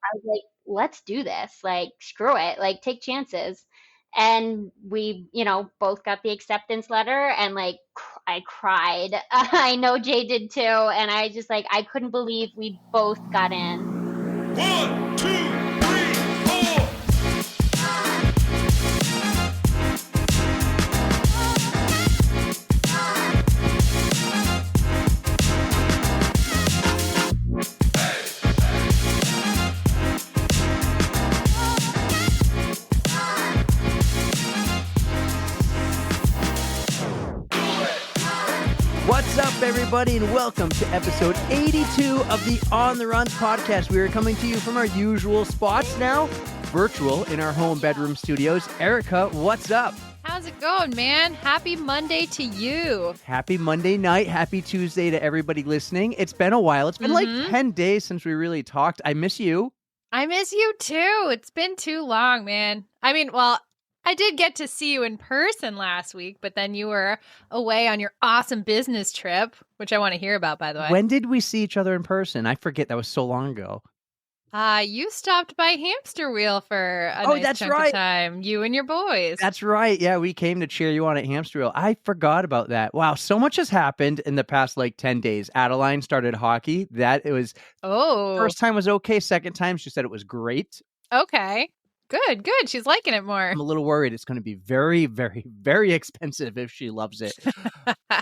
I was like, let's do this. Like, screw it. Like, take chances. And we, both got the acceptance letter, and like, I cried. I know Jay did too. And I just like, I couldn't believe we both got in. 1, 2, 3, 4. What's up, everybody, and welcome to episode 82 of the On the Run podcast. We are coming to you from our usual spots now, virtual in our home bedroom studios. Erica, what's up? How's it going, man? Happy Monday to you. Happy Monday night. Happy Tuesday to everybody listening. It's been a while. It's been like 10 days since we really talked. I miss you. I miss you too. It's been too long, man. I mean, well, I did get to see you in person last week, but then you were away on your awesome business trip, which I want to hear about, by the way. When did we see each other in person? I forget. That was so long ago. You stopped by Hamster Wheel for a nice that's chunk right. of time. You and your boys. That's right. Yeah, we came to cheer you on at Hamster Wheel. I forgot about that. Wow, so much has happened in the past 10 days. Adeline started hockey. First time was okay. Second time, she said it was great. Okay. Good. She's liking it more. I'm a little worried it's going to be very, very, very expensive if she loves it.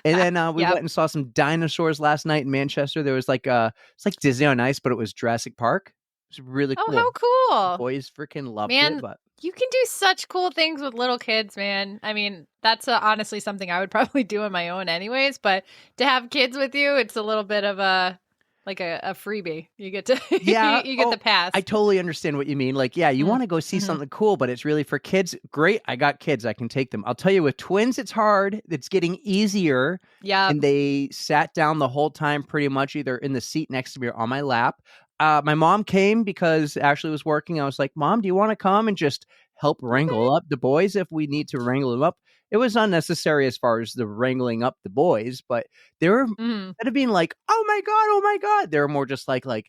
And then we went and saw some dinosaurs last night in Manchester. There was it's like Disney on Ice, but it was Jurassic Park. It was really cool. Oh, how cool. The boys freaking loved Man, it. But you can do such cool things with little kids, man. I mean, that's honestly something I would probably do on my own anyways, but to have kids with you, it's a little bit of a freebie. You get to you get the pass. I totally understand what you mean. You want to go see something cool, but it's really for kids. Great. I got kids. I can take them. I'll tell you, with twins, it's hard. It's getting easier. Yeah. And they sat down the whole time pretty much either in the seat next to me or on my lap. My mom came because Ashley was working. I was like, Mom, do you want to come and just help wrangle up the boys if we need to wrangle them up? It was unnecessary as far as the wrangling up the boys, but they were, instead of being like, oh my God, they were more just like, wow,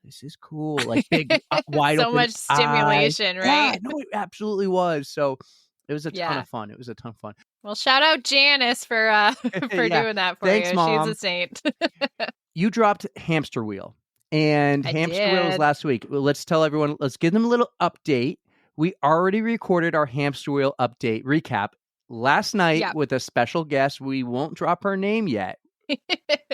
this is cool. Like big, wide so open much stimulation, eyes. right? Yeah, no, it absolutely was. So it was a ton of fun. Well, shout out Janice for doing that for Thanks, you. Mom. She's a saint. You dropped Hamster Wheel, and Hamster Wheel was last week. Well, let's tell everyone, let's give them a little update. We already recorded our Hamster Wheel update recap last night with a special guest. We won't drop her name yet.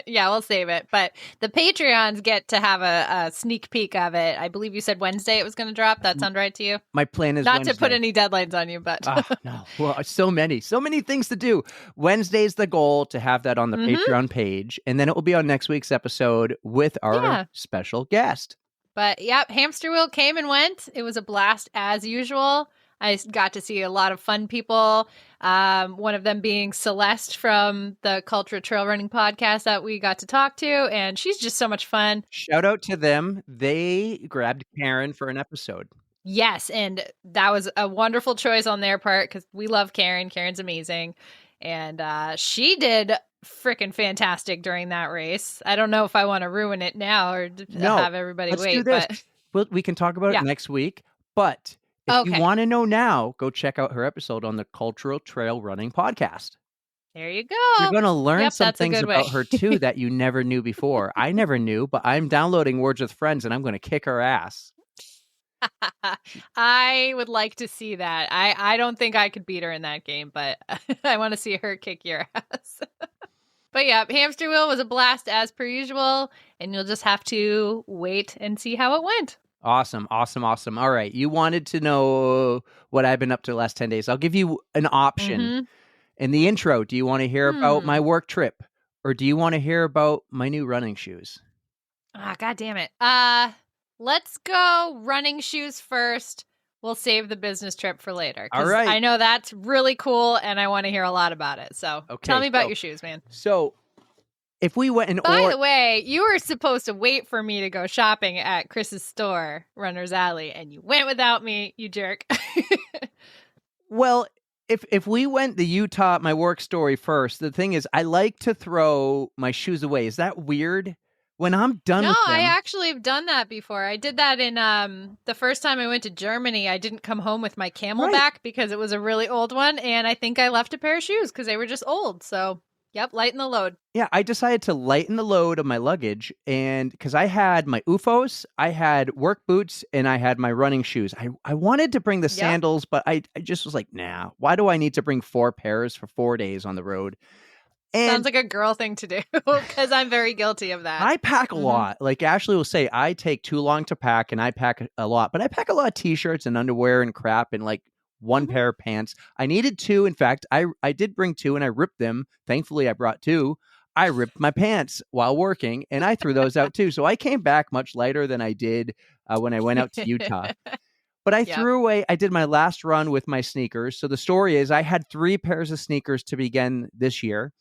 Yeah, we'll save it. But the Patreons get to have a sneak peek of it. I believe you said Wednesday it was going to drop. That sound right to you? My plan is not Wednesday. to put any deadlines on you, but no. Well, so many things to do. Wednesday's the goal, to have that on the Patreon page, and then it will be on next week's episode with our special guest. But Hamster Wheel came and went. It was a blast as usual. I got to see a lot of fun people. One of them being Celeste from the Culture Trail Running podcast that we got to talk to. And she's just so much fun. Shout out to them. They grabbed Karen for an episode. Yes. And that was a wonderful choice on their part because we love Karen. Karen's amazing. And she did freaking fantastic during that race. I don't know if I want to ruin it now or have everybody let's wait. Do this. We can talk about it next week. But if you want to know now, go check out her episode on the Cultural Trail Running podcast. There you go. You're going to learn some things about her too that you never knew before. I never knew, but I'm downloading Words with Friends and I'm going to kick her ass. I would like to see that. I don't think I could beat her in that game, but I want to see her kick your ass. But Hamster Wheel was a blast as per usual, and you'll just have to wait and see how it went. Awesome. All right. You wanted to know what I've been up to the last 10 days. I'll give you an option. In the intro, do you want to hear about my work trip, or do you want to hear about my new running shoes? Ah, God damn it. Let's go running shoes first. We'll save the business trip for later. All right. I know that's really cool, and I want to hear a lot about it. So tell me about your shoes, man. So if we went in By the way, you were supposed to wait for me to go shopping at Chris's store, Runner's Alley, and you went without me, you jerk. Well, if we went the Utah, my work story first, the thing is I like to throw my shoes away. Is that weird? When I'm done No, with I them, actually have done that before. I did that in the first time I went to Germany. I didn't come home with my Camelback because it was a really old one, and I think I left a pair of shoes because they were just old. So, yep, lighten the load. yeah, I decided to lighten the load of my luggage, and because I had my UFOs, I had work boots, and I had my running shoes. I wanted to bring the Yep. sandals, but I just was like, nah, why do I need to bring 4 pairs for 4 days on the road? And Sounds like a girl thing to do because I'm very guilty of that. I pack a Mhm. lot. Like Ashley will say, I take too long to pack, and I pack a lot, but I pack a lot of t-shirts and underwear and crap and like one Mhm. pair of pants. I needed 2. In fact, I did bring 2 and I ripped them. Thankfully, I brought 2. I ripped my pants while working and I threw those out too. So I came back much lighter than I did when I went out to Utah. But I Yep. threw away, I did my last run with my sneakers. So the story is I had 3 pairs of sneakers to begin this year,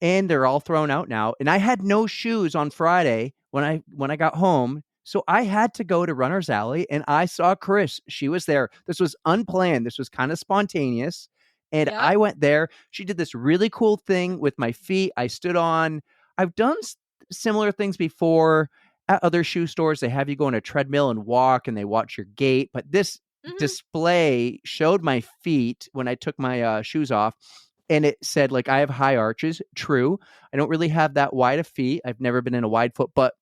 and they're all thrown out now. And I had no shoes on Friday when I got home. So I had to go to Runner's Alley and I saw Chris. She was there. This was unplanned. This was kind of spontaneous. And Yep. I went there. She did this really cool thing with my feet. I stood on, I've done similar things before at other shoe stores. They have you go on a treadmill and walk and they watch your gait. But this Mhm. display showed my feet when I took my shoes off. And it said, like, I have high arches. True. I don't really have that wide of feet. I've never been in a wide foot, but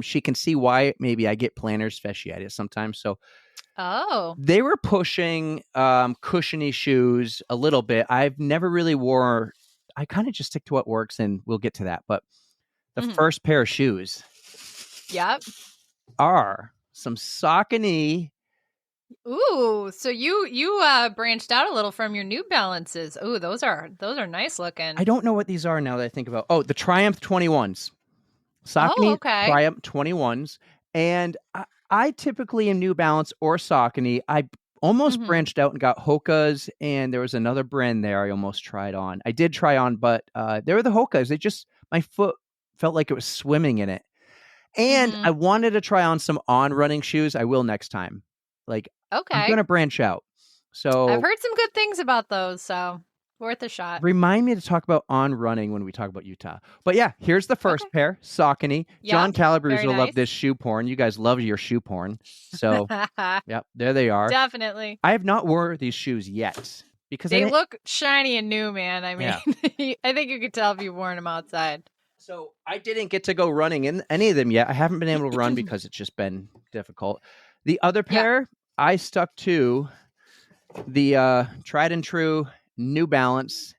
she can see why maybe I get plantar fasciitis sometimes. So Oh. they were pushing cushiony shoes a little bit. I've never really wore, I kind of just stick to what works, and we'll get to that. But the Mhm. first pair of shoes Yep. are some Saucony. Ooh, so you branched out a little from your New Balances. Ooh, those are nice looking. I don't know what these are now that I think about. Oh, the Triumph 21s. Saucony okay. Triumph 21s. And I typically am New Balance or Saucony. I almost Mhm. branched out and got Hoka's, and there was another brand there I almost tried on. I did try on, but they were the Hoka's. They just, my foot felt like it was swimming in it. And Mhm. I wanted to try on some on-running shoes. I will next time. Like, I'm Okay. going to branch out. So I've heard some good things about those, so worth a shot. remind me to talk about on running when we talk about Utah. But yeah, here's the first Okay. pair, Saucony. Yep, John Calabrese very will love nice. this shoe porn. You guys love your shoe porn. So, yep, there they are. Definitely. I have not wore these shoes yet because They look shiny and new, man. I mean, Yeah. I think you could tell if you've worn them outside. So I didn't get to go running in any of them yet. I haven't been able to run because it's just been difficult. The other pair, I stuck to the tried and true New Balance.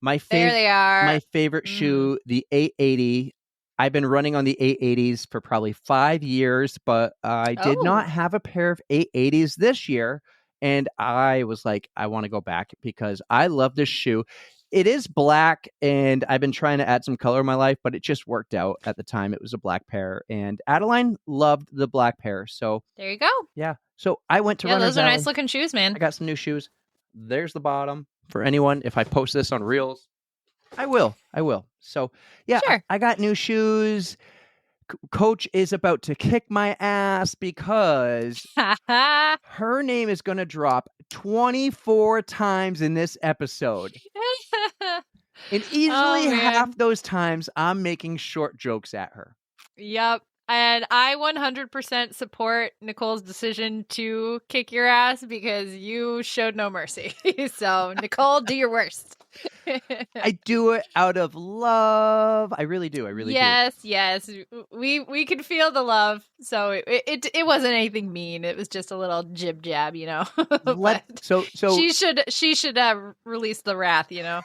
My There they are. my favorite shoe, the 880. I've been running on the 880s for probably 5 years, but I did not Oh. have a pair of 880s this year. And I was like, I want to go back because I love this shoe. It is black, and I've been trying to add some color in my life, but it just worked out at the time. It was a black pair, and Adeline loved the black pair. So There you go. yeah. So I went to Yeah, Runner's those are Alley. nice looking shoes, man. I got some new shoes. There's the bottom for anyone. If I post this on Reels, I will. So yeah, Sure. I got new shoes. Coach is about to kick my ass because her name is going to drop 24 times in this episode. And easily half those times I'm making short jokes at her. Yep. And I 100% support Nicole's decision to kick your ass because you showed no mercy. So, Nicole, do your worst. I do it out of love. I really do. Yes. We could feel the love. So it wasn't anything mean. It was just a little jib jab, you know. So she should release the wrath, you know.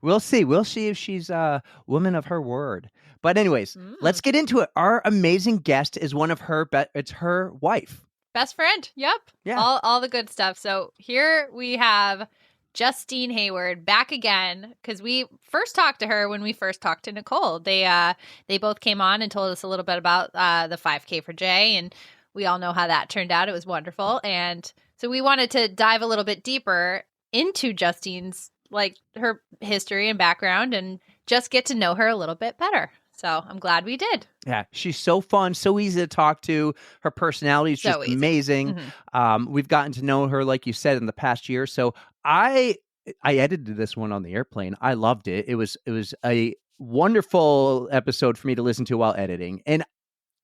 We'll see if she's a woman of her word. But anyways, let's get into it. Our amazing guest is one of her it's her wife. Best friend. Yep. Yeah. All the good stuff. So here we have Justine Hayward back again because we first talked to her when we first talked to Nicole. They both came on and told us a little bit about the 5K for Jaye, and we all know how that turned out. It was wonderful, and so we wanted to dive a little bit deeper into Justine's, like, her history and background, and just get to know her a little bit better. So I'm glad we did. Yeah, she's so fun, so easy to talk to. Her personality is just amazing. We've gotten to know her, like you said, in the past year. So I edited this one on the airplane. I loved it. It was a wonderful episode for me to listen to while editing. And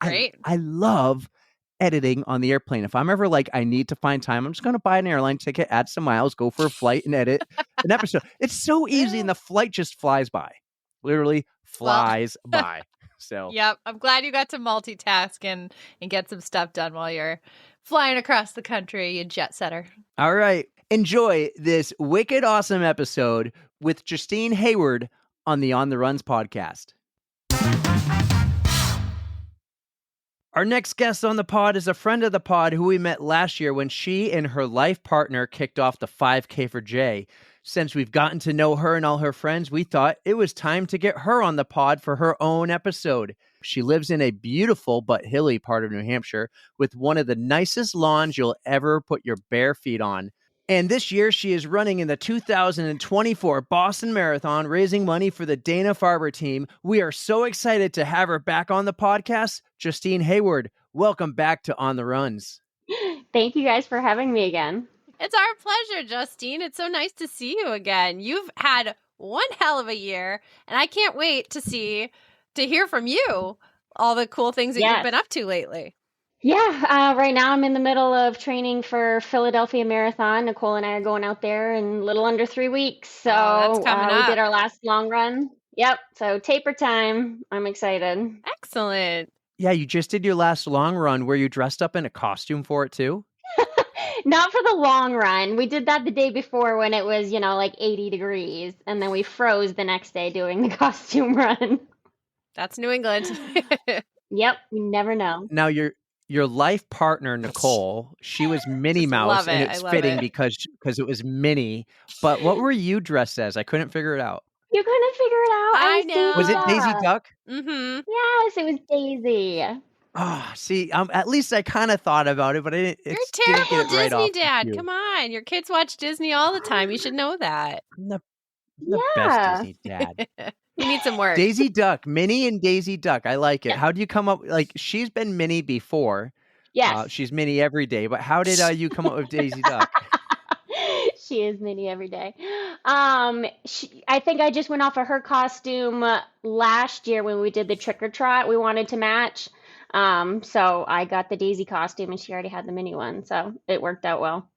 Great. I love editing on the airplane. If I'm ever like, I need to find time, I'm just going to buy an airline ticket, add some miles, go for a flight and edit an episode. It's so easy. And the flight just flies by, literally flies by. So, Yep. I'm glad you got to multitask and get some stuff done while you're flying across the country, you jet setter. all right. Enjoy this wicked awesome episode with Justine Hayward on the On the Runs podcast. Our next guest on the pod is a friend of the pod who we met last year when she and her life partner kicked off the 5K for Jaye. Since we've gotten to know her and all her friends, we thought it was time to get her on the pod for her own episode. She lives in a beautiful but hilly part of New Hampshire with one of the nicest lawns you'll ever put your bare feet on. And this year, she is running in the 2024 Boston Marathon, raising money for the Dana-Farber team. We are so excited to have her back on the podcast. Justine Hayward, welcome back to On the Runs. Thank you guys for having me again. It's our pleasure, Justine. It's so nice to see you again. You've had one hell of a year, and I can't wait to hear from you all the cool things that you've been up to lately. Yeah, right now I'm in the middle of training for Philadelphia Marathon. Nicole and I are going out there in a little under 3 weeks. So that's coming we up. did our last long run. Yep. So taper time. I'm excited. Excellent. Yeah, you just did your last long run. Were you dressed up in a costume for it too? Not for the long run. We did that the day before when it was, like 80 degrees. And then we froze the next day doing the costume run. That's New England. Yep. You never know. Now, your life partner, Nicole, she was Minnie Just Mouse, love and it. it's I love fitting it. because it was Minnie. But what were you dressed as? I couldn't figure it out. You couldn't figure it out. I was know. Was it Daisy Duck? Mm-hmm. Yes, it was Daisy. Oh, see, at least I kind of thought about it, but I didn't. You're Didn't terrible get it right Disney off the dad. cue. Come on. Your kids watch Disney all the time. You should know that. I'm the Yeah. best Disney dad. You need some work. Daisy Duck, Minnie and Daisy Duck. I like it. Yeah. How do you come up? Like, she's been Minnie before. Yes. She's Minnie every day. But how did you come up with Daisy Duck? She is Minnie every day. I think I just went off of her costume last year when we did the trick or trot. We wanted to match. So I got the Daisy costume and she already had the Minnie one. So it worked out well.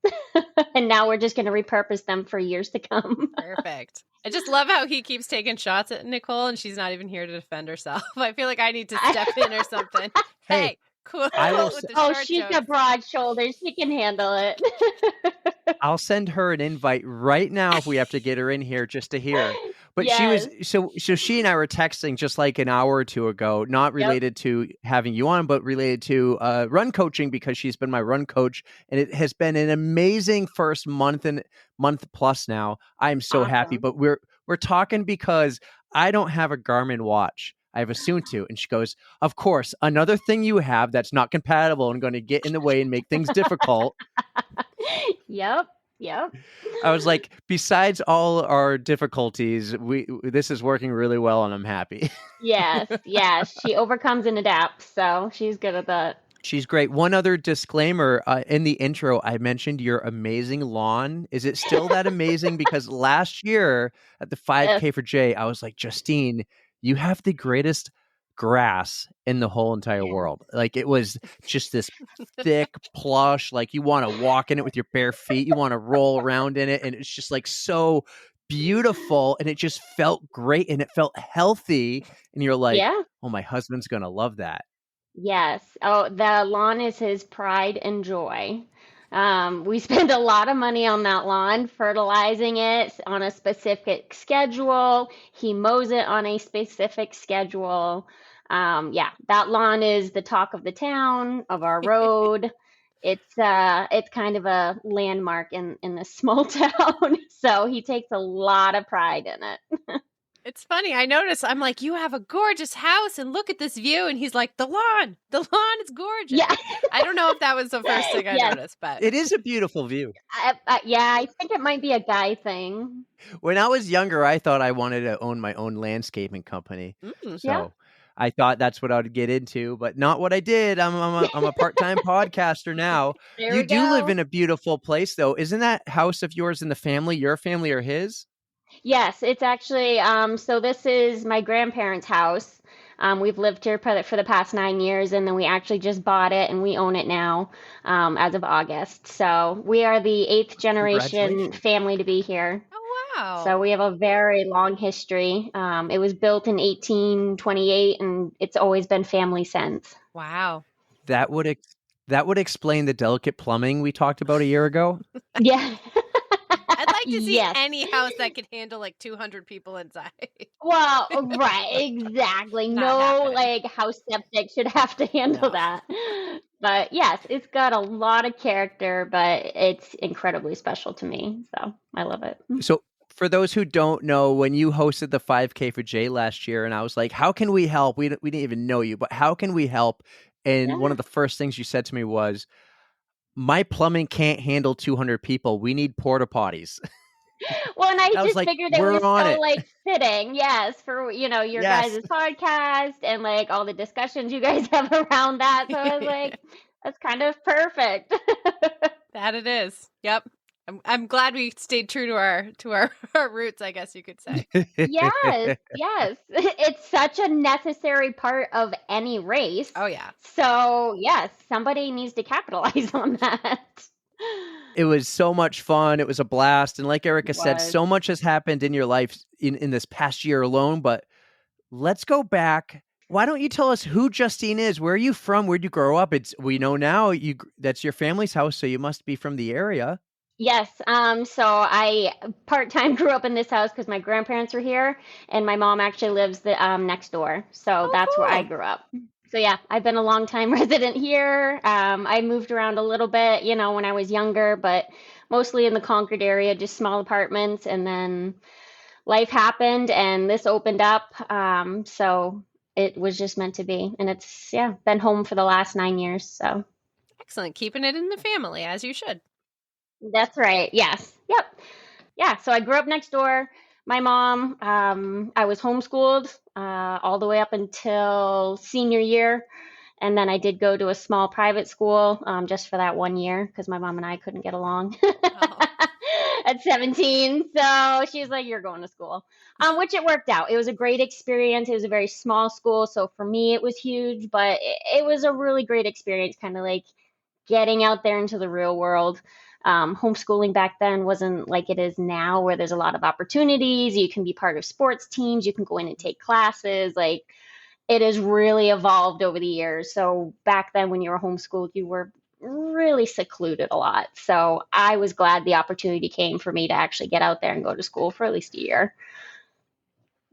And now we're just going to repurpose them for years to come. Perfect. I just love how he keeps taking shots at Nicole and she's not even here to defend herself. I feel like I need to step in or something. Hey, cool. I will with the Oh, short she's jokes. got broad shoulders. She can handle it. I'll send her an invite right now if we have to get her in here just to hear. But Yes. so she and I were texting just like an hour or two ago, not related to having you on, but related to run coaching because she's been my run coach, and it has been an amazing first month plus now. I'm so happy. Awesome. But we're talking because I don't have a Garmin watch. I have a Suunto, and she goes, "Of course, another thing you have that's not compatible and going to get in the way and make things difficult." Yep. I was like, besides all our difficulties, this is working really well, and I'm happy. Yes. She overcomes and adapts. So she's good at that. She's great. One other disclaimer, in the intro, I mentioned your amazing lawn. Is it still that amazing? Because last year at the 5K for Jaye, I was like, Justine, you have the greatest grass in the whole entire world. Like, it was just this thick plush, like you want to walk in it with your bare feet, you want to roll around in it, and it's just like so beautiful, and it just felt great, and it felt healthy, and you're like, Yeah. oh, my husband's gonna love that. Yes. Oh, the lawn is his pride and joy. We spend a lot of money on that lawn, fertilizing it on a specific schedule. He mows it on a specific schedule. That lawn is the talk of the town, of our road. It's kind of a landmark in this small town. So he takes a lot of pride in it. It's funny. I noticed. I'm like, you have a gorgeous house, and look at this view. And he's like, the lawn is gorgeous. Yeah. I don't know if that was the first thing I Yes. noticed, but It is a beautiful view. I think it might be a guy thing. When I was younger, I thought I wanted to own my own landscaping company. So Yeah. I thought that's what I would get into, but not what I did. I'm a part-time podcaster now. There You we do live go. in a beautiful place, though. Isn't that house of yours in the family, your family or his? Yes, it's actually, so this is my grandparents' house. We've lived here for the past 9 years, and then we actually just bought it and we own it now, as of August. So we are the eighth generation Congratulations. family to be here. Oh, wow. So we have a very long history. It was built in 1828, and it's always been family since. Wow. That would that would explain the delicate plumbing we talked about a year ago. Yeah. I'd like to see Yes. any house that could handle like 200 people inside. Well, right, exactly. Not No, happening. like house septic should have to handle No. that. But yes, it's got a lot of character, but it's incredibly special to me. So I love it. So for those who don't know, when you hosted the 5K for Jaye last year, and I was like, "How can we help?" We didn't even know you, but how can we help? And one Yeah. of the first things you said to me was, "My plumbing can't handle 200 people. We need porta potties." Well, and I I was just like, figured it "We're was on so it." like fitting, yes, for your Yes. guys' podcast and like all the discussions you guys have around that. So I was like, that's kind of perfect. That it is. Yep. I'm glad we stayed true to our our roots, I guess you could say. Yes, yes. It's such a necessary part of any race. Oh yeah. So, yes, somebody needs to capitalize on that. It was so much fun. It was a blast. And like Erica said, Was. so much has happened in your life in this past year alone. But let's go back. Why don't you tell us who Justine is? Where are you from? Where'd you grow up? We know now that's your family's house, so you must be from the area. Yes, so I part-time grew up in this house because my grandparents were here, and my mom actually lives the next door. So Oh, that's where I cool. grew up. So yeah, I've been a long time resident here. I moved around a little bit, when I was younger, but mostly in the Concord area, just small apartments, and then life happened and this opened up. So it was just meant to be. And it's, yeah, been home for the last 9 years. So Excellent. Keeping it in the family as you should. that's right. Yes. Yep. Yeah. So I grew up next door. My mom, I was homeschooled all the way up until senior year. And then I did go to a small private school just for that 1 year because my mom and I couldn't get along Oh. at 17. So she's like, "You're going to school," which it worked out. It was a great experience. It was a very small school. So for me, it was huge, but it was a really great experience, kind of like getting out there into the real world. Homeschooling back then wasn't like it is now, where there's a lot of opportunities. You can be part of sports teams, you can go in and take classes. Like it has really evolved over the years. So back then, when you were homeschooled, you were really secluded a lot. So I was glad the opportunity came for me to actually get out there and go to school for at least a year.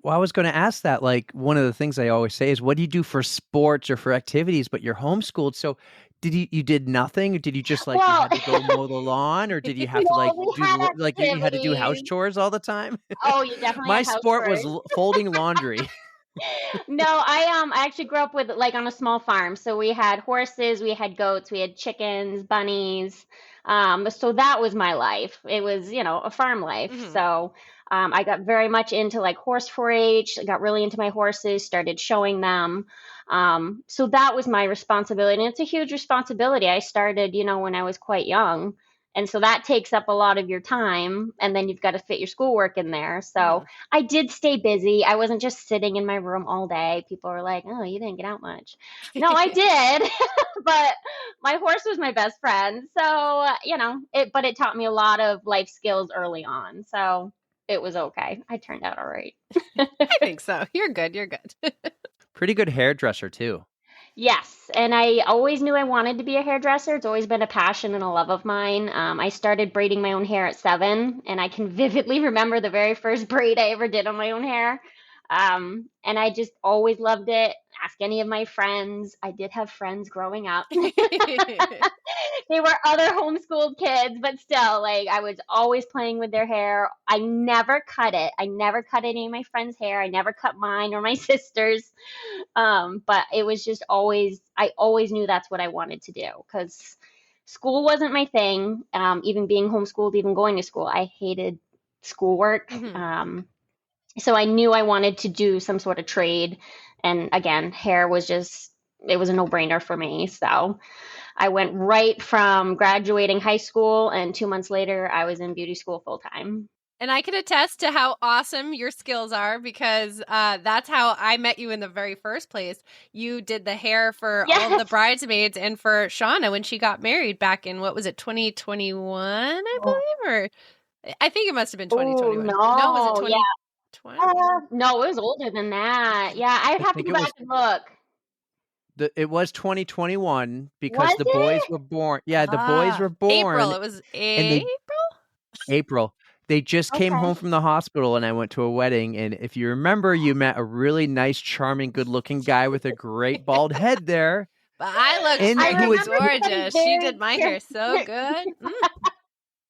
Well, I was going to ask that. Like, one of the things I always say is, what do you do for sports or for activities? But you're homeschooled, so you did nothing? Or did you just like you Well, had to go mow the lawn, or did you have to well, like we had like you had to do house activities. chores all the time? Oh, you definitely My had house sport was chores. folding laundry. No, I actually grew up with like on a small farm. So we had horses, we had goats, we had chickens, bunnies. So that was my life. It was, a farm life. Mhm. So I got very much into like horse 4-H. I got really into my horses, started showing them. So that was my responsibility. And it's a huge responsibility. I started, when I was quite young. And so that takes up a lot of your time. And then you've got to fit your schoolwork in there. So Mhm. I did stay busy. I wasn't just sitting in my room all day. People were like, "Oh, you didn't get out much." No, I did. But my horse was my best friend. So, but it taught me a lot of life skills early on. So it was okay. I turned out all right. I think so. You're good. You're good. Pretty good hairdresser too. Yes, and I always knew I wanted to be a hairdresser. It's always been a passion and a love of mine. I started braiding my own hair at 7, and I can vividly remember the very first braid I ever did on my own hair. And I just always loved it. Ask any of my friends. I did have friends growing up. They were other homeschooled kids, but still, like I was always playing with their hair. I never cut it. I never cut any of my friends' hair. I never cut mine or my sister's. But it was just always, I always knew that's what I wanted to do because school wasn't my thing. Even being homeschooled, even going to school, I hated schoolwork. Mhm. So I knew I wanted to do some sort of trade. And again, hair was just, it was a no brainer for me. So I went right from graduating high school, and 2 months later, I was in beauty school full time. And I can attest to how awesome your skills are because that's how I met you in the very first place. You did the hair for all of the Yes. bridesmaids and for Shauna when she got married back in, what was it, 2021, I Oh, believe? Or I think it must have been oh 2021. No, was it no. Yeah. 2020? No, it was older than that. Yeah, I'd I have to think go it was back and look. it was 2021 because Was the boys it? were born. Yeah, the boys were April. born, It was and they April? April. They just came Okay. home from the hospital, and I went to a wedding. And if you remember, you met a really nice, charming, good-looking guy with a great bald head there, But I looked and I he freaking was. remember somebody gorgeous. She did very my hair so good.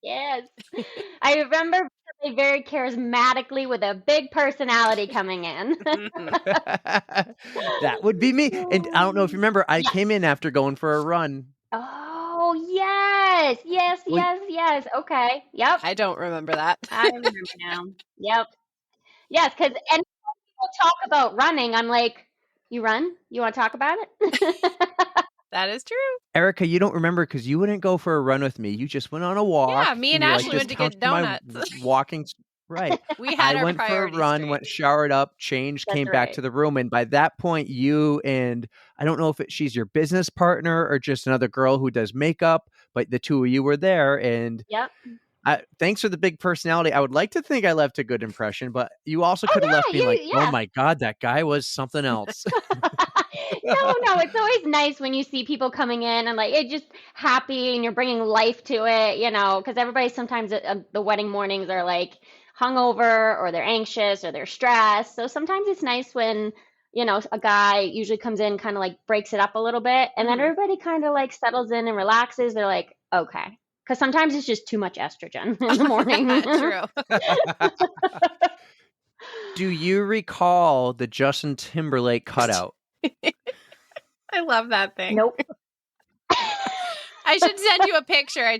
yes. I remember somebody very charismatically with a big personality coming in. That would be me. And I don't know if you remember, I Yes. came in after going for a run. Oh, yes. Yes, Well, yes, yes. Okay. Yep. I don't remember that. I remember now. Yep. Yes, because and people talk about running. I'm like, you run? You want to talk about it? That is true. Erica, you don't remember because you wouldn't go for a run with me. You just went on a walk, Yeah, me and and you're like, Ashley "This went to counts get for my donuts. walking." Right. We I had our went for a priorities run, straight. went showered up, changed, That's came back right. to the room, and by that point, you and I don't know if she's your business partner or just another girl who does makeup, but the two of you were there, and Yep. thanks for the big personality. I would like to think I left a good impression, but you also Oh could have left yeah, being like, "Oh yeah. my god, that guy was something else." No, it's always nice when you see people coming in and like it just happy and you're bringing life to it, because everybody sometimes at the wedding mornings are like hungover or they're anxious or they're stressed. So sometimes it's nice when, a guy usually comes in, kind of like breaks it up a little bit, and then Mhm. everybody kind of like settles in and relaxes. They're like, okay. Because sometimes it's just too much estrogen in the morning. True. Do you recall the Justin Timberlake cutout? I love that thing. Nope. I should send you a picture. I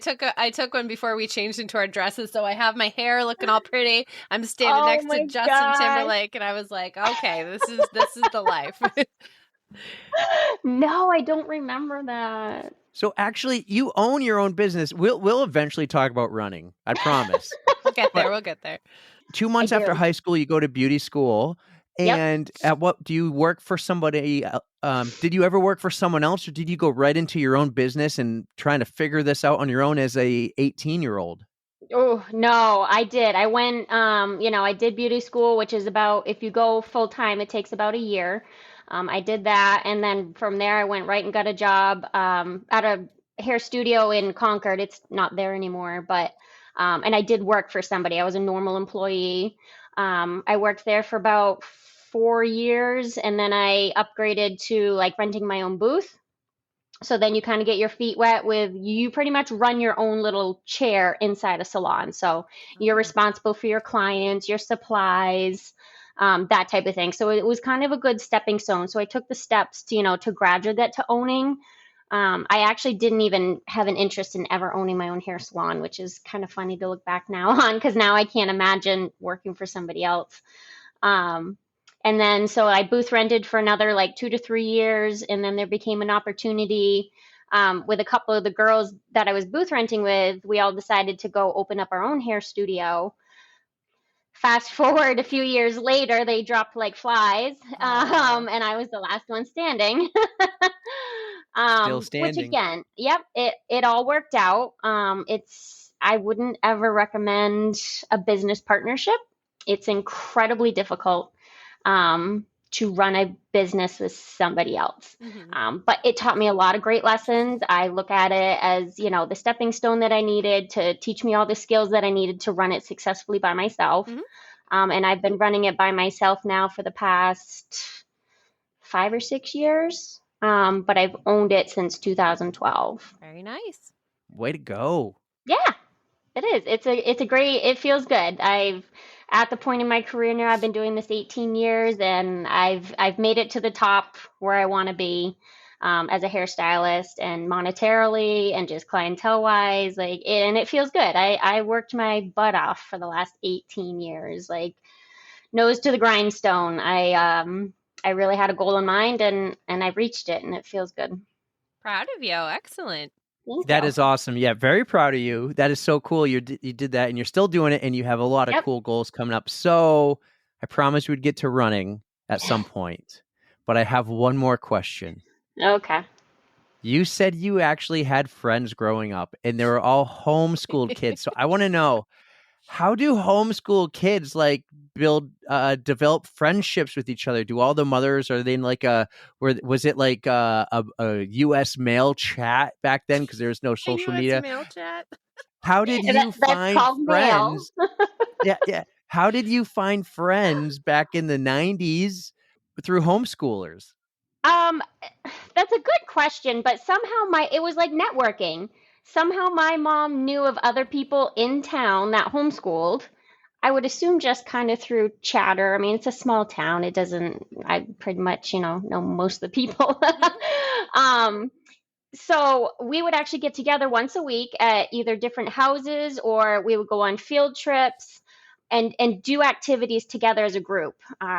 took one before we changed into our dresses, so I have my hair looking all pretty. I'm standing Oh next to my Justin gosh. Timberlake, and I was like, okay, this is the life. No, I don't remember that. So actually, you own your own business. We'll eventually talk about running. I promise. We'll get there. But We'll get there. 2 I months after do. high school, you go to beauty school. Yep. And at what do you work for somebody? Did you ever work for someone else, or did you go right into your own business and trying to figure this out on your own as a 18-year-old? Oh, no, I did. I went, I did beauty school, which is about, if you go full time, it takes about a year. I did that. And then from there, I went right and got a job at a hair studio in Concord. It's not there anymore, but, and I did work for somebody. I was a normal employee. I worked there for about 4 years, and then I upgraded to like renting my own booth. So then you kind of get your feet wet with you pretty much run your own little chair inside a salon. So you're responsible for your clients, your supplies, that type of thing. So it was kind of a good stepping stone. So I took the steps to graduate to owning. I actually didn't even have an interest in ever owning my own hair salon, which is kind of funny to look back now on because now I can't imagine working for somebody else. Um, and then so I booth rented for another like 2 to 3 years, and then there became an opportunity with a couple of the girls that I was booth renting with. We all decided to go open up our own hair studio. Fast forward a few years later, they dropped like flies, and I was the last one standing. Still Which standing. again, yep, it all worked out. I wouldn't ever recommend a business partnership. It's incredibly difficult to run a business with somebody else. But it taught me a lot of great lessons. I look at it as, the stepping stone that I needed to teach me all the skills that I needed to run it successfully by myself. And I've been running it by myself now for the past 5 or 6 years. But I've owned it since 2012. Very nice. Way to go. Yeah, it is. It's a great, it feels good. At the point in my career now, I've been doing this 18 years, and I've made it to the top where I want to be as a hairstylist, and monetarily and just clientele wise, and it feels good. I worked my butt off for the last 18 years, like nose to the grindstone. I really had a goal in mind, and I've reached it, and it feels good. Proud of you. Excellent. Thank That you. is awesome. Yeah, very proud of you. That is so cool. You did that, and you're still doing it, and you have a lot of Yep. cool goals coming up. So I promised we'd get to running at some point, but I have one more question. Okay. You said you actually had friends growing up, and they were all homeschooled kids. So I want to know, how do homeschool kids like develop friendships with each other? Do all the mothers, are they in like was it like a US mail chat back then? Because there was no social media. mail chat. How did you That's find called mail. friends? Yeah, yeah. How did you find friends back in the 90s through homeschoolers? Um, that's a good question, but somehow it was like networking. Somehow my mom knew of other people in town that homeschooled. I would assume just kind of through chatter. I mean, it's a small town. I pretty much, know most of the people. um, so we would actually get together once a week at either different houses, or we would go on field trips and do activities together as a group.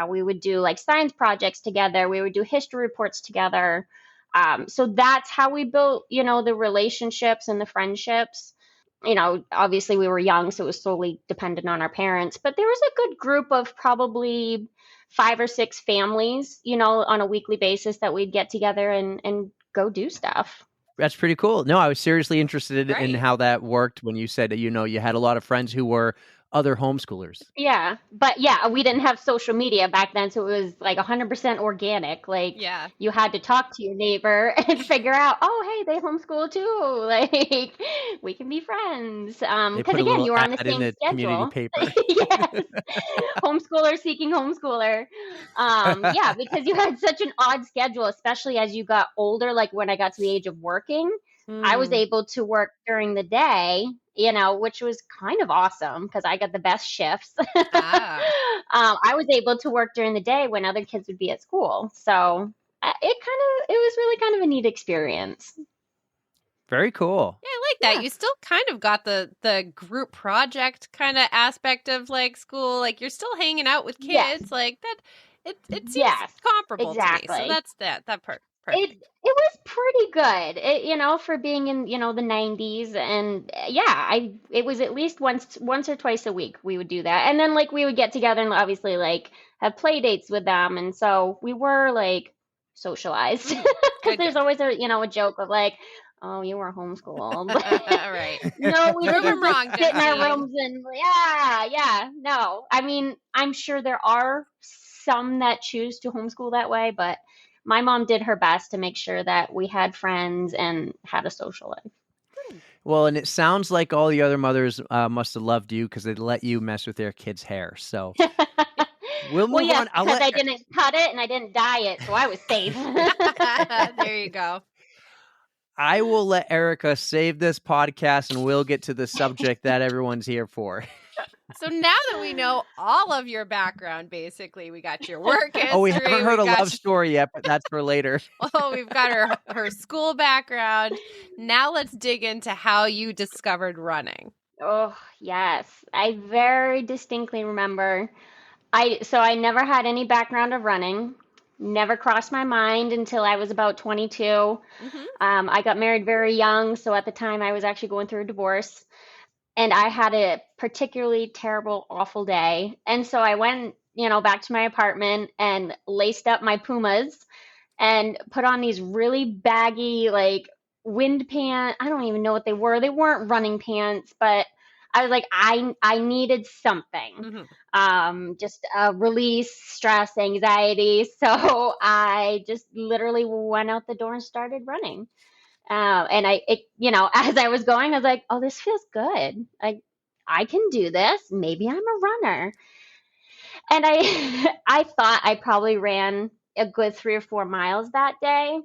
We would do like science projects together. We would do history reports together. So that's how we built, the relationships and the friendships. Obviously we were young, so it was solely dependent on our parents. But there was a good group of probably 5 or 6 families, on a weekly basis that we'd get together and go do stuff. That's pretty cool. No, I was seriously interested in Right. how that worked when you said, you had a lot of friends who were other homeschoolers. Yeah, but yeah, we didn't have social media back then, so it was like 100% organic. Like Yeah. you had to talk to your neighbor and figure out, oh, hey, they homeschool too. Like we can be friends. They Because put a again, little you were on the ad in same the community schedule. paper. Yes, homeschooler seeking homeschooler. Yeah, because you had such an odd schedule, especially as you got older. Like when I got to the age of working, I was Mm. able to work during the day, which was kind of awesome because I got the best shifts. Ah. I was able to work during the day when other kids would be at school. So it was really kind of a neat experience. Very cool. Yeah, I like that. Yeah. You still kind of got the group project kind of aspect of like school. Like you're still hanging out with kids. Yes. Like that. It seems Yes, comparable to me. So exactly. that's that part. It Perfect. was pretty good, for being in the 90s, and yeah, it was at least once or twice a week we would do that, and then like we would get together and obviously like have play dates with them, and so we were like socialized because Good, there's good. always a joke of like, oh, you were homeschooled. Right. No, we Prove 'em didn't wrong, just sit in our Justine. rooms and yeah, no. I mean, I'm sure there are some that choose to homeschool that way, but my mom did her best to make sure that we had friends and had a social life. Well, and it sounds like all the other mothers must have loved you because they let you mess with their kids' hair. So we'll Well, move yes, on. I'll because let I didn't cut it and I didn't dye it, so I was safe. There you go. I will let Erica save this podcast, and we'll get to the subject that everyone's here for. So now that we know all of your background, basically, we got your work history. Oh, we haven't heard a got love story yet, but that's for later. Oh, we've got her school background. Now let's dig into how you discovered running. Oh, yes. I very distinctly remember I never had any background of running. Never crossed my mind until I was about 22. Mm-hmm. I got married very young, so at the time I was actually going through a divorce. And I had a particularly terrible, awful day. And so I went, back to my apartment and laced up my Pumas and put on these really baggy, like wind pants. I don't even know what they were. They weren't running pants, but I was like, I needed something. Just release stress, anxiety. So I just literally went out the door and started running. And as I was going, I was like, oh, this feels good. I can do this. Maybe I'm a runner. And I thought I probably ran a good 3 or 4 miles that day.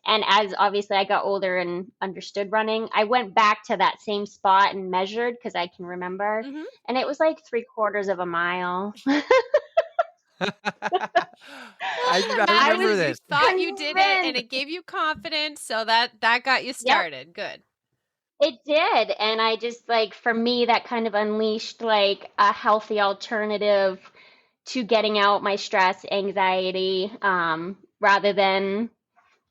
And as obviously I got older and understood running, I went back to that same spot and measured because I can remember. Mm-hmm. And it was like 3/4 of a mile. I remember You this. thought you did it, and Convinced. it gave you confidence, so that got you started. Good. It did. And I just like, for me, that kind of unleashed like a healthy alternative to getting out my stress, anxiety, rather than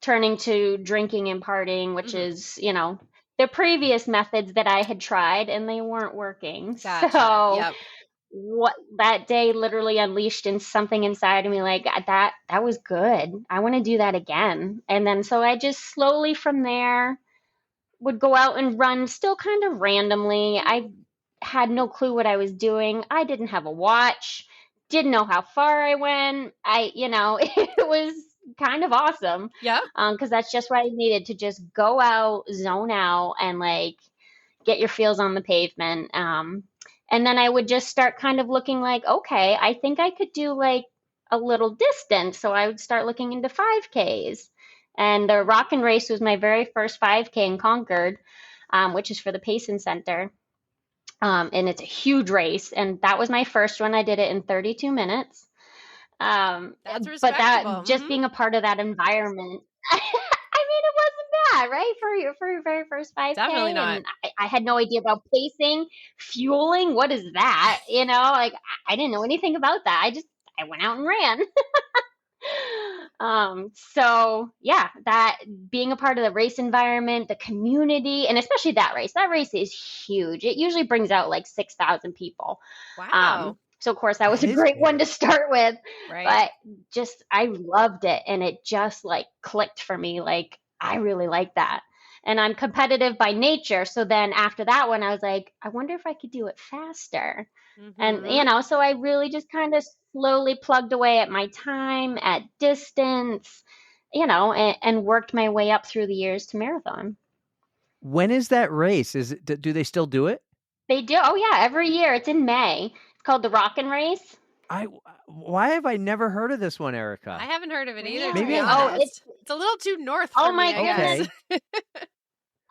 turning to drinking and partying, which is, the previous methods that I had tried, and they weren't working. Gotcha. So Yep. what that day literally unleashed in something inside of me, like that was good. I want to do that again. And then so I just slowly from there would go out and run, still kind of randomly. I had no clue what I was doing. I didn't have a watch, didn't know how far I went. It was kind of awesome. Yep. Because that's just what I needed, to just go out, zone out, and like get your feels on the pavement. And then I would just start kind of looking like, okay, I think I could do like a little distance. So I would start looking into 5Ks. And the Rock and Race was my very first 5K in Concord, which is for the Payson Center. And it's a huge race. And that was my first one. I did it in 32 minutes. That's But respectable. that just being a part of that environment, I mean, it wasn't bad, right? For your very first 5K. Definitely not. And I had no idea about pacing, fueling. What is that? Like I didn't know anything about that. I went out and ran. So yeah, that being a part of the race environment, the community, and especially that race is huge. It usually brings out like 6,000 people. Wow. So of course that was a That is great one big. to start with, Right. but just I loved it, and it just like clicked for me. Like I really like that. And I'm competitive by nature. So then after that one, I was like, I wonder if I could do it faster. And, Mhm. so I really just kind of slowly plugged away at my time, at distance, and worked my way up through the years to marathon. When is that race? Do they still do it? They do. Oh, yeah. Every year. It's in May. It's called the Rockin' Race. Why have I never heard of this one, Erica? I haven't heard of it either, to Maybe be I- Oh, honest. It's a little too north for Oh me, my I guess.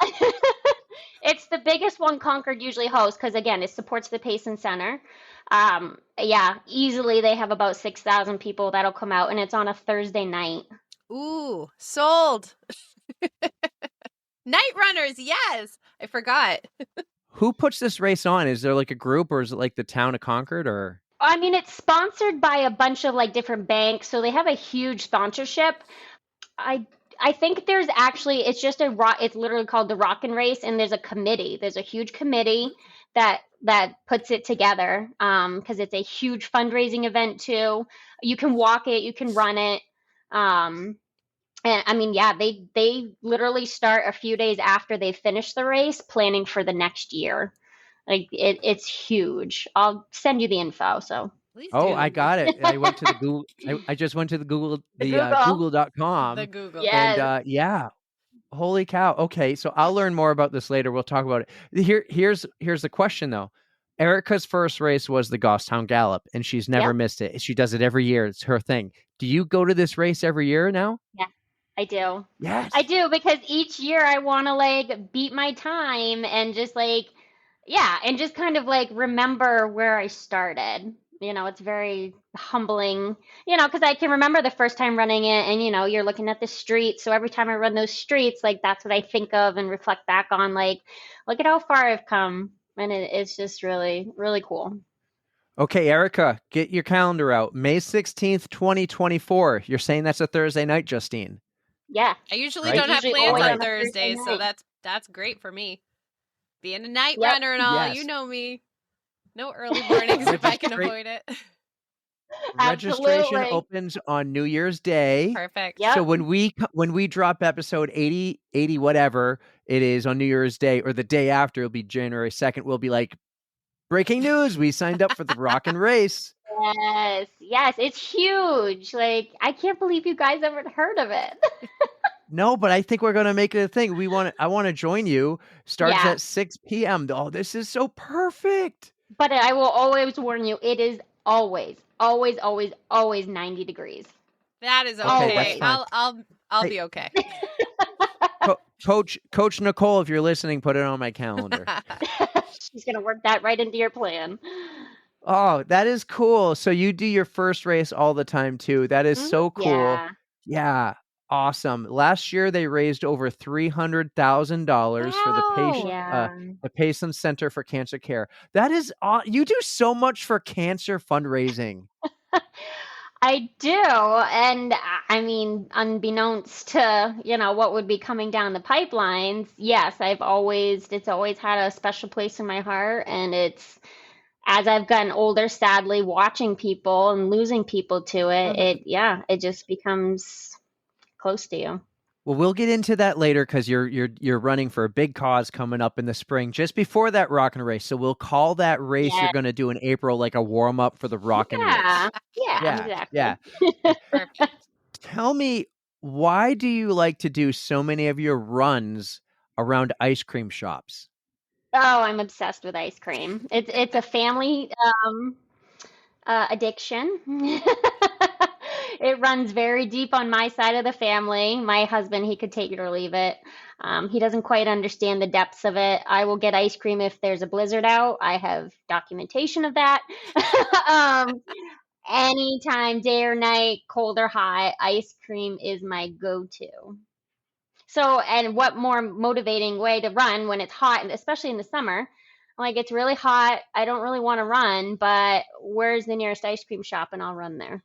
Okay. It's the biggest one Concord usually hosts because, again, it supports the Payson Center. Yeah, easily they have about 6,000 people that'll come out, and it's on a Thursday night. Ooh, sold. Night runners, yes. I forgot. Who puts this race on? Is there like a group, or is it like the town of Concord, or? I mean, it's sponsored by a bunch of like different banks, so they have a huge sponsorship. I think there's actually, it's literally called the Rockin' Race, and there's a committee. There's a huge committee that puts it together, because it's a huge fundraising event too. You can walk it, you can run it. And I mean, yeah, they literally start a few days after they finish the race, planning for the next year. Like it's huge. I'll send you the info. So Please Oh, do. I got it. I went to the Google. I just went to the Google, the Google. Google.com. The Google. Yes. And yeah, holy cow. Okay, so I'll learn more about this later. We'll talk about it. Here's the question though. Erica's first race was the Goffstown Gallop, and she's never Yep. missed it. She does it every year. It's her thing. Do you go to this race every year now? Yeah, I do. Yes. I do, because each year I want to like beat my time and just like, yeah, and just kind of like remember where I started. It's very humbling, because I can remember the first time running it, and you're looking at the streets. So every time I run those streets, like that's what I think of and reflect back on, like, look at how far I've come. And it's just really, really cool. Okay, Erica, get your calendar out. May 16th, 2024. You're saying that's a Thursday night, Justine? Yeah. I usually Right? don't have Usually plans always on on a Thursday Thursdays, so night. that's great for me. Being a night Yep. runner and all, Yes. you know me. No early mornings if I can avoid it. Registration Absolutely. opens on New Year's Day. Perfect. Yep. So when we drop episode 80, whatever it is on New Year's Day, or the day after, it'll be January 2nd, we'll be like, breaking news, we signed up for the Rockin' Race. Yes, it's huge. Like, I can't believe you guys haven't heard of it. No, but I think we're going to make it a thing. I want to join you. Starts Yeah. at 6 p.m. Oh, this is so perfect. But I will always warn you, it is always, always, always, always 90 degreys. That is Okay, okay. that's I'll Hey. be okay. Coach Nicole, if you're listening, put it on my calendar. She's going to work that right into your plan. Oh, that is cool. So you do your first race all the time too. That is so cool. Yeah. Yeah. Awesome. Last year they raised over $300,000 for the patient, Yeah. the Payson Center for Cancer Care. That is you do so much for cancer fundraising. I do. And I mean, unbeknownst to, what would be coming down the pipelines, yes, it's always had a special place in my heart. And as I've gotten older, sadly, watching people and losing people to it, it just becomes close to you. Well, we'll get into that later because you're running for a big cause coming up in the spring, just before that rockin' race. So we'll call that race Yeah. you're going to do in April like a warm up for the rockin' Yeah. race. Yeah, exactly. Yeah. Perfect. Tell me, why do you like to do so many of your runs around ice cream shops? Oh, I'm obsessed with ice cream. It's a family addiction. It runs very deep on my side of the family. My husband, he could take it or leave it. He doesn't quite understand the depths of it. I will get ice cream if there's a blizzard out. I have documentation of that. Anytime, day or night, cold or hot, ice cream is my go-to. So, and what more motivating way to run when it's hot, and especially in the summer? Like, it's really hot. I don't really want to run, but where's the nearest ice cream shop? And I'll run there.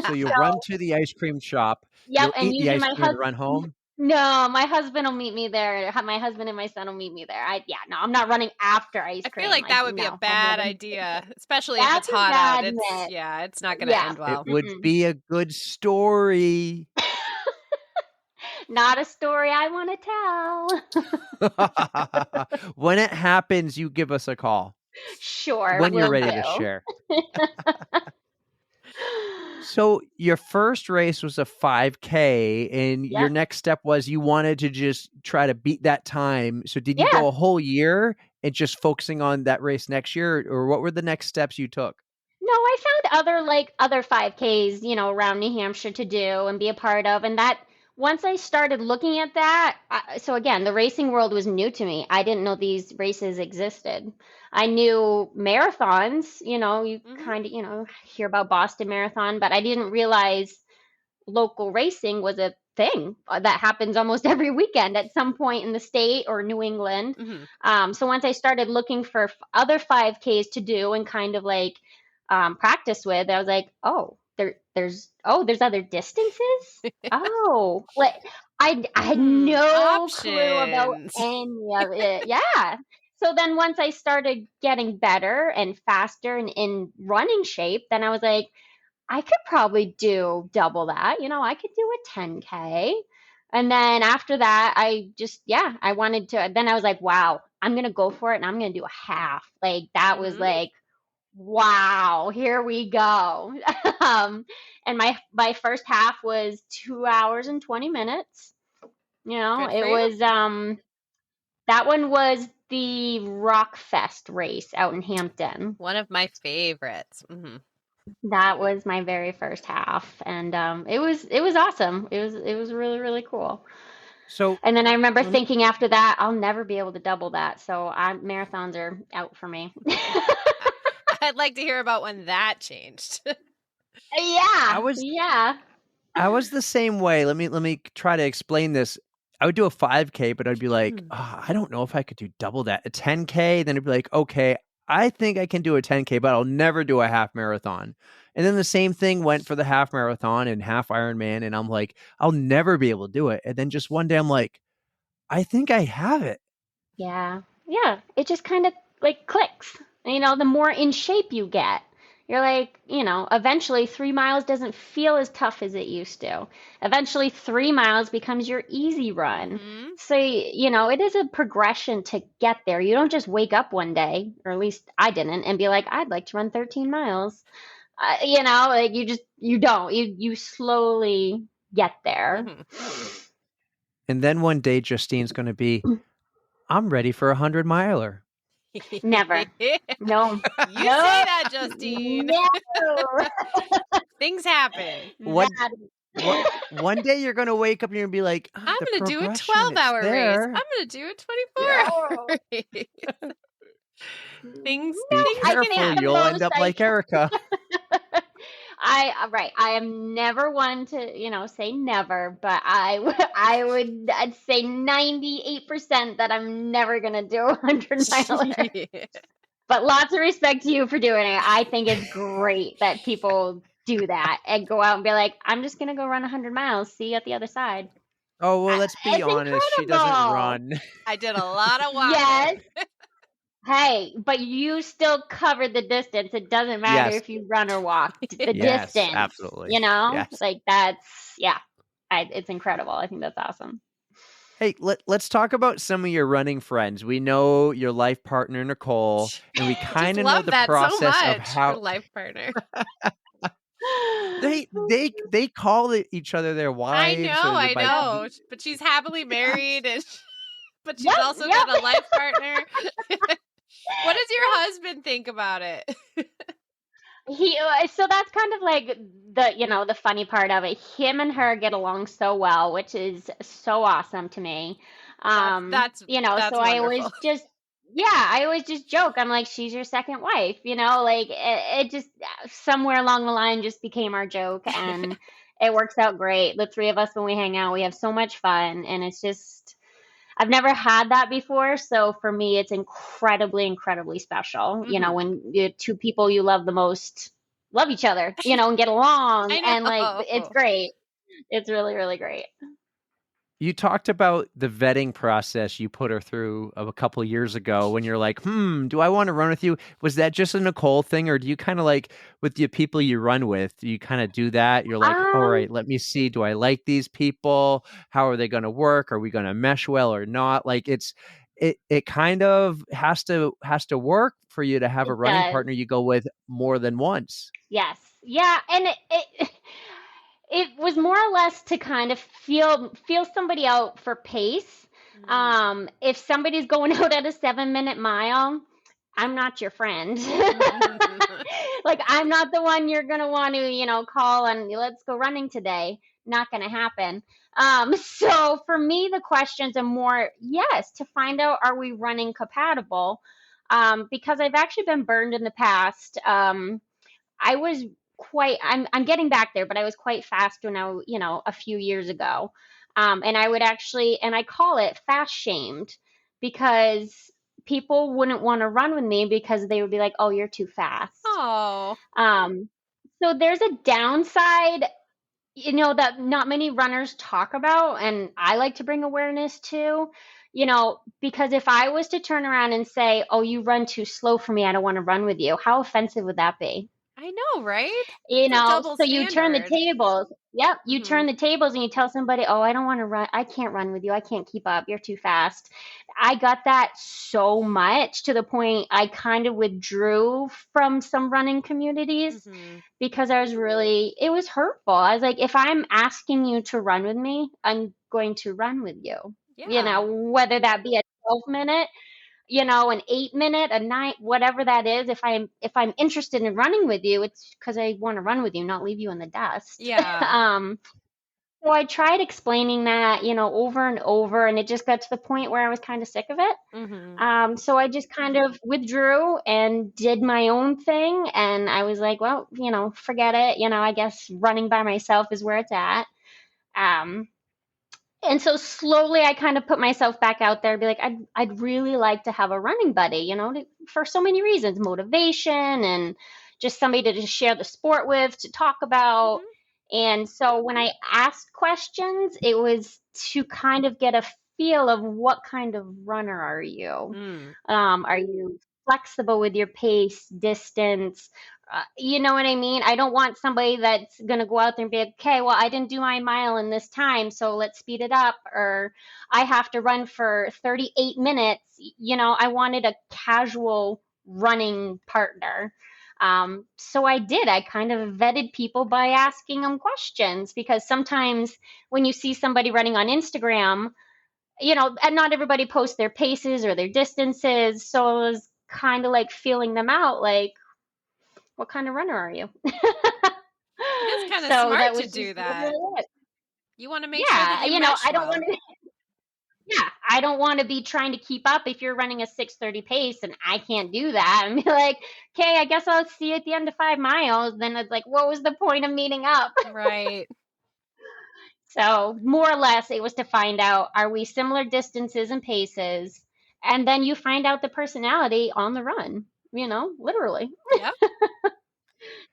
So you run to the ice cream shop, Yep, you'll and eat the usually ice my cream and husband. run home. No, my husband will meet me there. My husband and my son will meet me there. No, I'm not running after ice I cream. feel like that would be no, a bad I'll idea, especially if That's it's a hot out. bad myth. It's not going to Yeah. end well. It would Mm-mm. be a good story. Not a story I want to tell. When it happens, you give us a call Sure, when you're will ready to do. share. So your first race was a 5K, and your Yep. next step was you wanted to just try to beat that time. So did you Yeah. go a whole year and just focusing on that race next year, or what were the next steps you took? No, I found other 5Ks, around New Hampshire to do and be a part of. And that once I started looking at that, so again, the racing world was new to me. I didn't know these races existed. I knew marathons, you kind of, hear about Boston Marathon, but I didn't realize local racing was a thing that happens almost every weekend at some point in the state or New England. So once I started looking for other 5Ks to do and kind of like practice with, I was like, oh, there's other distances. Oh, like I had no clue about Options. any of it. Yeah. So then once I started getting better and faster and in running shape, then I was like, I could probably do double that. I could do a 10K. And then after that, I wanted to. Then I was like, wow, I'm going to go for it and I'm going to do a half. Like, that was like, wow, here we go. And my first half was 2 hours and 20 minutes. Good It for you. was, that one was the Rock Fest race out in Hampton. One of my favorites. That was my very first half, and it was awesome. It was really, really cool. So And then I remember let me- thinking after that, I'll never be able to double that. So marathons are out for me. I'd like to hear about when that changed. Yeah. I was the same way. Let me try to explain this. I would do a 5K, but I'd be like, I don't know if I could do double that. A 10K, then I'd be like, okay, I think I can do a 10K, but I'll never do a half marathon. And then the same thing went for the half marathon and half Ironman, and I'm like, I'll never be able to do it. And then just one day I'm like, I think I have it. Yeah. It just kind of like clicks. The more in shape you get, you're like, eventually 3 miles doesn't feel as tough as it used to. Eventually 3 miles becomes your easy run. So, it is a progression to get there. You don't just wake up one day, or at least I didn't, and be like, I'd like to run 13 miles. Like you don't. You slowly get there. And then one day Justine's going to be, I'm ready for 100-miler. Never. No. You say that, Justine. No. Things happen. One day you're going to wake up and you're going to be like, I'm the going to do a progression, 12-hour it's race. there. I'm going to do a 24-hour race. Things I can Careful, at the you'll end most up like Erica. I am never one to, say never, but I'd say 98% that I'm never going to do a 100-miler. But lots of respect to you for doing it. I think it's great that people do that and go out and be like, I'm just gonna go run 100 miles. See you at the other side. Oh, well, let's be It's honest. She doesn't incredible. run. I did a lot of walking. Yes. Hey, but you still covered the distance. It doesn't matter Yes. if you run or walk. The Yes, distance, absolutely. Yes. like that's yeah. It's incredible. I think that's awesome. Hey, let's talk about some of your running friends. We know your life partner, Nicole, and we Just kind of know love the that so process of much. how Your life partner. they call each other their wives or their I know. But she's happily married, and but she's Yep, also yep. got a life partner. What does your husband think about it? So that's kind of like the funny part of it. Him and her get along so well, which is so awesome to me. That's So I always wonderful. I always just joke. I'm like, she's your second wife, like it just somewhere along the line just became our joke, and it works out great. The three of us, when we hang out, we have so much fun, and it's just I've never had that before. So for me, it's incredibly, incredibly special. Mhm. When the two people you love the most love each other, and get along, I and like it's know. great. It's really, really great. You talked about the vetting process you put her through of a couple years ago when you're like, do I want to run with you? Was that just a Nicole thing, or do you kind of like with the people you run with, do you kind of do that? You're like, all Um, right, let me see. Do I like these people? How are they going to work? Are we going to mesh well or not? Like it kind of has to work for you to have a it running does. partner you go with more than once. Yes. Yeah, and it was more or less to kind of feel somebody out for pace. If somebody's going out at a 7-minute mile, I'm not your friend. Like I'm not the one you're gonna want to, call and let's go running today. Not gonna happen. So for me, the questions are more, yes, to find out, are we running compatible? Because I've actually been burned in the past. I was I'm getting back there, but I was quite fast when a few years ago. And I would actually, and I call it fast shamed, because people wouldn't want to run with me because they would be like, oh, you're too fast. Oh. Um, so there's a downside, that not many runners talk about, and I like to bring awareness to, because if I was to turn around and say, oh, you run too slow for me, I don't want to run with you, how offensive would that be? I know, right? It's a double So you turn the standard. tables. Yep, you turn Mhm. the tables and you tell somebody, "Oh, I don't want to run. I can't run with you. I can't keep up. You're too fast." I got that so much to the point I kind of withdrew from some running communities Mhm. because it was hurtful. I was like, if I'm asking you to run with me, I'm going to run with you. Yeah. Whether that be a 12-minute, an 8-minute, a night, whatever that is. If I'm interested in running with you, it's because I want to run with you, not leave you in the dust. Yeah. So I tried explaining that, over and over, and it just got to the point where I was kind of sick of it. Mhm. So I just kind of withdrew and did my own thing, and I was like, well, forget it. I guess running by myself is where it's at. Um, and so slowly I kind of put myself back out there and be like, I'd really like to have a running buddy, for so many reasons, motivation and just somebody to just share the sport with, to talk about. Mhm. And so when I asked questions, it was to kind of get a feel of what kind of runner are you? Mm. Are you flexible with your pace, distance? You know what I mean? I don't want somebody that's going to go out there and be like, okay, well, I didn't do my mile in this time, so let's speed it up. Or I have to run for 38 minutes. I wanted a casual running partner. So I did. I kind of vetted people by asking them questions, because sometimes when you see somebody running on Instagram, and not everybody posts their paces or their distances. So I was kind of like feeling them out, like, what kind of runner are you? It is kind of So that smart to was just do that. literally it. You want to make sure that Yeah, you mesh I don't well. want to. Yeah, I don't want to be trying to keep up if you're running a 6:30 pace and I can't do that. And be like, okay, I guess I'll see you at the end of 5 miles. Then it's like, what was the point of meeting up? Right. So more or less, it was to find out, are we similar distances and paces? And then you find out the personality on the run, literally. Yep.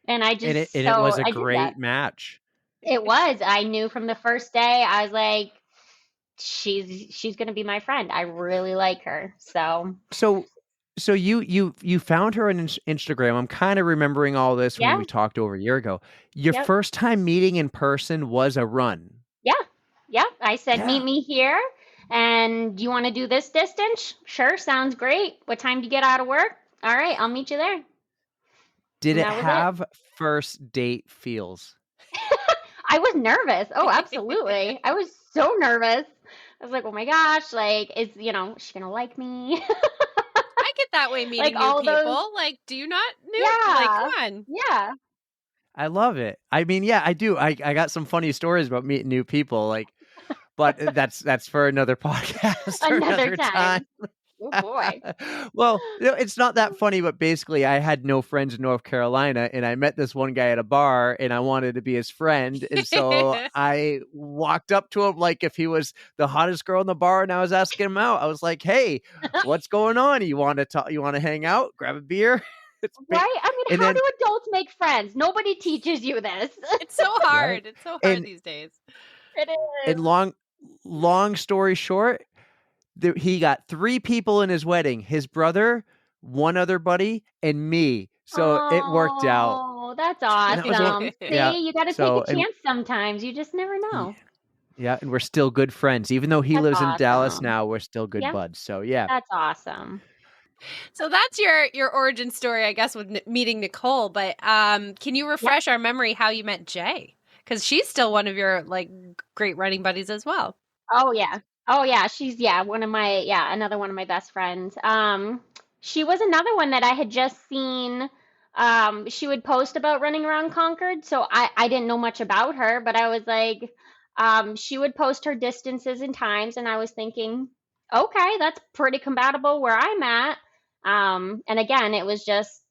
And I And just, it was so a I did that. great match. It was. I knew from the first day, I was like, she's gonna be my friend. I really like her. So So you found her on Instagram. I'm kind of remembering all this from when yeah, we talked over a year ago. Your yep, first time meeting in person was a run. yeah, yep. I said, meet Yeah. me here. And do you want to do this distance? Sure, sounds great. What time do you get out of work? All right, I'll meet you there. Did And it that was it. have first date feels? I was nervous. Oh, absolutely. I was so nervous. I was like, oh my gosh, like, is she gonna like me? I get that way Like meeting new all those, people. Like, do you not new? Like, come yeah, on. yeah. I love it. I mean, yeah, I do. I got some funny stories about meeting new people, like, but that's for another podcast or Another another time. time. Oh boy. Well, it's not that funny, but basically, I had no friends in North Carolina, and I met this one guy at a bar, and I wanted to be his friend, and so I walked up to him like if he was the hottest girl in the bar, and I was asking him out. I was like, "Hey, what's going on? You want to talk? You want to hang out? Grab a beer?" Right? I mean, And how then do adults make friends? Nobody teaches you this. It's so right, hard. It's so hard and these days. It and is. long story short, he got 3 people in his wedding: his brother, one other buddy, and me. So it worked out, Oh, that's and that was one. awesome. Yeah. See, you got to take So a chance sometimes. You just never know. yeah, and we're still good friends, even though he That's lives in Dallas awesome. now. We're still good Yeah, buds. So yeah. that's awesome. So that's your origin story, I guess, with meeting Nicole. But can you refresh our memory how you met Jaye? Because she's still one of your like great running buddies as well. Oh yeah. Oh yeah. She's another one of my best friends. She was another one that I had just seen. She would post about running around Concord, so I didn't know much about her, but I was like, she would post her distances and times, and I was thinking, okay, that's pretty compatible where I'm at. And again, it was just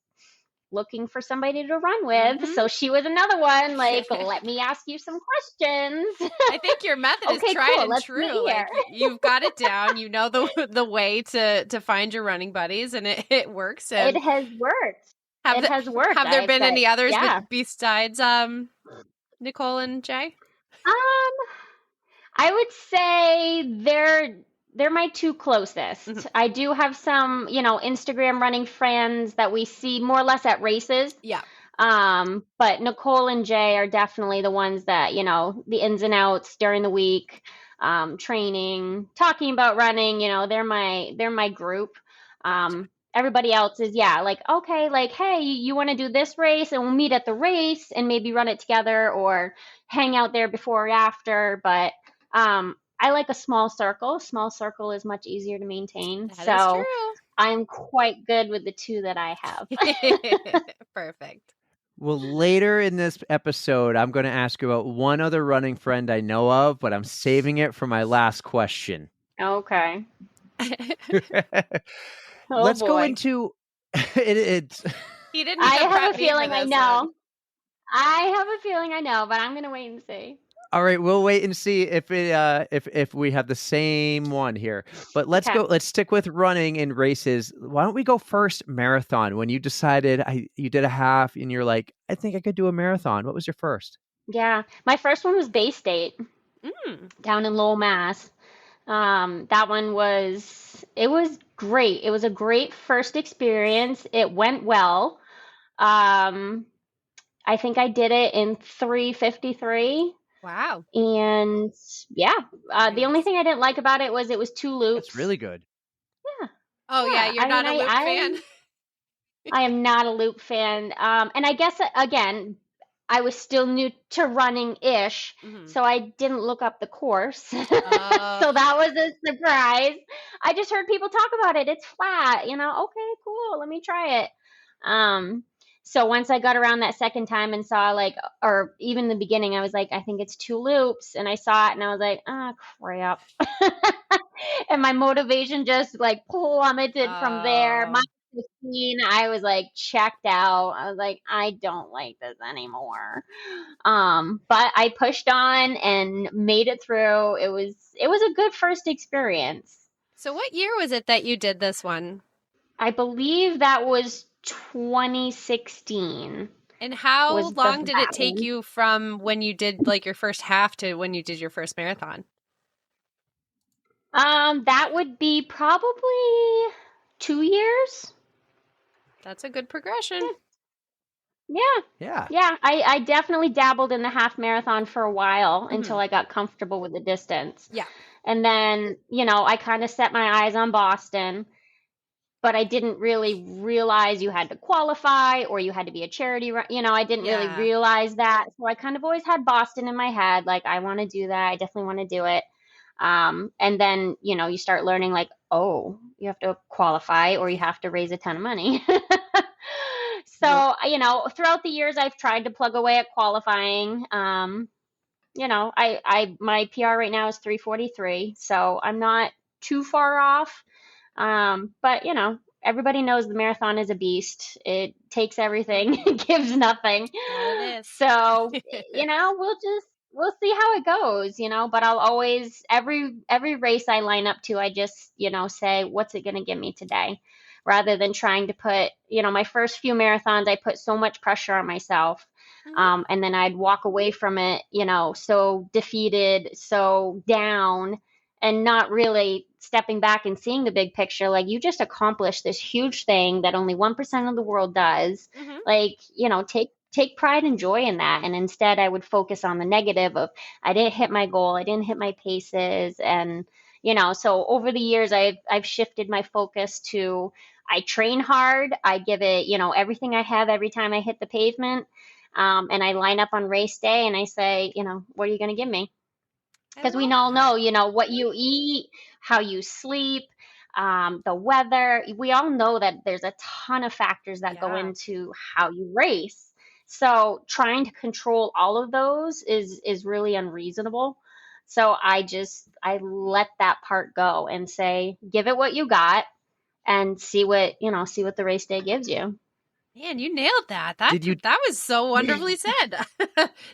looking for somebody to run with. Mhm. So she was another one, like, let me ask you some questions. I think your method is Okay, tried cool. and Let's true. meet Like here. you've got it down. You know the way to find your running buddies, and it works. And It has worked. have It the- has worked. have there been any others yeah. besides Nicole and Jaye? Um, I would say they're my 2 closest. Mhm. I do have some, Instagram running friends that we see more or less at races. Yeah. But Nicole and Jay are definitely the ones that, the ins and outs during the week, training, talking about running, they're my group. Everybody else is, like, okay, like, hey, you want to do this race and we'll meet at the race and maybe run it together or hang out there before or after. But I like a small circle. Small circle is much easier to maintain. That is So I'm quite good with the 2 that I have. true. Perfect. Well, later in this episode, I'm going to ask you about one other running friend I know of, but I'm saving it for my last question. Okay. Oh Let's go boy. into it's. He didn't I even have prep a me feeling for I this know. one. I have a feeling I know, but I'm gonna wait and see. All right, we'll wait and see if it if we have the same one here. But let's Okay. go. Let's stick with running and races. Why don't we go first marathon? When you decided you did a half and you're like, I think I could do a marathon. What was your first? Yeah. My first one was Bay State down in Lowell, Mass. That one it was great. It was a great first experience. It went well. I think I did it in 3:53. Wow. And yeah, the only thing I didn't like about it was 2 loops. That's really good. Yeah. Oh yeah, Yeah. you're I not mean, a loop I fan. I am not a loop fan. And I guess again, I was still new to running ish, Mhm. so I didn't look up the course. So Oh. that was a surprise. I just heard people talk about it. It's flat, okay, cool, let me try it. So once I got around that second time and saw or even the beginning, I was like, I think it's 2 loops, and I saw it and I was like, ah, crap. And my motivation just plummeted from there. Oh. My 15, I was like checked out. I was like, I don't like this anymore. But I pushed on and made it through. It was a good first experience. So what year was it that you did this one? I believe that was 2016. And how was the long did it that take one. you from when you did like your first half to when you did your first marathon? That would be probably 2 years. That's a good progression. Yeah. Yeah. Yeah, I definitely dabbled in the half marathon for a while until Mhm. I got comfortable with the distance. Yeah. And then, I kind of set my eyes on Boston, but I didn't really realize you had to qualify or you had to be a charity run. I didn't really Yeah. realize that. So I kind of always had Boston in my head, like I want to do that. I definitely want to do it. And then, you start learning like, oh, you have to qualify or you have to raise a ton of money. So, throughout the years, I've tried to plug away at qualifying. My PR right now is 3:43, so I'm not too far off. But everybody knows the marathon is a beast. It takes everything, it gives nothing. That it is. So, we'll see how it goes, but I'll always every race I line up to, I just, say, what's it going to give me today? Rather than trying to put, my first few marathons, I put so much pressure on myself. Mhm. And then I'd walk away from it, so defeated, so down, and not really stepping back and seeing the big picture. Like, you just accomplished this huge thing that only 1% of the world does. Mhm. Like, take pride and joy in that. And instead I would focus on the negative of, I didn't hit my goal, I didn't hit my paces. And so over the years I've shifted my focus to, I train hard, I give it, everything I have every time I hit the pavement. And I line up on race day and I say, what are you going to give me? I Because we love all that. know, what you eat, how you sleep, the weather. We all know that there's a ton of factors that go Yeah. into how you race. So trying to control all of those is really unreasonable. So I let that part go and say, give it what you got and see what the race day gives you. Man, you nailed that. Did you That was so wonderfully said.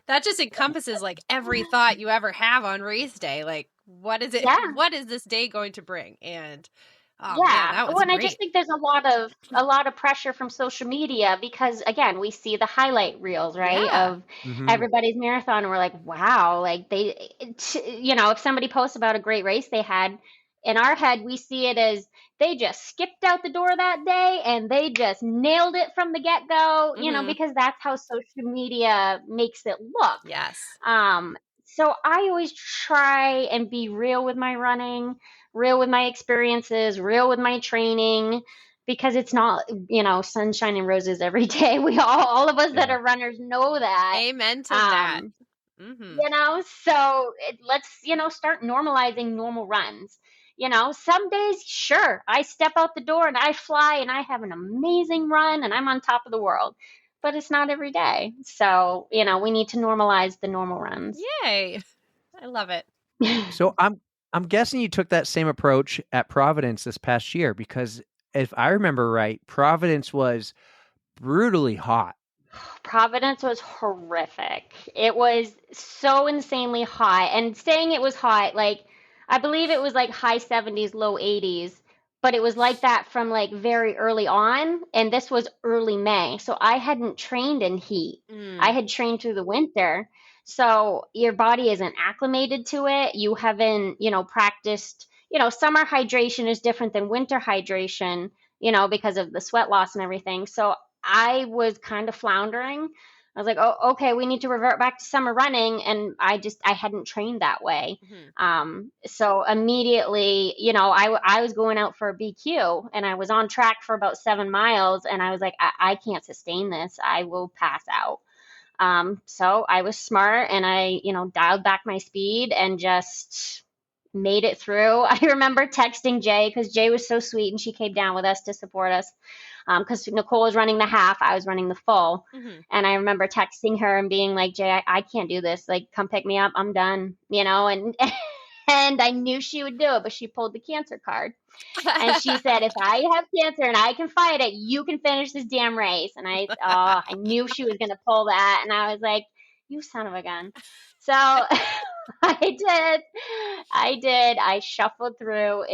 That just encompasses like every thought you ever have on race day. Like, what is it? Yeah. What is this day going to bring? And oh man, Yeah. that Well, was and I just great. think there's a lot of pressure from social media because again, we see the highlight reels, right, Yeah. of Mhm. everybody's marathon and we're like, wow, like if somebody posts about a great race they had, in our head we see it as they just skipped out the door that day and they just nailed it from the get-go, Mhm. because that's how social media makes it look. Yes. Um, so I always try and be real with my running, real with my experiences, real with my training, because it's not, sunshine and roses every day. All of us that Yeah. are runners know that. Amen to that. Um, Mhm. so let's, start normalizing normal runs. Some days, sure, I step out the door and I fly and I have an amazing run and I'm on top of the world, but it's not every day. So, we need to normalize the normal runs. Yay. I love it. So I'm guessing you took that same approach at Providence this past year because if I remember right, Providence was brutally hot. Providence was horrific. It was so insanely hot. And saying it was hot, like, I believe it was like high 70s, low 80s, but it was like that from like very early on. And this was early May. So I hadn't trained in heat, I Mm. had trained through the winter. So your body isn't acclimated to it. You haven't, practiced, summer hydration is different than winter hydration, because of the sweat loss and everything. So I was kind of floundering. I was like, oh, okay, we need to revert back to summer running. And I hadn't trained that way. Mhm. So immediately, I was going out for a BQ and I was on track for about 7 miles. And I was like, I can't sustain this. I will pass out. So I was smart and I, dialed back my speed and just made it through. I remember texting Jaye because Jaye was so sweet and she came down with us to support us. Because Nicole was running the half, I was running the full. Mhm. And I remember texting her and being like, Jaye, I can't do this. Like, come pick me up. I'm done, and and I knew she would do it, but she pulled the cancer card. And she said, if I have cancer and I can fight it, you can finish this damn race. And I knew she was going to pull that. And I was like, you son of a gun. So I did. I shuffled through.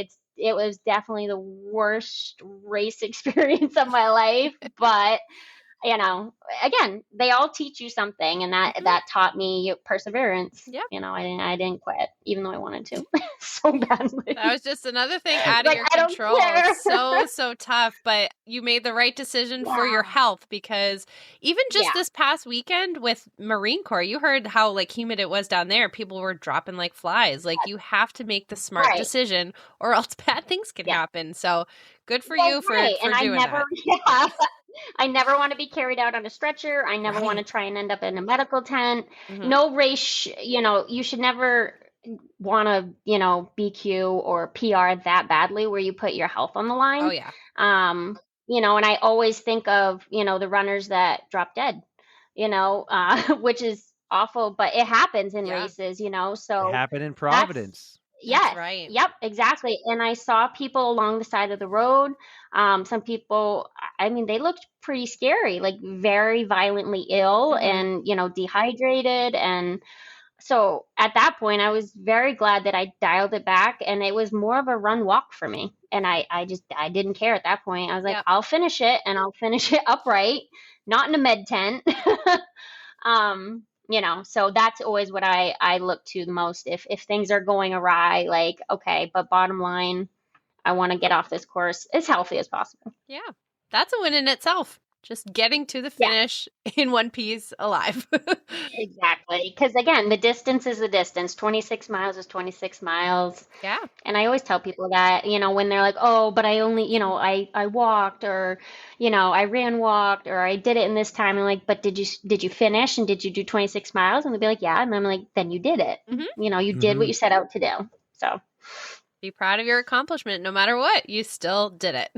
It was definitely the worst race experience of my life, but you know, again, they all teach you something, and that taught me perseverance. Yep. You know, I didn't quit, even though I wanted to so badly. That was just another thing out of Like, your I don't control. care. So tough, but you made the right decision for your Yeah. health, because even just Yeah. this past weekend with Marine Corps, you heard how like humid it was down there. People were dropping like flies. Like, you have to make the smart Right. decision, or else bad things can Yeah. happen. So good for Well, you for right. And I doing never, that. I never want to be carried out on a stretcher. I never want to Right. try and end up in a medical tent. Mhm. No race, you know, you should never want to, you know, BQ or PR that badly where you put your health on the line. Oh yeah. You know, and I always think of, you know, the runners that drop dead, you know, which is awful, but it happens in Yeah. races, you know, It so happened in that's, Providence. yes, right. yep, exactly. And I saw people along the side of the road. Some people, I mean, they looked pretty scary, like very violently ill Mhm. and, you know, dehydrated. And so at that point, I was very glad that I dialed it back, and it was more of a run walk for me. And I didn't care at that point. I was like, Yep. I'll finish it, and I'll finish it upright, not in a med tent. You know, so that's always what I look to the most. If things are going awry, like, okay, but bottom line, I want to get off this course as healthy as possible. Yeah. That's a win in itself. Just getting to the Yeah. finish in one piece alive. Exactly. Because again, the distance is the distance. 26 miles is 26 miles. Yeah. And I always tell people that, you know, when they're like, oh, but I only, you know, I walked, or, you know, I walked, or I did it in this time. I'm like, but did you finish, and did you do 26 miles? And they'll be like, yeah. And I'm like, then you did it. Mhm. You know, you did what you set out to do. So Be proud of your accomplishment. No matter what, you still did it.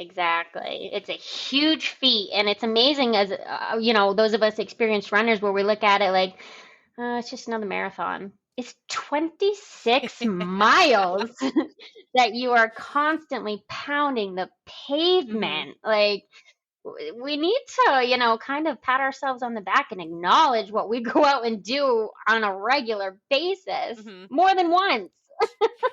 exactly. It's a huge feat, and it's amazing as, you know, those of us experienced runners where we look at it like, it's just another marathon. It's 26 miles that you are constantly pounding the pavement. Like, we need to, you know, kind of pat ourselves on the back and acknowledge what we go out and do on a regular basis Mhm. more than once.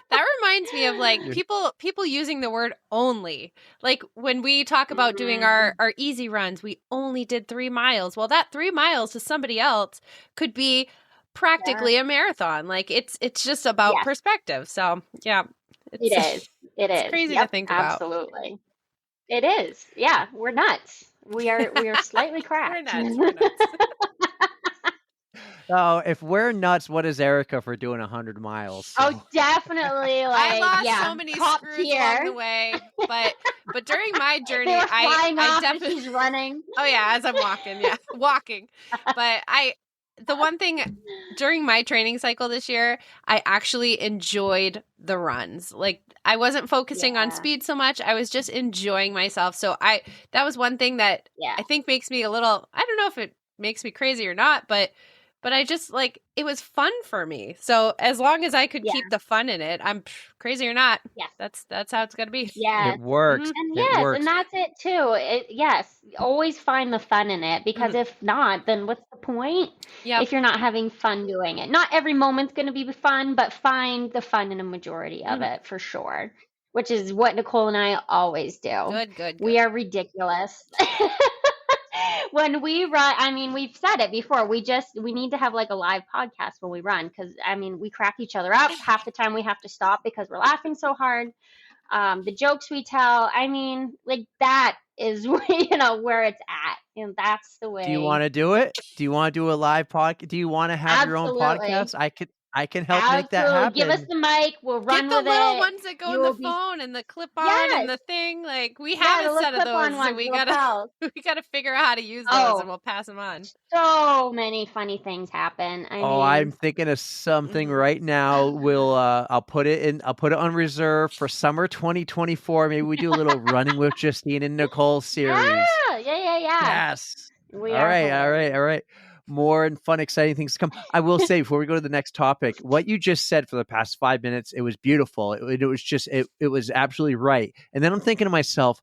That reminds me of like You're- people using the word only. Like when we talk about doing our easy runs, we only did 3 miles. Well, that 3 miles to somebody else could be practically a marathon. Like it's just about Yes. perspective. So yeah, It is. It is. It's crazy to Yep, think about. absolutely. It is. Yeah, we're nuts. We are slightly cracked. We're nuts. Oh, if we're nuts, what is Erica for doing 100 miles? So- Oh, definitely. I Like, lost yeah, so many top screws tier. along the way, but during my journey, They were flying I off definitely as she's running. Oh yeah, as I'm walking, walking. But the one thing during my training cycle this year, I actually enjoyed the runs. Like I wasn't focusing on Yeah. speed so much. I was just enjoying myself. So that was one thing that Yeah. I think makes me a little, I don't know if it makes me crazy or not, but I just like, it was fun for me. So as long as I could Yeah. keep the fun in it, I'm crazy or not. Yes. That's how it's got to be. Yes. It works. And It yes, works. and that's it too. Yes, always find the fun in it, because if not, then what's the point? Yep. If you're not having fun doing it. Not every moment's going to be fun, but find the fun in a majority of it for sure, which is what Nicole and I always do. Good. We are ridiculous. When we run, I mean, we've said it before. We need to have like a live podcast when we run, because I mean, we crack each other up. Half the time we have to stop because we're laughing so hard. The jokes we tell, I mean, like that is you know where it's at, and that's the way. Do you want to do it? Do you want to do a live podcast? Do you want to have your own Absolutely. podcast? I can help make that Absolutely. happen. Give us the mic. We'll run Get the with little it. ones that go You in will the be- phone and the clip on Yes. and the thing. Like we Yeah, have the a little set of clip-on those, ones, so we little pals. gotta figure out how to use those, Oh. and we'll pass them on. So many funny things happen. I mean, I'm thinking of something right now. I'll put it on reserve for summer 2024. Maybe we do a little running with Justine and Nicole series. yeah. Yes. We All are right. hilarious. More and fun, exciting things to come. I will say before we go to the next topic, what you just said for the past 5 minutes, it was beautiful. It was just, it was absolutely right. And then I'm thinking to myself,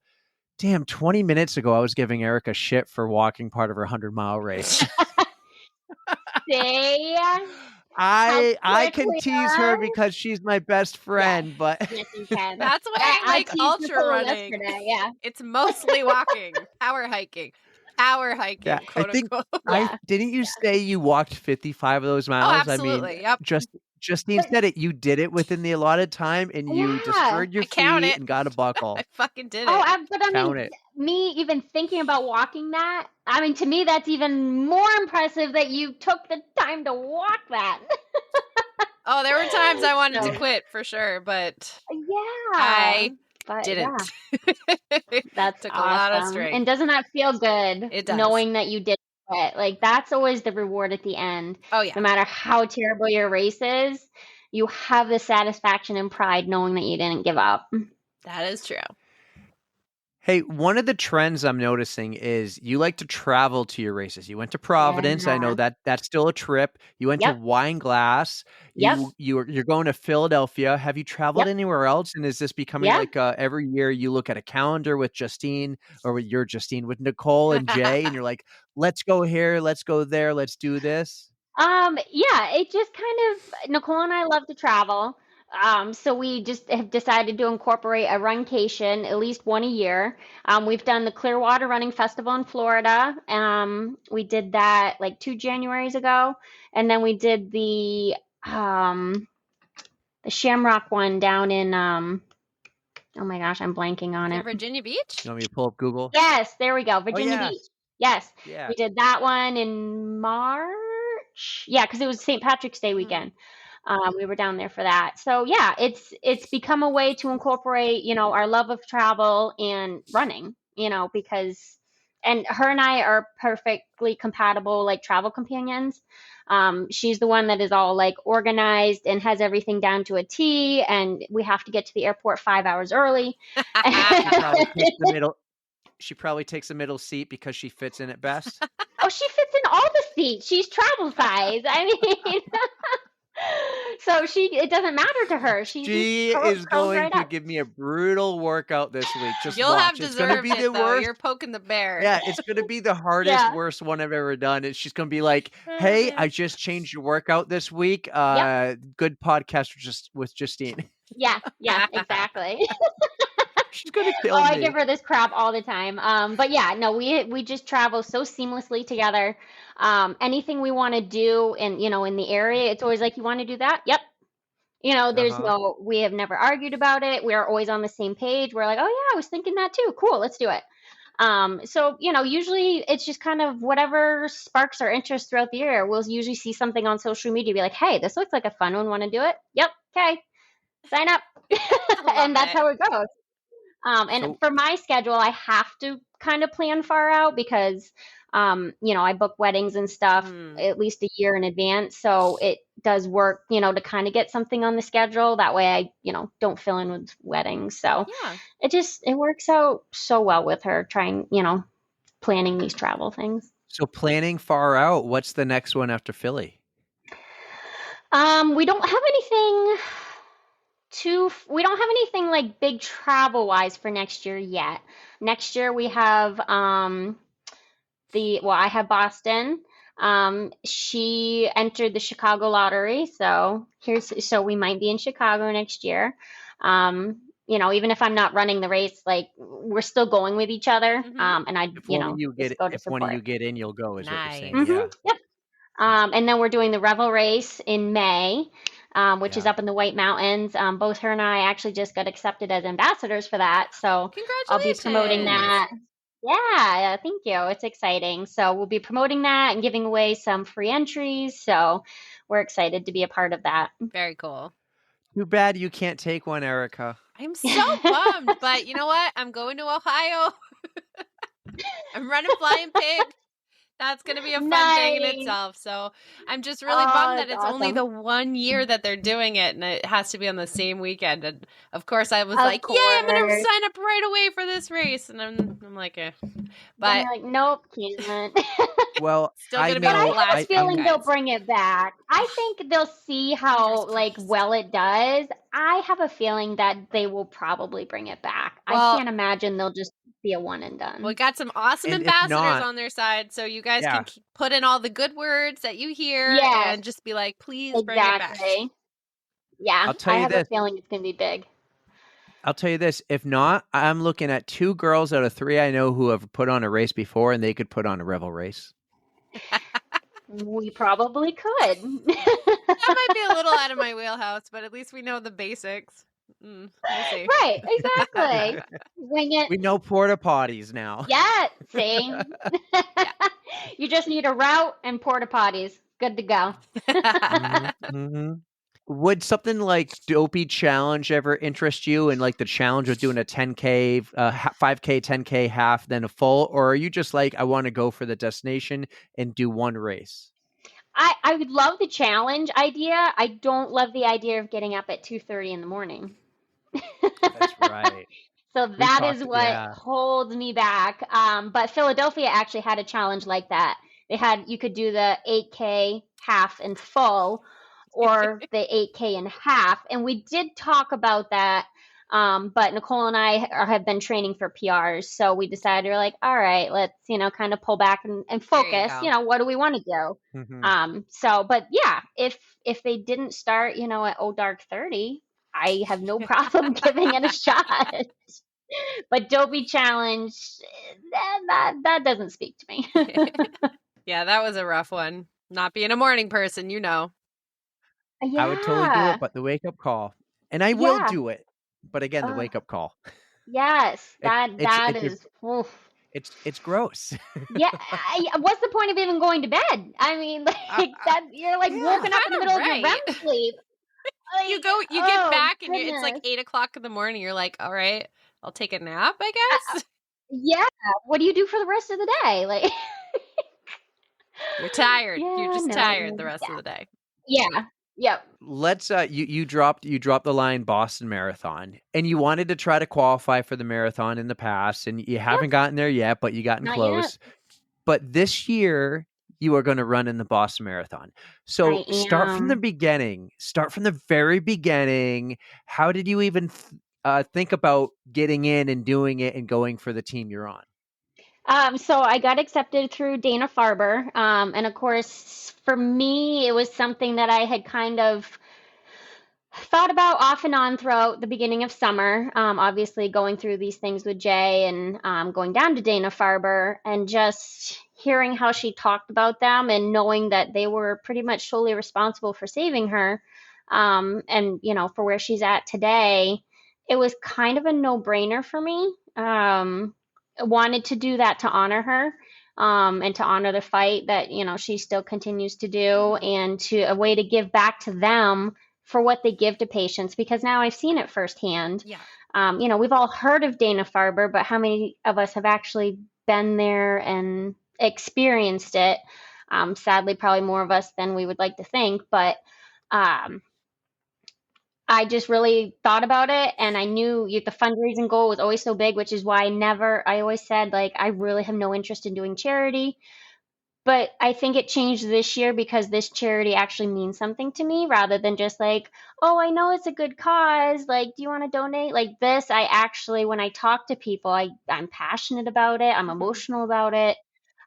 damn, 20 minutes ago, I was giving Erica shit for walking part of her 100-mile race. See? I can quick we tease her are. because she's my best friend, but Yes, you can. That's why I like teased ultra Nicole running. yesterday. Yeah. It's mostly walking, power hiking, yeah, I quote think unquote. Yeah. didn't you say you walked 55 of those Oh, miles? I absolutely. mean, Yep. Justine But said it. You did it within the allotted time, and you yeah. destroyed your I count feet it. and got a buckle. I fucking did Oh, it. but I mean, Count it. me even thinking about walking that, I mean, to me, that's even more impressive that you took the time to walk that. Oh, there were times I wanted to So, quit for sure, but yeah. I But didn't. that's Took a lot of awesome. strength. And doesn't that feel good? It does. Knowing that you did it. Like, that's always the reward at the end. Oh yeah. No matter how terrible your race is, you have the satisfaction and pride knowing that you didn't give up. That is true. Hey, one of the trends I'm noticing is you like to travel to your races. You went to Providence. I know Yeah. that that's still a trip. You went to Yep. Wineglass. Yep. You're going to Philadelphia. Have you traveled Yep. anywhere else? And is this becoming Yeah. like every year you look at a calendar with Justine or with your Justine with Nicole and Jaye, and you're like, let's go here, let's go there, let's do this. Yeah, it just kind of Nicole and I love to travel. So we just have decided to incorporate a runcation, at least one a year. We've done the Clearwater Running Festival in Florida. We did that like 2 Januaries ago, and then we did the Shamrock one down in oh my gosh, I'm blanking on it. Virginia Beach? You want me to pull up Google? Yes, there we go, Virginia yeah. Beach. Yes, Yeah. we did that one in March. Yeah, because it was St. Patrick's Day weekend. We were down there for that. So yeah, it's become a way to incorporate, our love of travel and running, because and her and I are perfectly compatible like travel companions. She's the one that is all like organized and has everything down to a T, and we have to get to the airport 5 hours early. She probably takes the middle seat because she fits in it best. Oh, she fits in all the seats. She's travel size. I mean, so it doesn't matter to her. She is curls going right to up. give me a brutal workout this week. Just You'll watch. have It's going to deserved be the it, though. worst. You're poking the bear. Yeah, it's going to be the hardest, Yeah. worst one I've ever done. And she's going to be like, "Hey, I just changed your workout this week. Good podcast with Justine." Yeah, exactly. She's going to kill Oh, me. I give her this crap all the time. But yeah, no, we just travel so seamlessly together. Anything we want to do in the area, it's always like, you want to do that? Yep. There's we have never argued about it. We're always on the same page. We're like, oh yeah, I was thinking that too. Cool, let's do it. So usually it's just kind of whatever sparks our interest throughout the year. We'll usually see something on social media, be like, hey, this looks like a fun one. Want to do it? Yep. Okay. Sign up. And that's how it goes. And for my schedule, I have to kind of plan far out because, I book weddings and stuff at least a year in advance. So it does work, to kind of get something on the schedule. That way I, don't fill in with weddings. So it works out so well with her trying, planning these travel things. So planning far out, what's the next one after Philly? We don't have anything like big travel wise for next year yet. Next year we have I have Boston. She entered the Chicago lottery, so we might be in Chicago next year. Even if I'm not running the race, like we're still going with each other. And I, If one of you get in, you'll go. Is Nice. what you're saying? Yeah. Yep. And then we're doing the Revel race in May, which is up in the White Mountains. Both her and I actually just got accepted as ambassadors for that. So I'll be promoting that. Yeah, thank you. It's exciting. So we'll be promoting that and giving away some free entries. So we're excited to be a part of that. Very cool. Too bad you can't take one, Erica. I'm so bummed, but you know what? I'm going to Ohio. I'm running Flying Pig. That's going to be a fun thing in itself. So I'm just really bummed that it's only the 1 year that they're doing it and it has to be on the same weekend. And of course I was I'm going to sign up right away for this race. And I'm like, but you're like, nope, can't. Well, still going to be but I have a feeling guys. they'll bring it back. I think they'll see how well it does. I have a feeling that they will probably bring it back. I can't imagine they'll just be a one and done. Well, we got some awesome And if ambassadors not- on their side, so you guys Yeah. can put in all the good words that you hear Yes. and just be like, please bring it back. Exactly. Yeah, I'll tell I you have this. a feeling it's going to be big. I'll tell you this. If not, I'm looking at 2 girls out of 3 I know who have put on a race before, and they could put on a Revel race. We probably could. That might be a little out of my wheelhouse, but at least we know the basics. We'll see. Right, exactly. Wing it. We know porta potties now. Yeah, see? You just need a route and porta potties. Good to go. Mhm. Would something like Dopey Challenge ever interest you? And like the challenge of doing a 10K, 5K, 10K half, then a full? Or are you just like, I want to go for the destination and do one race? I would love the challenge idea. I don't love the idea of getting up at 2:30 in the morning. That's right. So that is talked- what yeah. holds me back. But Philadelphia actually had a challenge like that. You could do the 8K half and full, or the 8K and half. And we did talk about that. But Nicole and I have been training for PRs. So we decided, we're like, all right, let's, kind of pull back and There you focus, go. what do we want to do? Mhm. But yeah, if they didn't start, at Oh Dark 30, I have no problem giving it a shot. But Dopey Challenge, that doesn't speak to me. Yeah, that was a rough one. Not being a morning person, you know. I would totally do Yeah. it, but the wake up call. And I will Yeah. do it. But again, the Ugh. wake up call. Yes, that it's is. Oof. It's gross. Yeah, what's the point of even going to bed? I mean, like that you're like yeah, woken up in the kinda middle of your right. REM sleep. Like, You oh, get back and it's like goodness. 8:00 in the morning. You're like, all right, I'll take a nap, I guess. Yeah, what do you do for the rest of the day? Like, You're tired. yeah, You're just no, tired the rest of the day. yeah, yep. Let's you dropped the line Boston Marathon, and you wanted to try to qualify for the marathon in the past, and you haven't gotten there yet, but you gotten Not close. But this year you are going to run in the Boston Marathon. So I start from the am. beginning. Start from the very beginning. How did you even think about getting in and doing it and going for the team you're on? So I got accepted through Dana-Farber. And of course, for me, it was something that I had kind of thought about off and on throughout the beginning of summer. Obviously, going through these things with Jaye and going down to Dana-Farber and just hearing how she talked about them and knowing that they were pretty much solely responsible for saving her, and for where she's at today, it was kind of a no-brainer for me. I wanted to do that to honor her, and to honor the fight that she still continues to do, and to a way to give back to them for what they give to patients, because now I've seen it firsthand. Yeah. We've all heard of Dana-Farber, but how many of us have actually been there and experienced it? Sadly, probably more of us than we would like to think, but I just really thought about it, and I knew the fundraising goal was always so big, which is why I always said, like, I really have no interest in doing charity. But I think it changed this year because this charity actually means something to me, rather than just like, oh, I know it's a good cause. Like, do you want to donate? Like this, I actually, when I talk to people, I'm passionate about it. I'm emotional about it.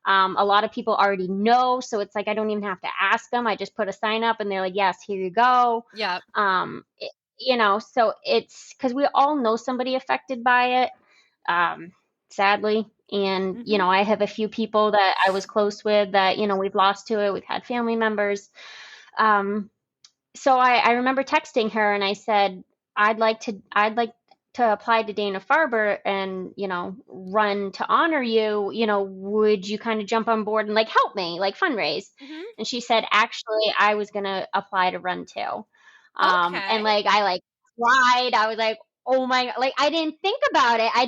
A lot of people already know, so it's like I don't even have to ask them. I just put a sign up, and they're like, yes, here you go. Yeah. So it's because we all know somebody affected by it, sadly. And, I have a few people that I was close with that, we've lost to it. We've had family members. So I remember texting her and I said, I'd like to apply to Dana-Farber and, run to honor you. Would you kind of jump on board and like help me, like fundraise? And she said, actually, I was going to apply to run too. Okay. And like, I cried. I was like, oh my, like, I didn't think about it. I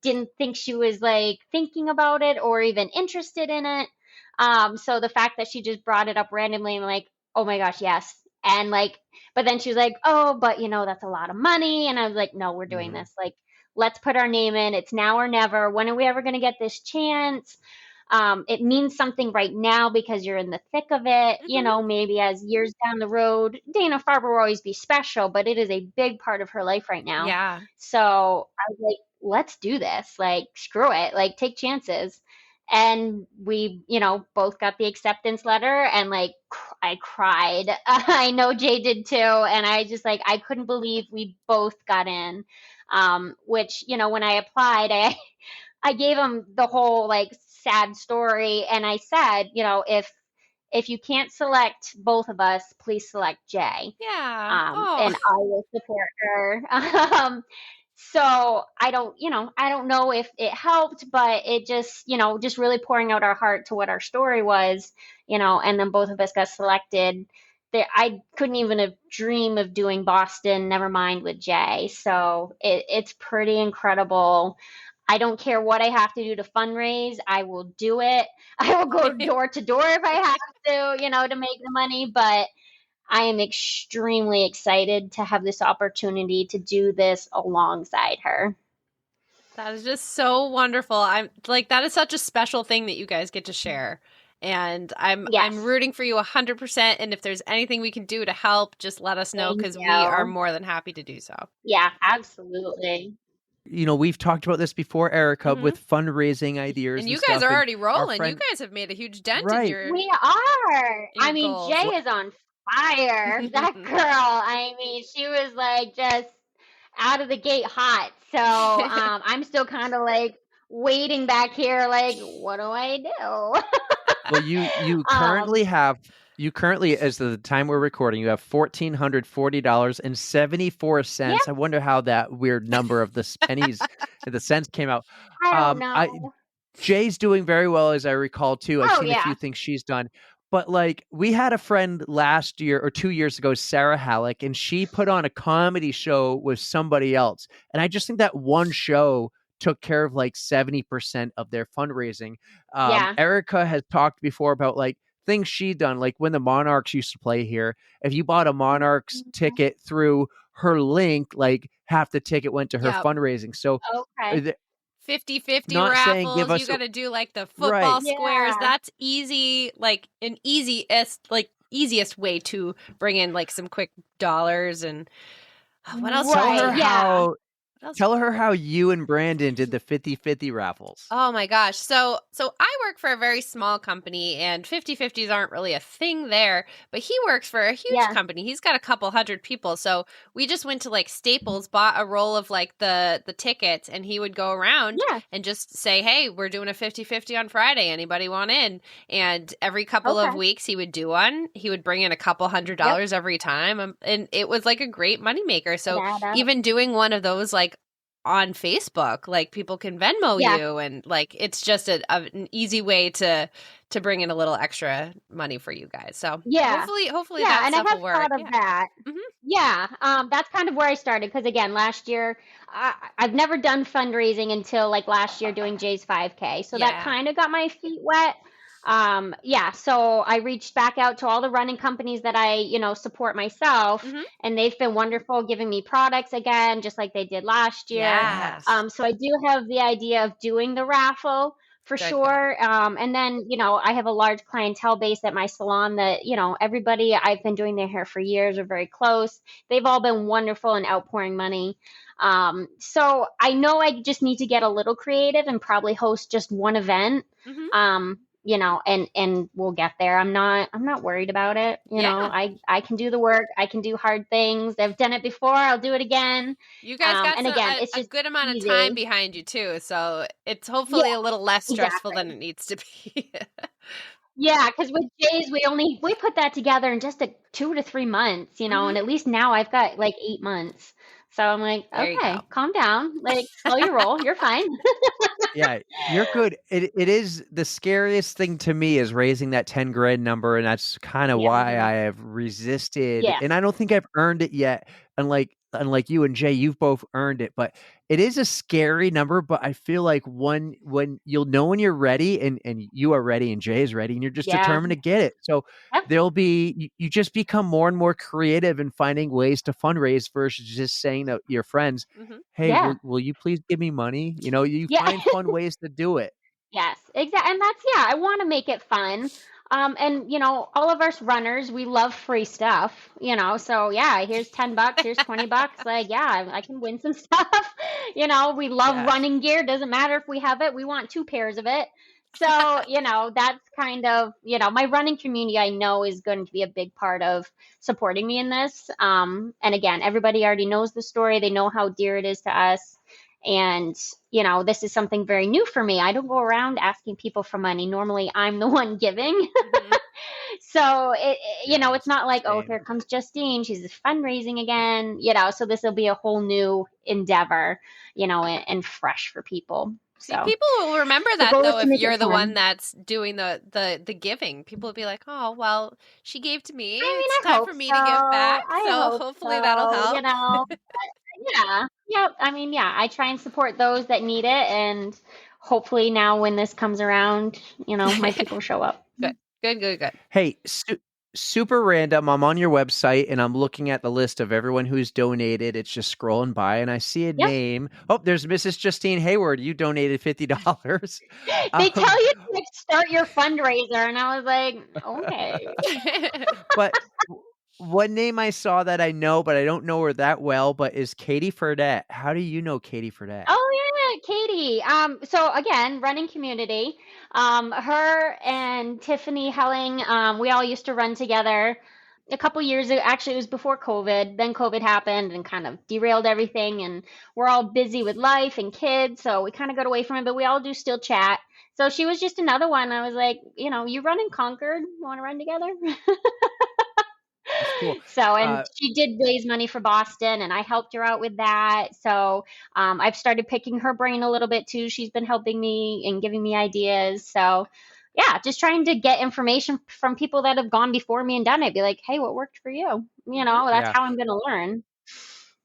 didn't think she was like thinking about it or even interested in it. So the fact that she just brought it up randomly and like, oh my gosh, yes. And like, but then she was like, oh, but that's a lot of money. And I was like, no, we're doing this. Like, let's put our name in. It's now or never. When are we ever going to get this chance? It means something right now because you're in the thick of it. Maybe as years down the road, Dana-Farber will always be special, but it is a big part of her life right now. Yeah. So I was like, let's do this. Like, screw it. Like, take chances. And we, both got the acceptance letter, and like I cried. I know Jay did too. And I just like, I couldn't believe we both got in. Which, when I applied, I gave him the whole like sad story. And I said, if you can't select both of us, please select Jay. Yeah. Oh. And I will support her. So I don't know if it helped, but it just really pouring out our heart to what our story was, and then both of us got selected. I couldn't even have dreamed of doing Boston, never mind with Jay. So it's pretty incredible. I don't care what I have to do to fundraise. I will do it. I will go door to door if I have to make the money. But I am extremely excited to have this opportunity to do this alongside her. That is just so wonderful. I'm like, that is such a special thing that you guys get to share. And I'm rooting for you 100%. And if there's anything we can do to help, just let us know, because we are more than happy to do so. Yeah, absolutely. We've talked about this before, Erica, with fundraising ideas. And you guys are already rolling. You guys have made a huge dent in your We are. I mean, goals. Jay is on fire. That girl, she was like just out of the gate hot. So I'm still kind of like waiting back here, like, what do I do? Well, you currently, as the time we're recording, you have $1,440.74. I wonder how that weird number of the pennies, the cents came out. I don't know. Jay's doing very well, as I recall too. I've seen a few things she's done. But like, we had a friend last year or 2 years ago, Sarah Halleck, and she put on a comedy show with somebody else. And I just think that one show took care of like 70% of their fundraising. Erica has talked before about like things she'd done, like when the Monarchs used to play here. If you bought a Monarchs ticket through her link, like half the ticket went to her fundraising. So 50-50 raffles. You got to do like the football squares. That's easy, like an easiest way to bring in like some quick dollars. And what else? Tell her how you and Brandon did the 50-50 raffles. Oh my gosh. So I work for a very small company, and 50-50s aren't really a thing there, but he works for a huge company. He's got a couple hundred people. So we just went to like Staples, bought a roll of like the tickets, and he would go around and just say, hey, we're doing a 50-50 on Friday. Anybody want in? And every couple of weeks he would do one. He would bring in a couple $100 every time. And it was like a great moneymaker. So even doing one of those like on Facebook, like people can Venmo you, and like it's just an easy way to bring in a little extra money for you guys. So hopefully that and stuff I have will work. Thought of that. That's kind of where I started, because again, last year I've never done fundraising until like last year doing Jay's 5K, so that kind of got my feet wet. So I reached back out to all the running companies that I, support myself, and they've been wonderful, giving me products again, just like they did last year. Yes. So I do have the idea of doing the raffle for sure. And then, I have a large clientele base at my salon that, everybody, I've been doing their hair for years, are very close. They've all been wonderful and outpouring money. So I know I just need to get a little creative and probably host just one event. And we'll get there. I'm not worried about it. I can do the work. I can do hard things. I've done it before. I'll do it again. You guys got it's just a good amount of time behind you too. So it's hopefully a little less stressful than it needs to be. Yeah, because with Jay's, we put that together in just 2 to 3 months, and at least now I've got like 8 months. So I'm like, okay, calm down, like slow your roll. You're fine. Yeah, you're good. It is the scariest thing to me is raising that 10 grand number. And that's kind of why I have resisted. And I don't think I've earned it yet. Unlike you and Jay, you've both earned it, but it is a scary number. But I feel like when you'll know when you're ready, and you are ready, and Jay is ready, and you're just determined to get it. So there'll be, you just become more and more creative in finding ways to fundraise versus just saying to your friends, hey, will you please give me money? You find fun ways to do it. Yes, exactly. And that's, I want to make it fun. And all of us runners, we love free stuff, so here's $10, here's $20. Like, I can win some stuff, You know, we love Yeah. running gear. Doesn't matter if we have it. We want 2 pairs of it. So, you know, that's kind of, you know, my running community I know is going to be a big part of supporting me in this. And again, everybody already knows the story. They know how dear it is to us. And, you know, this is something very new for me. I don't go around asking people for money. Normally, I'm the one giving. So you know, it's not like, oh, Same. here comes Justine. She's fundraising again, you know, so this will be a whole new endeavor, you know, and fresh for people. See, So people will remember the that goal is though to if make you're it the one fun. that's doing the giving. People will be like, "Oh, well, she gave to me. I mean, It's I time hope for me so. to give back." I So hope hopefully that'll so, you help. know. Yeah. Yep. I mean, yeah, I try and support those that need it. And hopefully now when this comes around, you know, my people show up. Good. Good, good, good. Hey, super random. I'm on your website and I'm looking at the list of everyone who's donated. It's just scrolling by and I see a Yep. name. Oh, there's Mrs. Justine Hayward. You donated $50. They tell Um, you to like start your fundraiser, and I was like, okay. but one name I saw that I know, but I don't know her that well, but is Katie Fredette. How do you know Katie Fredette? Oh yeah, Katie. So again, running community. Her and Tiffany Helling, we all used to run together a couple years ago. Actually, it was before COVID. Then COVID happened and kind of derailed everything, and we're all busy with life and kids, so we kind of got away from it. But we all do still chat. So she was just another one. I was like, you know, you run in Concord. You want to run together? That's cool. So, and she did raise money for Boston, and I helped her out with that. So, I've started picking her brain a little bit too. She's been helping me and giving me ideas. So, yeah, just trying to get information from people that have gone before me and done it. Be like, hey, what worked for you? You know, that's Yeah. how I'm going to learn.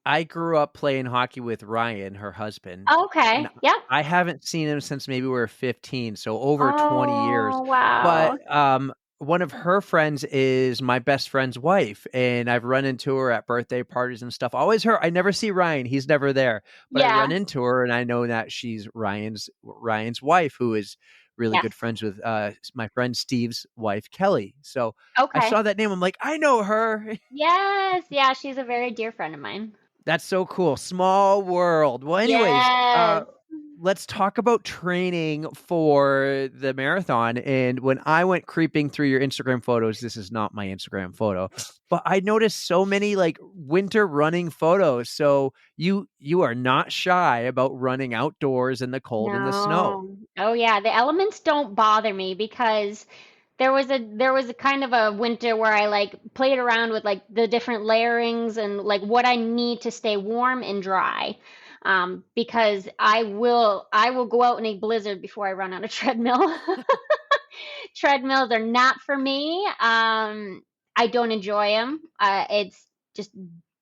I grew up playing hockey with Ryan, her husband, Okay. and Yep. I haven't seen him since maybe we were 15, so over 20 years. Oh, wow. But one of her friends is my best friend's wife, and I've run into her at birthday parties and stuff. Always her. I never see Ryan; he's never there. But I Yeah. run into her, and I know that she's Ryan's wife, who is really Yes. good friends with my friend Steve's wife, Kelly. So I Okay. saw that name. I'm like, I know her. Yes. Yeah, she's a very dear friend of mine. That's so cool. Small world. Well, anyways, Yes. let's talk about training for the marathon. And when I went creeping through your Instagram photos, this is not my Instagram photo, but I noticed so many like winter running photos. So you are not shy about running outdoors in the cold and the snow. No. Oh yeah, the elements don't bother me because there was a kind of a winter where I like played around with like the different layerings and like what I need to stay warm and dry. Because I will go out in a blizzard before I run on a treadmill. Treadmills are not for me. I don't enjoy them. It's just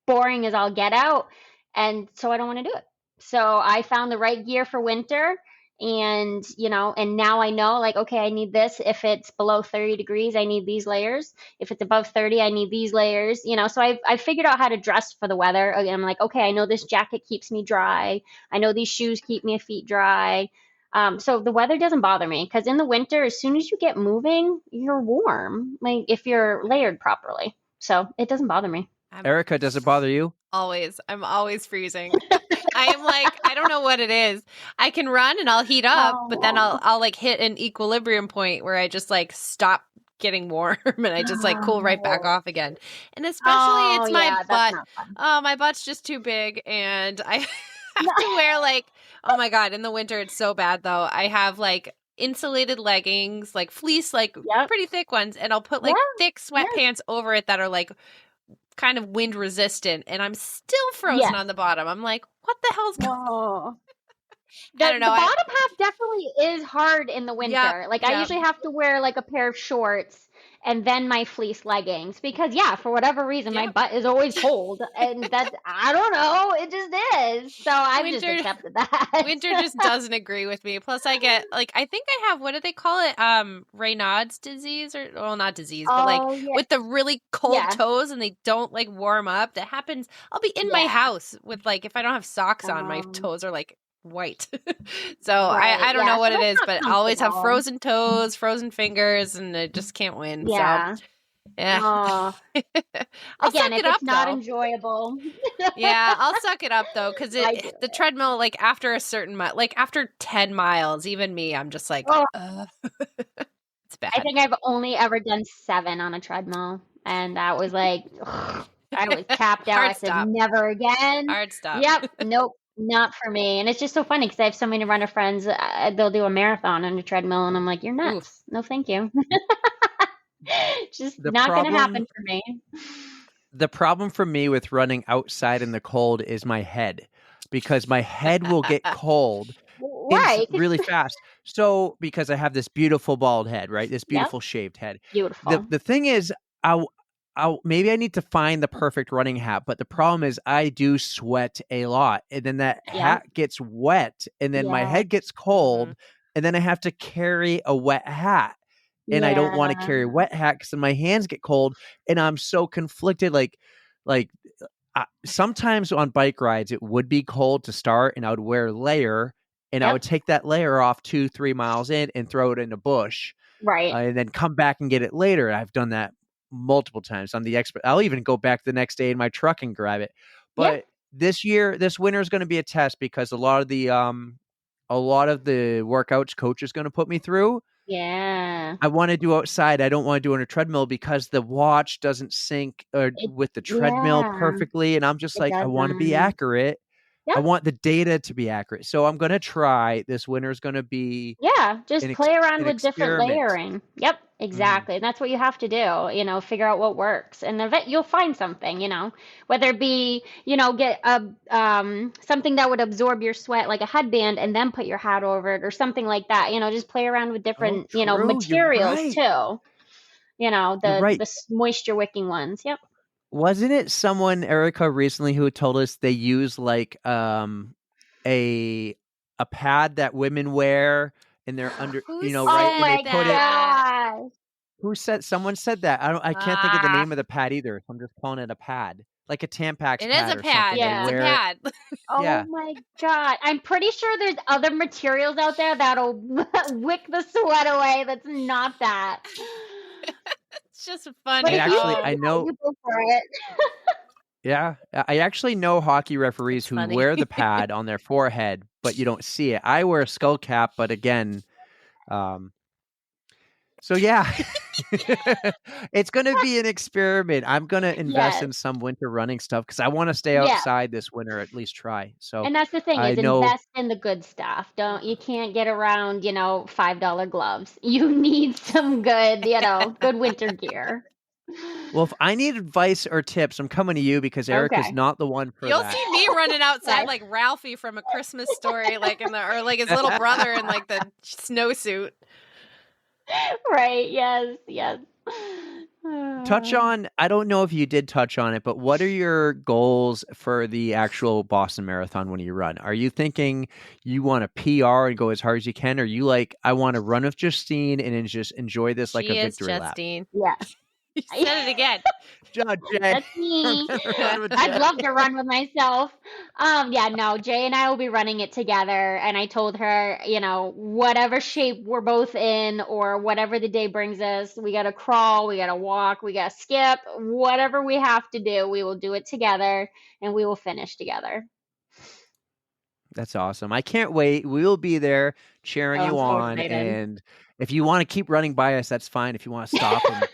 boring as all get out, and so I don't want to do it. So I found the right gear for winter, and you know, and now I know like, okay, I need this. If it's below 30 degrees, I need these layers. If it's above 30, I need these layers. You know, so I figured out how to dress for the weather. Again, I'm like, okay, I know this jacket keeps me dry. I know these shoes keep my feet dry. So the weather doesn't bother me because in the winter, as soon as you get moving, you're warm, like if you're layered properly. So it doesn't bother me. Erica, does it bother you? I'm always freezing. I am like, I don't know what it is. I can run and I'll heat up, but then I'll like hit an equilibrium point where I just like stop getting warm and I just like cool right back off again. And especially it's my yeah, that's butt. not fun. Oh, my butt's just too big and I have to wear like, oh my God, in the winter it's so bad though. I have like insulated leggings, like fleece, like Yep. pretty thick ones, and I'll put like Yeah, thick sweatpants over it that are like kind of wind resistant, and I'm still frozen Yes. on the bottom. I'm like, what the hell's going on? Oh. I don't know. The bottom half definitely is hard in the winter. Yep, Like I yep. usually have to wear like a pair of shorts and then my fleece leggings because yeah, for whatever reason my Yep. butt is always cold and that's I don't know, it just is. So I've just Winter- accepted that. Winter just doesn't agree with me. Plus I get like, I think I have, what do they call it? Raynaud's disease, or well, not disease, but like Oh, yeah. with the really cold Yeah. toes and they don't like warm up. That happens. I'll be in my Yeah. house with like, if I don't have socks on, my Um, toes are like white. So Right, I don't yeah, know what so it that's is, not but I always have comfortable. frozen toes, frozen fingers, and I just can't win. Yeah. So Yeah. Oh, I'll again, suck if it it's up not though. enjoyable, Yeah, I'll suck it up though, because I do the it. treadmill, like after a certain like after 10 miles, even me, I'm just like, Oh, it's I bad. think I've only ever done 7 on a treadmill, and that was like, I was tapped out. I Hard said, stop. never again. Hard stop. Yep, nope, not for me. And it's just so funny because I have so many runner friends. They'll do a marathon on a treadmill, and I'm like, you're Oof. nuts. No, thank you. Just The not gonna problem happen for me. the problem for me with running outside in the cold is my head, because my head will get cold Right. really fast. So because I have this beautiful bald head, right? This Yep. beautiful shaved head. The Beautiful. the thing is, I'll maybe I need to find the perfect running hat, but the problem is I do sweat a lot, and then that Yeah. hat gets wet, and then my Yeah. head gets Mhm. cold, and then I have to carry a wet hat. And I don't want to Yeah. carry a wet hat because my hands get cold, and I'm so conflicted. Like sometimes on bike rides, it would be cold to start, and I would wear a layer, and I would Yep. take that layer off 2-3 miles in and throw it in a bush, Right. and then come back and get it later. I've done that multiple times. I'm the expert. I'll even go back the next day in my truck and grab it. Yeah. But this winter is going to be a test, because a lot of the workouts coach is going to put me through, Yeah. I want to do outside. I don't want to do on a treadmill because the watch doesn't sync It with the treadmill yeah. perfectly. And I'm just It like, I want to be doesn't. accurate. I Yep. want the data to be accurate. So I'm going to try. This winter is going to be Yeah, just play around an with different experiment. layering. Yep, Mhm. exactly. And that's what you have to do, figure out what works. And you'll find something, whether it be, get a something that would absorb your sweat like a headband and then put your hat over it or something like that. Just play around with Oh, different, true. You're materials right. too. You're right. Moisture wicking ones. Yep. Wasn't it someone, Erica, recently who told us they use like a a pad that women wear in their under, Who right? Oh And they said my put it. that? gosh. Someone said that. I can't think of the Ah, name of the pad either. So I'm just calling it a pad. Like a Tampax it is pad a or something. pad. They It's Yeah. a wear it. pad. Oh Yeah. my God. I'm pretty sure there's other materials out there that'll wick the sweat away. That's not that. It's just But I funny. if you actually Oh, I think that, know you go for it. yeah, I actually know hockey referees it's who funny. wear the pad on their forehead, but you don't see it. I wear a skull cap, but again, um so yeah. It's going to be an experiment. I'm going to invest Yes. in some winter running stuff because I want to stay Yeah. outside this winter, at least try. So And that's the thing I is know. invest in the good stuff. You can't get around, $5 gloves. You need some good, good winter gear. Well, if I need advice or tips, I'm coming to you because Erica's Okay. not the one for You'll that. see me running outside Yes. like Ralphie from A Christmas Story, like or like his little brother in like the snowsuit. Right. Yes. Yes. Touch on, I don't know if you did touch on it, but what are your goals for the actual Boston Marathon when you run? Are you thinking you want to PR and go as hard as you can? Or are you like, I want to run with Justine and then just enjoy this like a She is victory lap? Justine. Yes. You said it again. Judge Jay. That's me. Run with I'd Jay. love to run with myself. Yeah, no, Jay and I will be running it together. And I told her, whatever shape we're both in or whatever the day brings us, we got to crawl, we got to walk, we got to skip, whatever we have to do, we will do it together and we will finish together. That's awesome. I can't wait. We will be there cheering Oh, I'm you so on. excited. And if you want to keep running by us, that's fine. If you want to stop and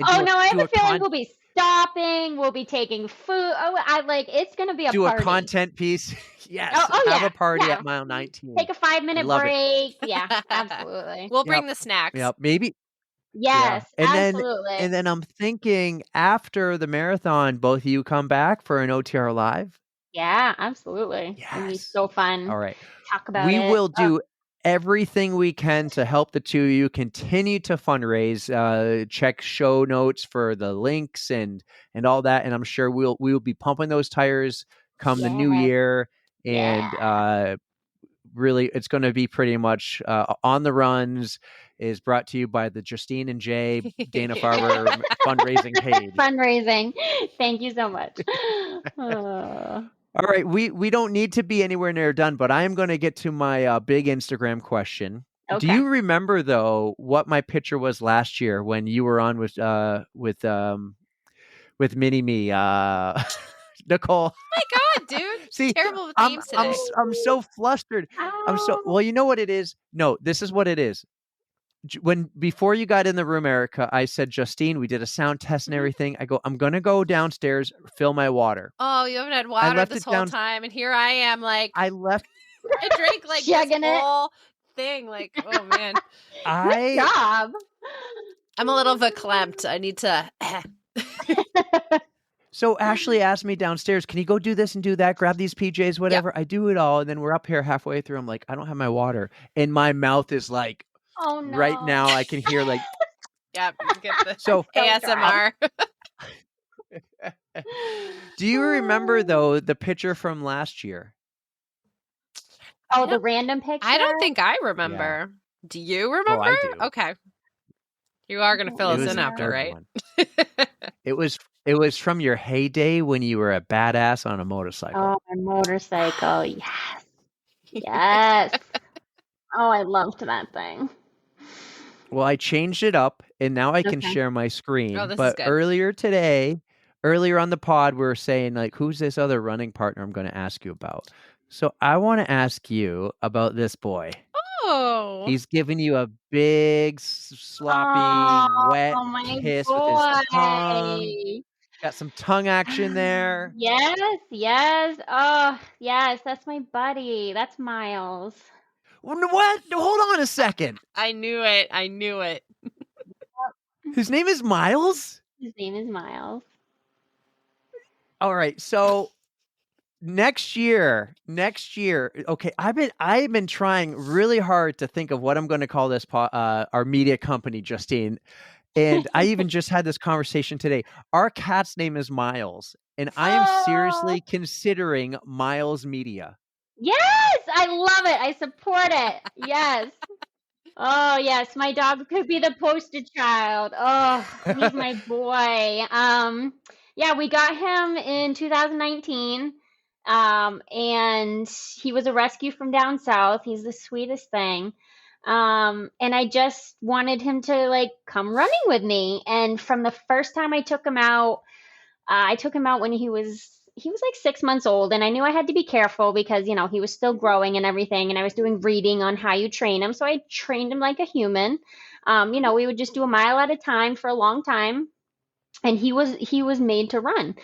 Oh, no, I have do a a feeling we'll be stopping, we'll be taking food. Oh, it's going to be a do a party. content piece. Yes. Oh, Have yeah. a party Yeah. at mile 19. Take a I 5-minute love it. break. Yeah, absolutely. We'll Yep. bring the snacks. Yep. Maybe. Yeah. Yes, absolutely. And then I'm thinking after the marathon, both of you come back for an OTR live. Yeah, absolutely. It'll be Yes. so fun. All right. Talk about We it. will do everything we can to help the two of you continue to fundraise. Check show notes for the links and all that, and I'm sure we'll be pumping those tires come the new Yes. year. And Yeah. really, it's going to be pretty much on the runs. Is brought to you by the Justine and Jaye Dana Farber fundraising page. Fundraising. Thank you so much. All right, we don't need to be anywhere near done, but I am going to get to my big Instagram question. Do Okay. you remember though what my picture was last year when you were on with Mini Me, Nicole? My God, dude. See, Terrible with I'm names I'm today. s- I'm so flustered. I'm so Oh. well. You know what it is? No, this is what it is. When before you got in the room, Erica, I said, Justine, we did a sound test and Mhm. everything. I go, I'm gonna go downstairs, fill my water. Oh, you haven't had I water left this it whole down. time, and here I am, like I left. I drank like this Chugging it. whole thing. Like, oh man, Good I job. I'm a little verklempt. I need to. So Ashley asked me downstairs, can you go do this and do that? Grab these PJs, whatever. I do it all, and then we're up here halfway through. I'm like, I don't have my water, and my mouth is like Oh right no. now. I can hear like Yeah, get the so. So dry. ASMR. Do you remember though the picture from last year? Oh, I the don't, random picture? I don't think I remember. Do you Oh, remember? I do. Okay, you are gonna fill It us was in a after, good right? one. It was from your heyday when you were a badass on a motorcycle. Oh, my motorcycle. Yes. Yes. Oh, I loved that thing. Well, I changed it up and now I can Okay. share my screen. Oh, this is But good. earlier on the pod, we were saying like, who's this other running partner I'm going to ask you about? So I want to ask you about this boy. Oh, He's giving you a big, sloppy, wet Oh, my kiss with his tongue. boy. Got some tongue action there. Yes, yes. Oh, yes, that's my buddy. That's Miles. What? Hold on a second. I knew it. I knew it. His name is Miles? His name is Miles. All right. So next year, okay, I've been trying really hard to think of what I'm going to call this our media company, Justine. And I even just had this conversation today. Our cat's name is Miles, and I am Oh, seriously considering Miles Media. yes, I love it. I support it. Yes. Oh, yes, my dog could be the poster child. Oh, he's my boy. Yeah, we got him in 2019. And he was a rescue from down south. He's the sweetest thing. And I just wanted him to like come running with me. And from the first time I took him out when he was like 6 months old, and I knew I had to be careful because he was still growing and everything, and I was doing reading on how you train him. So I trained him like a human. We would just do a mile at a time for a long time, and he was made to run.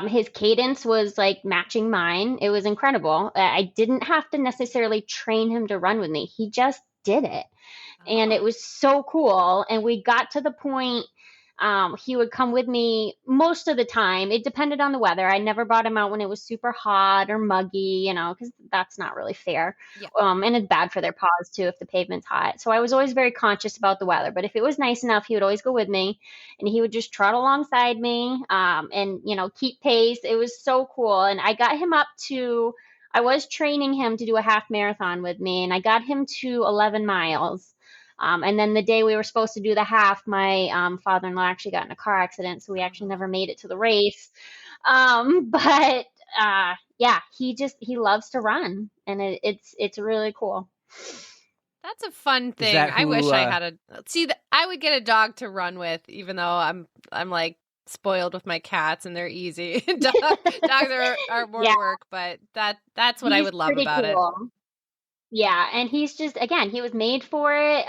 His cadence was like matching mine. It was incredible. I didn't have to necessarily train him to run with me. He just did it, and it was so cool. And we got to the point. He would come with me most of the time. It depended on the weather. I never brought him out when it was super hot or muggy, because that's not really fair. Yeah. And it's bad for their paws too if the pavement's hot. So I was always very conscious about the weather. But if it was nice enough, he would always go with me, and he would just trot alongside me, and keep pace. It was so cool. And I got him up to. I was training him to do a half marathon with me, and I got him to 11 miles. And then the day we were supposed to do the half, my father-in-law actually got in a car accident, so we actually never made it to the race. But yeah, he loves to run, and it's really cool. That's a fun Is thing. that I wish who, I had a see. I would get a dog to run with, even though I'm like spoiled with my cats and they're easy. Dogs are more Yeah. work, but that's what I He's would love pretty about it. cool. Yeah, and he's just again, he was made for it.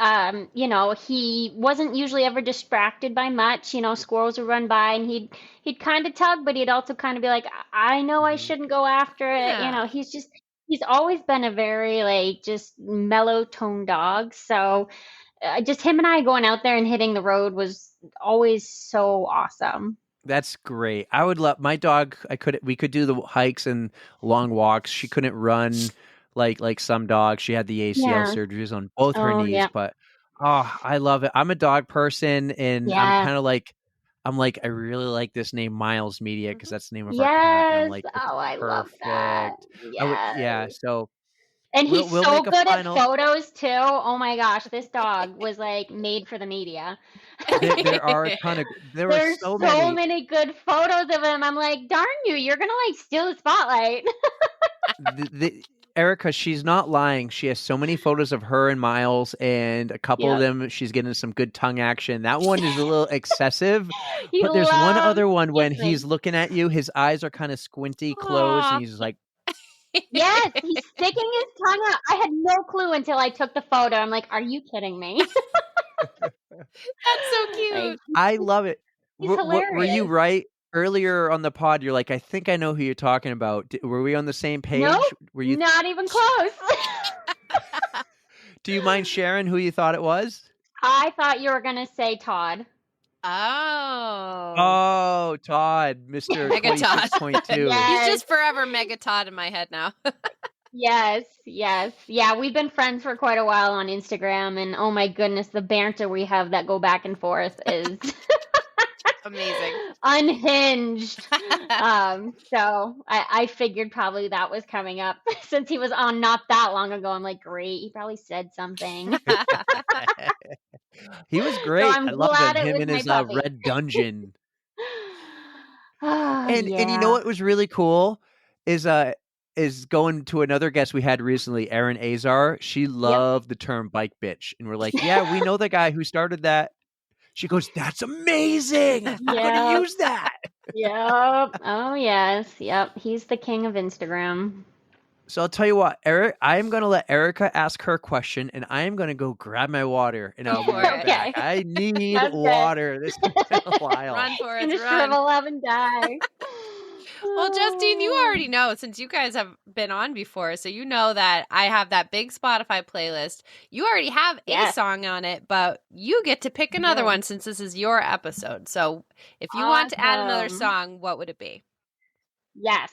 He wasn't usually ever distracted by much. Squirrels would run by and he'd kind of tug, but he'd also kind of be like, I know I Mhm. shouldn't go after it. Yeah. He's always been a very like just mellow tone dog. So just him and I going out there and hitting the road was always so awesome. That's great. I would love my dog. We could do the hikes and long walks. She couldn't run like some dogs. She had the ACL Yeah. surgeries on both her Oh, knees, yeah. but I love it. I'm a dog person, and I'm Yeah. kind of like I really like this name Miles Media because Mhm. that's the name of our cat, and I'm Yes. like, it's Oh, I love that. perfect. Yes. Yeah. So And he's we'll so make a good at final. photos too. Oh my gosh, this dog was like made for the media. There are a ton of. There were There's so so many. many good photos of him. I'm like, darn you, you're gonna like steal the spotlight. Erica, she's not lying. She has so many photos of her and Miles, and a couple of Yep. them, she's getting some good tongue action. That one is a little excessive, He but there's one loves other one when kissing. he's looking at you, his eyes are kind of squinty closed, Aw. and he's like, Yes, he's sticking his tongue out. I had no clue until I took the photo. I'm like, are you kidding me? That's so cute. Like, I love it. he's Were you hilarious. right? Earlier on the pod, you're like, I think I know who you're talking about. Were we on the same page? Nope, Were you? not even close. Do you mind sharing who you thought it was? I thought you were gonna say Todd. Oh. Oh, Todd, Mr. Mega Todd. 26.2. Yes. He's just forever Mega Todd in my head now. Yes. Yeah, we've been friends for quite a while on Instagram, and oh my goodness, the banter we have that go back and forth is Amazing. unhinged. So I figured probably that was coming up since he was on not that long ago. I'm like, great, he probably said something. He was great. I'm I love glad him. it Him was in my his puppy. red dungeon. Oh, And you know yeah. what was really cool is going to another guest we had recently, Erin Azar. She loved the term bike bitch, and we're like, yeah, we know the guy who started that. She goes, that's amazing. I'm going to Yep. use that. Yep. Oh yes. Yep. He's the king of Instagram. So I'll tell you what, Eric, I'm going to let Erica ask her question, and I am going to go grab my water, and I'll be right Okay. back. I need That's good. water. This has been a while. Run for Gonna it, run. shrivel up and die. Well, Justine, you already know since you guys have been on before, so you know that I have that big Spotify playlist. You already have a Yes. song on it, but you get to pick another Yeah. one since this is your episode. So if you want to add another Awesome. song, what would it be? Yes.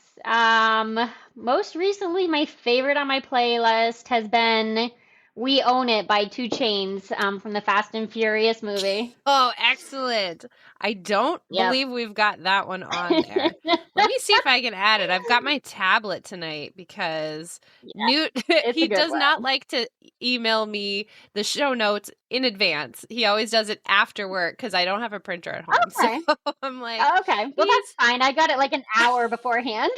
Most recently, my favorite on my playlist has been "We Own It" by 2 Chainz, from the Fast and Furious movie. Oh, excellent. I don't Yep. believe we've got that one on there. Let me see if I can add it. I've got my tablet tonight because Yeah, Newt, it's he a good does not one. like to email me the show notes in advance. He always does it after work because I don't have a printer at home. Okay. So I'm like, Okay. Well, that's fine. I got it like an hour beforehand.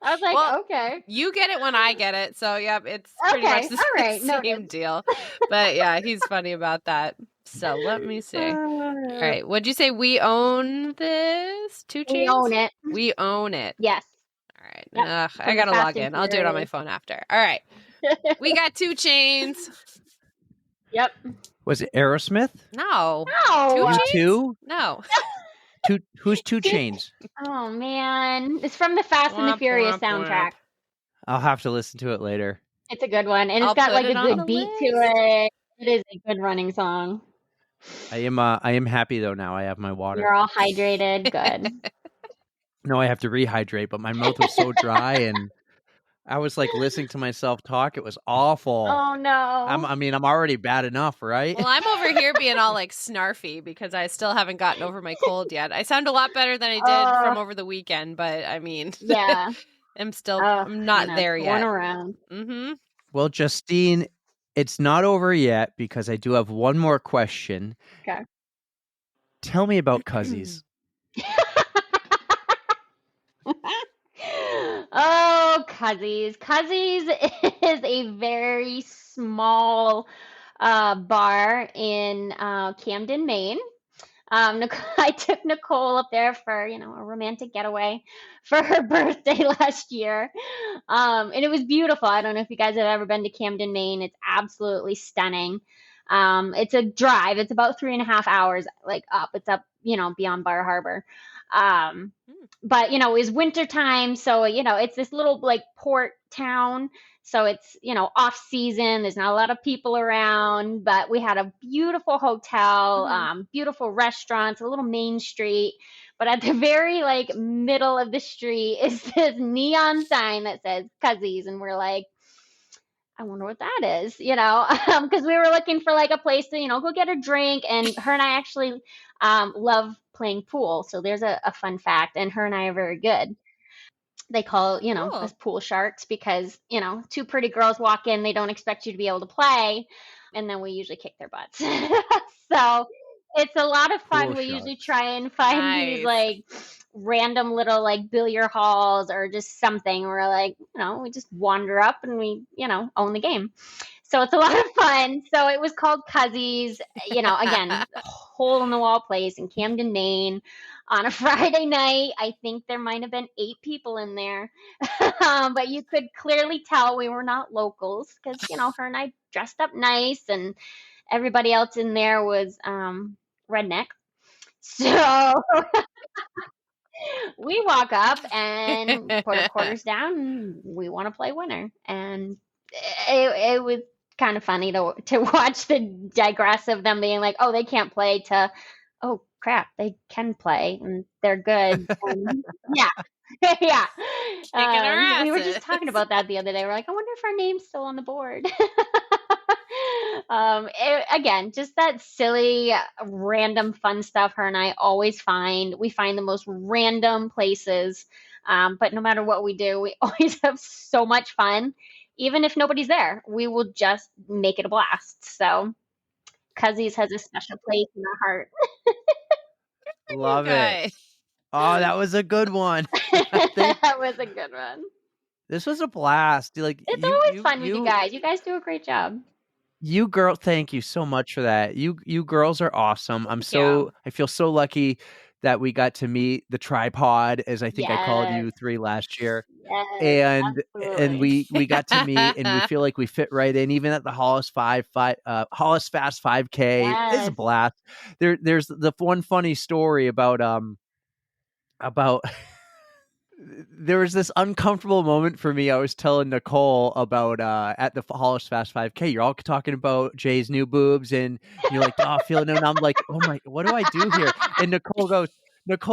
I was like, Well, okay. you get it when I get it. So, yep, it's pretty Okay. much the All right. same Noted. deal. But yeah, he's funny about that. So let me see. All right. What'd you say? We own this? 2 We Chainz? own it. We own it. Yes. All right. Yep. Ugh, From I the gotta Fast log and in. I'll do it on my Furious. phone after. All right. We got 2 Chainz. Yep. Was it Aerosmith? No. No. 2 You Chainz? too? No. Who's 2 Chainz? Oh man, it's from the Fast and the Womp, Furious womp, womp. soundtrack. I'll have to listen to it later. It's a good one, and I'll it's got put like it a on the good beat to list. it. It is a good running song. I am happy though now I have my water. You're all hydrated. Good. No, I have to rehydrate, but my mouth was so dry and I was like listening to myself talk. It was awful. Oh no. I'm already bad enough, right? Well, I'm over here being all like snarfy because I still haven't gotten over my cold yet. I sound a lot better than I did from over the weekend, but I mean, Yeah. I'm not there Going yet. around. Mm-hmm. Well, Justine, it's not over yet because I do have one more question. Okay. Tell me about Cuzzies. Oh, Cuzzies. Cuzzies is a very small bar in Camden, Maine. I took Nicole up there for, a romantic getaway for her birthday last year. And it was beautiful. I don't know if you guys have ever been to Camden, Maine. It's absolutely stunning. It's a drive. It's about 3.5 hours, like up. It's up, beyond Bar Harbor. But, it was winter time. So, it's this little like port town. So it's, off season. There's not a lot of people around, but we had a beautiful hotel, beautiful restaurants, a little main street. But at the very like middle of the street is this neon sign that says Cuzzies. And we're like, I wonder what that is, because we were looking for like a place to, go get a drink. And her and I actually love playing pool. So there's a fun fact. And her and I are very good. They call, us pool sharks because, 2 pretty girls walk in, they don't expect you to be able to play. And then we usually kick their butts. So It's a lot of fun. Cool We usually shucks. try and find these Nice. like random little like billiard halls or just something. We're like, we just wander up and we, own the game. So it's a lot of fun. So it was called Cuzzies, again, hole in the wall place in Camden, Maine on a Friday night. I think there might have been 8 people in there. But you could clearly tell we were not locals because, her and I dressed up nice and everybody else in there was redneck. So we walk up and put our quarters down and we want to play winner. And it was kind of funny to watch the digress of them being like, oh, they can't play to, oh crap, they can play and they're good. And yeah. Yeah. Kicking our We were asses. just talking about that the other day. We're like, I wonder if our name's still on the board. Again, just that silly, random, fun stuff her and I always find. We find the most random places, but no matter what we do, we always have so much fun. Even if nobody's there, we will just make it a blast. So, Cuzzies has a special place in our heart. Love it. Guy. Oh, that was a good one. Thank- That was a good one. This was a blast. Like It's always fun with you guys. You guys do a great job. You girl, thank you so much for that. You girls are awesome. you. I feel so lucky that we got to meet the tripod, as I think I called you Yes. 3 last year. Yes, And absolutely. we got to meet and we feel like we fit right in, even at the Hollis Hollis Fast 5K. It's a Yes. blast. There's the one funny story about there was this uncomfortable moment for me. I was telling Nicole about at the Hollis Fast 5K. You're all talking about Jay's new boobs, and you're like, "Oh, feeling it." And I'm like, "Oh my, what do I do here?" And Nicole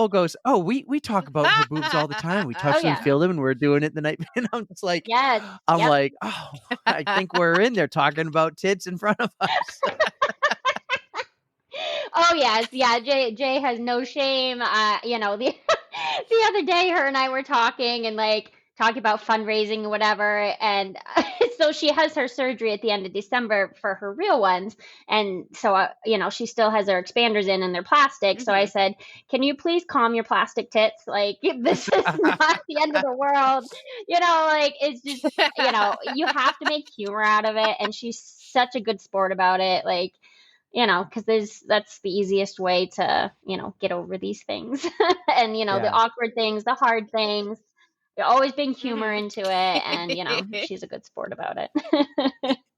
goes, "Oh, we talk about her boobs all the time. We touch Oh, them, yeah. feel them, and we're doing it the night." And I'm just like, Yes. I'm Yep. like, "Oh, I think we're in there talking about tits in front of us." Oh yes, yeah. Jay has no shame. The the other day, her and I were talking and like talking about fundraising and whatever, and so she has her surgery at the end of December for her real ones, and so she still has her expanders in and they're plastic. So I said, "Can you please calm your plastic tits? Like this is not the end of the world. Like it's just you have to make humor out of it." And she's such a good sport about it. Like because that's the easiest way to, get over these things. And, the Yeah. awkward things, the hard things. You're always bring humor into it. And, she's a good sport about it.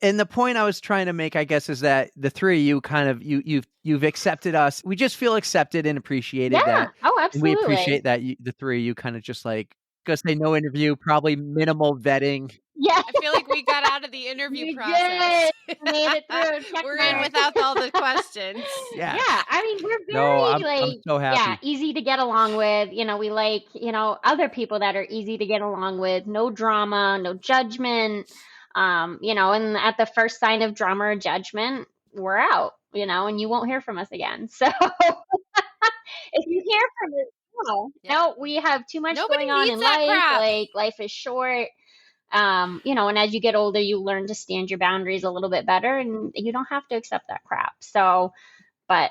And the point I was trying to make, I guess, is that the 3 of you kind of you've accepted us. We just feel accepted and appreciated Yeah. that. Oh, And we absolutely. appreciate that the 3 of you kind of just like gonna say no interview, probably minimal vetting. Yeah. I feel like we got out of the interview You process. did. Made it through. Check We're mark. in without all the questions. Yeah. Yeah, I mean, we're No, very I'm so happy. easy to get along with. We like, other people that are easy to get along with. No drama, no judgment. And at the first sign of drama or judgment, we're out, and you won't hear from us again. So if you hear from us, no, we have too much Nobody going on needs in that life. crap. Like life is short. And as you get older, you learn to stand your boundaries a little bit better and you don't have to accept that crap. So, but,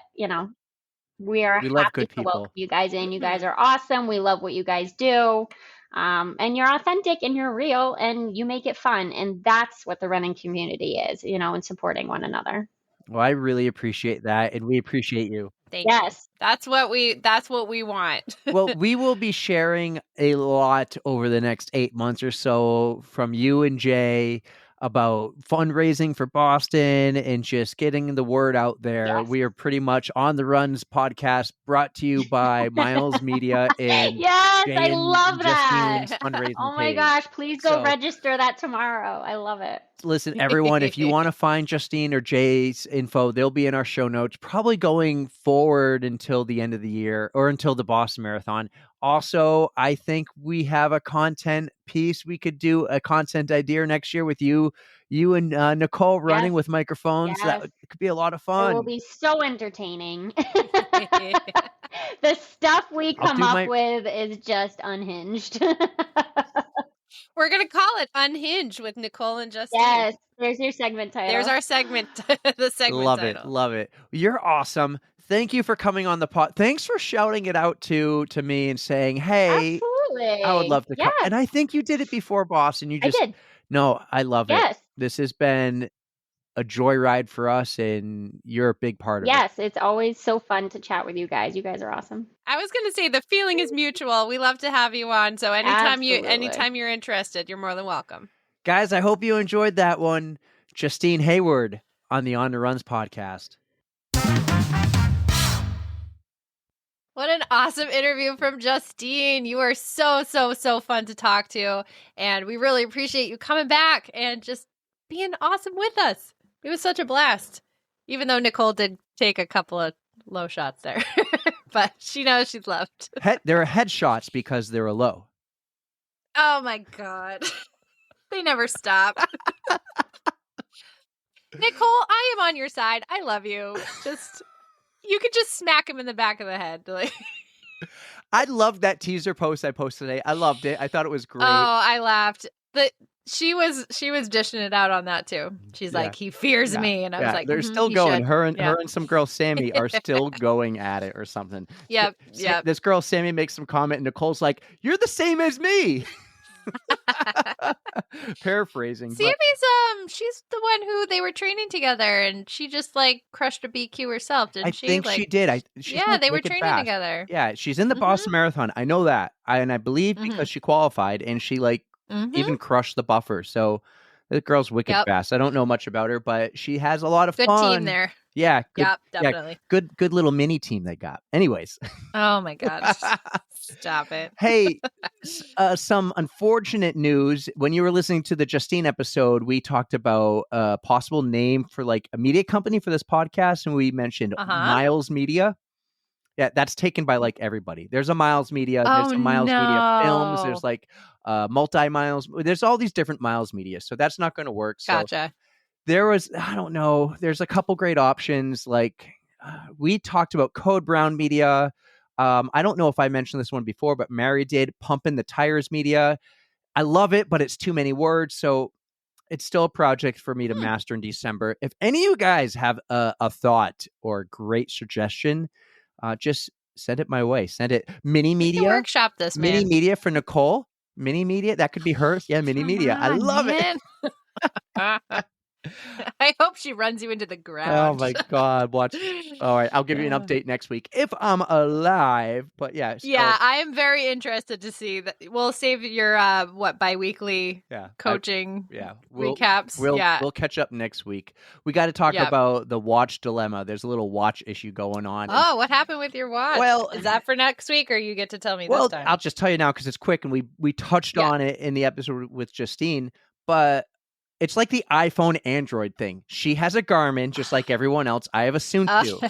we are We love happy good to welcome people. you guys in. You guys are awesome. We love what you guys do. And you're authentic and you're real and you make it fun. And that's what the running community is, and supporting one another. Well, I really appreciate that, and we appreciate you. Thank you. Yes. That's what we want. Well, we will be sharing a lot over the next 8 months or so from you and Jay about fundraising for Boston and just getting the word out there. Yes. We are pretty much on the Runs podcast, brought to you by Miles Media and Yes, Jay I and love that. Justine's fundraising Oh my page. gosh, please go So- register that tomorrow. I love it. Listen, everyone, if you want to find Justine or Jay's info, they'll be in our show notes, probably going forward until the end of the year or until the Boston Marathon. Also, I think we have a content piece. We could do a content idea next year with you and Nicole running Yes. with microphones. Yes. That could be a lot of It will fun. be so entertaining. The stuff we I'll come do up my- with is just unhinged. We're gonna call it Unhinged with Nicole and Justine. Yes, there's your segment title. There's our segment. The segment Love title. it. Love it. You're awesome. Thank you for coming on the pod. Thanks for shouting it out to me and saying, "Hey, I would Absolutely. love to come." Yes, And I think you did it before, boss. And you I just did. no, I love it. Yes. This has been a joyride for us, and you're a big part of it. Yes, it's always so fun to chat with you guys. You guys are awesome. I was going to say the feeling is mutual. We love to have you on. So Absolutely. anytime you're interested, you're more than welcome. Guys, I hope you enjoyed that one. Justine Hayward on the On the Runs podcast. What an awesome interview from Justine. You are so fun to talk to. And we really appreciate you coming back and just being awesome with us. It was such a blast. Even though Nicole did take a couple of low shots there. But she knows she's loved. There are headshots because they're a low. Oh my God. They never stop. Nicole, I am on your side. I love you. You could just smack him in the back of the head. Like, I loved that teaser post I posted today. I loved it. I thought it was great. oh, I laughed. She was dishing it out on that too. She's like, he fears me, and I was like, they're still going. Should. Her and some girl Sammy are still going at it or something. Yep. This girl Sammy makes some comment, and Nicole's like, "You're the same as me." Paraphrasing. Sammy's she's the one who they were training together, and she just like crushed a BQ herself, didn't she? I think she did. They were training together. Yeah, she's in the Boston Marathon. I know that, and I believe because she qualified, and she even crushed the buffer. So the girl's wicked fast. I don't know much about her, but she has a lot of good fun. Team there. Yeah. Definitely. Yeah, good little mini team they got. Anyways. Oh my gosh. Stop it. Hey, some unfortunate news. When you were listening to the Justine episode, we talked about a possible name for like a media company for this podcast. And we mentioned Miles Media. Yeah, that's taken by like everybody. There's a Miles Media. There's a Miles Media Films. There's like multi-Miles. There's all these different Miles Media. So that's not going to work. So gotcha. there was, I don't know, there's a couple great options. Like we talked about Code Brown Media. I don't know if I mentioned this one before, but Mary did Pumpin' the Tires Media. I love it, but it's too many words. So it's still a project for me to master in December. If any of you guys have a thought or a great suggestion, just send it my way. Send it. Mini Media. Workshop this, man. Mini Media for Nicole. Mini Media. That could be hers. Yeah, Mini Media. I love it. I hope she runs you into the ground. Oh my God. Watch. All right. I'll give you an update next week if I'm alive. But yeah. So, yeah, I am very interested to see that. We'll save your bi-weekly coaching recaps. We'll catch up next week. We got to talk about the watch dilemma. There's a little watch issue going on. Oh, what happened with your watch? Well, is that for next week or you get to tell me this time? I'll just tell you now because it's quick and we touched on it in the episode with Justine, but it's like the iPhone Android thing. She has a Garmin just like everyone else. I have a Suunto.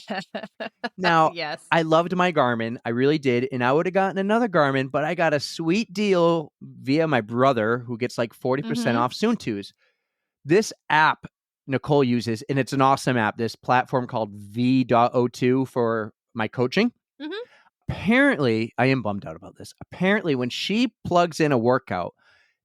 Now, I loved my Garmin. I really did. And I would have gotten another Garmin, but I got a sweet deal via my brother who gets like 40% off Suuntos. This app Nicole uses, and it's an awesome app, this platform called V.02 for my coaching. Apparently, I am bummed out about this. Apparently, when she plugs in a workout,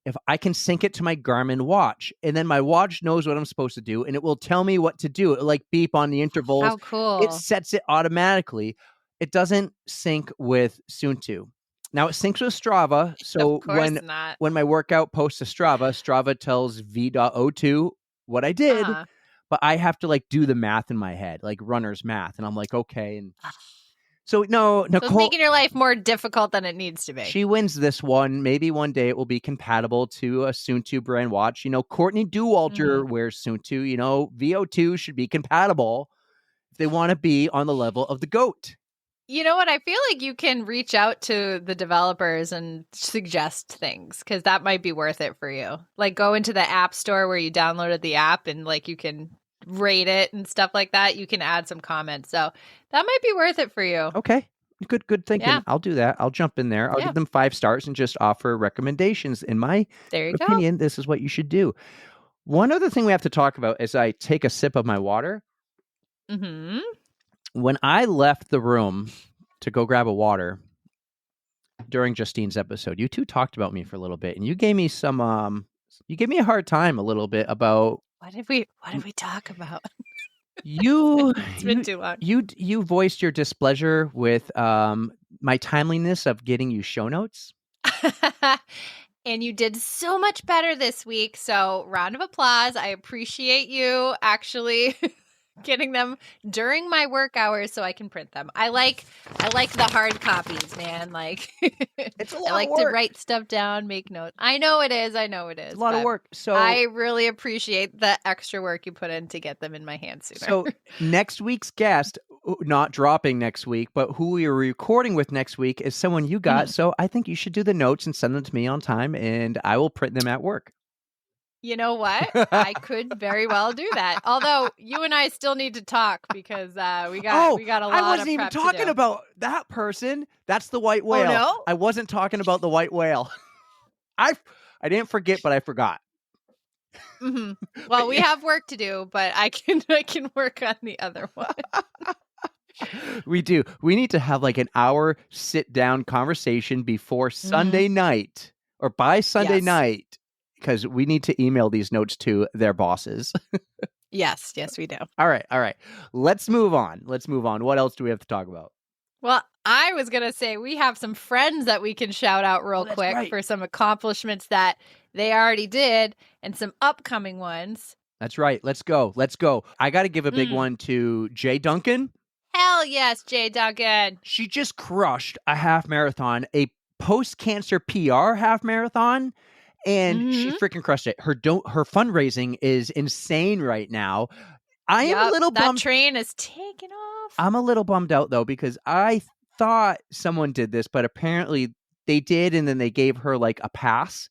if I can sync it to my Garmin watch, and then my watch knows what I'm supposed to do, and it will tell me what to do. It like beep on the intervals. How cool. It sets it automatically. It doesn't sync with Suunto. Now it syncs with Strava. So when my workout posts to Strava tells V.02 what I did, but I have to like do the math in my head, like runner's math. And I'm like, okay. And so no, Nicole, it's making your life more difficult than it needs to be. She wins this one. Maybe one day it will be compatible to a Suunto brand watch. You know, Courtney Dauwalter wears Suunto. You know, VO2 should be compatible if they want to be on the level of the GOAT. You know what? I feel like you can reach out to the developers and suggest things because that might be worth it for you. Like go into the app store where you downloaded the app and like you can rate it and stuff like that. You can add some comments. So that might be worth it for you. Okay. Good thinking. Yeah. I'll do that. I'll jump in there. I'll give them 5 stars and just offer recommendations. In my opinion, this is what you should do. One other thing we have to talk about is I take a sip of my water. When I left the room to go grab a water during Justine's episode, you two talked about me for a little bit and you gave me you gave me a hard time a little bit about what did we talk about? It's been too long. You voiced your displeasure with my timeliness of getting you show notes. And you did so much better this week. So, round of applause. I appreciate you actually getting them during my work hours so I can print them. I like the hard copies, man. Like It's a lot I like of to work. write stuff down, make notes. I know it is. It's a lot of but work. So I really appreciate the extra work you put in to get them in my hands sooner. So next week's guest, not dropping next week, but who we are recording with next week is someone you got. So I think you should do the notes and send them to me on time, and I will print them at work. You know what? I could very well do that. Although you and I still need to talk because we got a lot. I wasn't of even prep to talking do. about that person. That's the white whale. Oh, no? I wasn't talking about the white whale. I didn't forget, but I forgot. Mm-hmm. Well, we have work to do, but I can work on the other one. We do. We need to have like an hour sit down conversation before Sunday night or by Sunday Yes. night, because we need to email these notes to their bosses. Yes, we do. All right. Let's move on. What else do we have to talk about? Well, I was going to say we have some friends that we can shout out real that's quick right. for some accomplishments that they already did and some upcoming ones. That's right. Let's go. I got to give a big one to Jaye Duncan. Hell yes, Jaye Duncan. She just crushed a half marathon, a post-cancer PR half marathon, and she freaking crushed it. Her fundraising is insane right now. I am a little bummed. That train is taking off. I'm a little bummed out though, because I thought someone did this, but apparently they did, and then they gave her like a pass.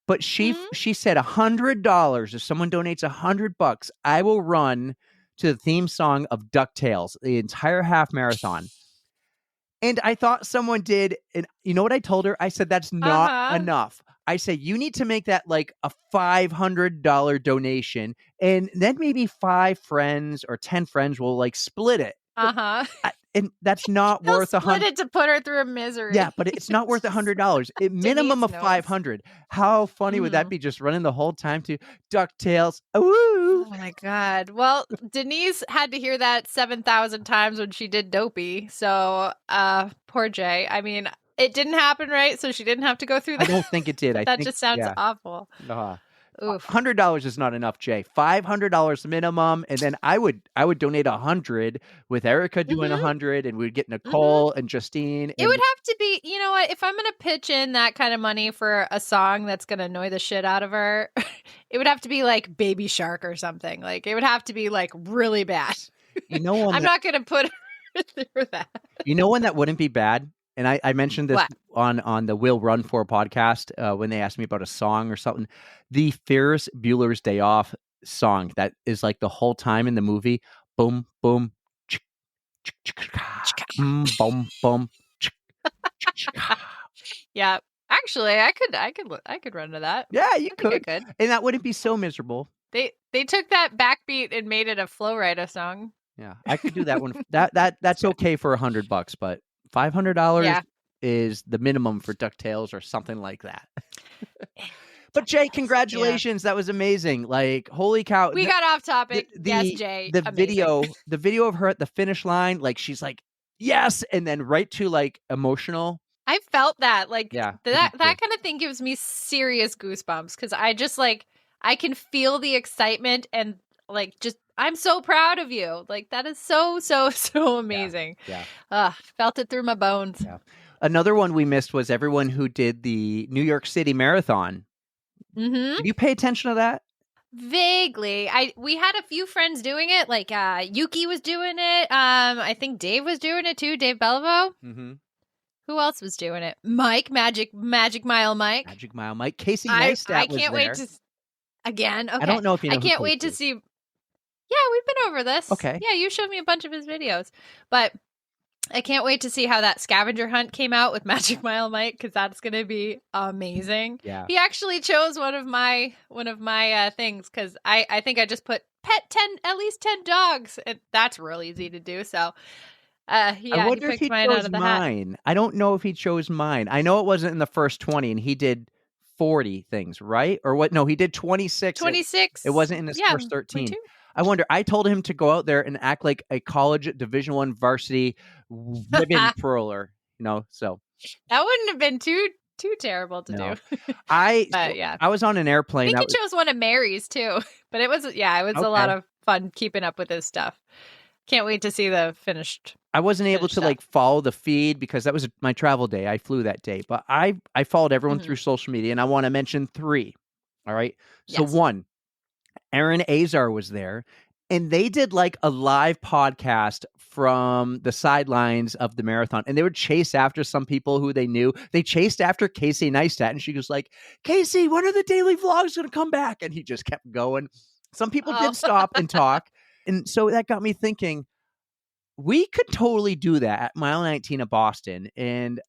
But she said $100 if someone donates $100, I will run to the theme song of DuckTales, the entire half marathon. And I thought someone did, and you know what I told her? I said, that's not enough. I said, you need to make that like a $500 donation, and then maybe 5 friends or 10 friends will like split it. And that's not worth split it to put her through misery. Yeah, but it's not worth $100. A minimum of $500. How funny would that be? Just running the whole time to DuckTales. Woo! Oh my God. Well, Denise had to hear that 7,000 times when she did Dopey. So, poor Jaye. I mean, it didn't happen, right? So she didn't have to go through that. I don't think it did. That just sounds awful. Oof. $100 is not enough, Jaye. $500 minimum, and then I would donate 100 with Erica doing 100, and we'd get Nicole and Justine. It would have to be, you know what? If I'm going to pitch in that kind of money for a song that's going to annoy the shit out of her, it would have to be like Baby Shark or something. Like it would have to be like really bad. You know, I'm not going to put her through that. You know, one that wouldn't be bad. And I mentioned this on the Will Run For podcast when they asked me about a song or something. The Ferris Bueller's Day Off song that is like the whole time in the movie. Boom, boom. Boom, boom. Yeah. Actually, I could run to that. Yeah, you could. I could. And that wouldn't be so miserable. They took that backbeat and made it a Flow Rida song. Yeah, I could do that one. That's okay for $100, but $500 is the minimum for DuckTales or something like that. But Jaye, congratulations. That was amazing. Like, holy cow. We got off topic. Yes, Jaye. The video of her at the finish line, like she's like, yes, and then right to like emotional. I felt that. Like that kind of thing gives me serious goosebumps because I just like I can feel the excitement and like just I'm so proud of you. Like that is so amazing. Yeah. Felt it through my bones. Yeah. Another one we missed was everyone who did the New York City Marathon. Mm-hmm. Did you pay attention to that? Vaguely. We had a few friends doing it. Like Yuki was doing it. I think Dave was doing it too. Dave Bellevaux. Mm-hmm. Who else was doing it? Mike, Magic Mile Mike. Magic Mile Mike. Casey Neistat I can't wait to again. Okay. I don't know if you know. I can't wait to see. Yeah, we've been over this. Okay. Yeah, you showed me a bunch of his videos, but I can't wait to see how that scavenger hunt came out with Magic Mile Mike because that's going to be amazing. Yeah. He actually chose one of my things because I think I just put at least 10 dogs, and that's real easy to do. So. I wonder if he mine chose out of the mine. hat. I don't know if he chose mine. I know it wasn't in the first 20, and he did 40 things, right? Or what? No, he did 26. 26. It wasn't in his Yeah, first 13. 22. I wonder. I told him to go out there and act like a college Division I varsity ribbon twirler. So That wouldn't have been too terrible to no. do. I But yeah. I was on an I airplane. think he chose one of Mary's too. But it was a lot of fun keeping up with his stuff. Can't wait to see the finished. I wasn't able to like follow the feed because that was my travel day. I flew that day, but I followed everyone through social media, and I want to mention 3. All right. So Yes. 1, Aaron Azar was there, and they did like a live podcast from the sidelines of the marathon, and they would chase after some people who they knew. They chased after Casey Neistat, and she was like, "Casey, when are the daily vlogs going to come back?" And he just kept going. Some people did stop and talk, and so that got me thinking, we could totally do that at mile 19 of Boston. And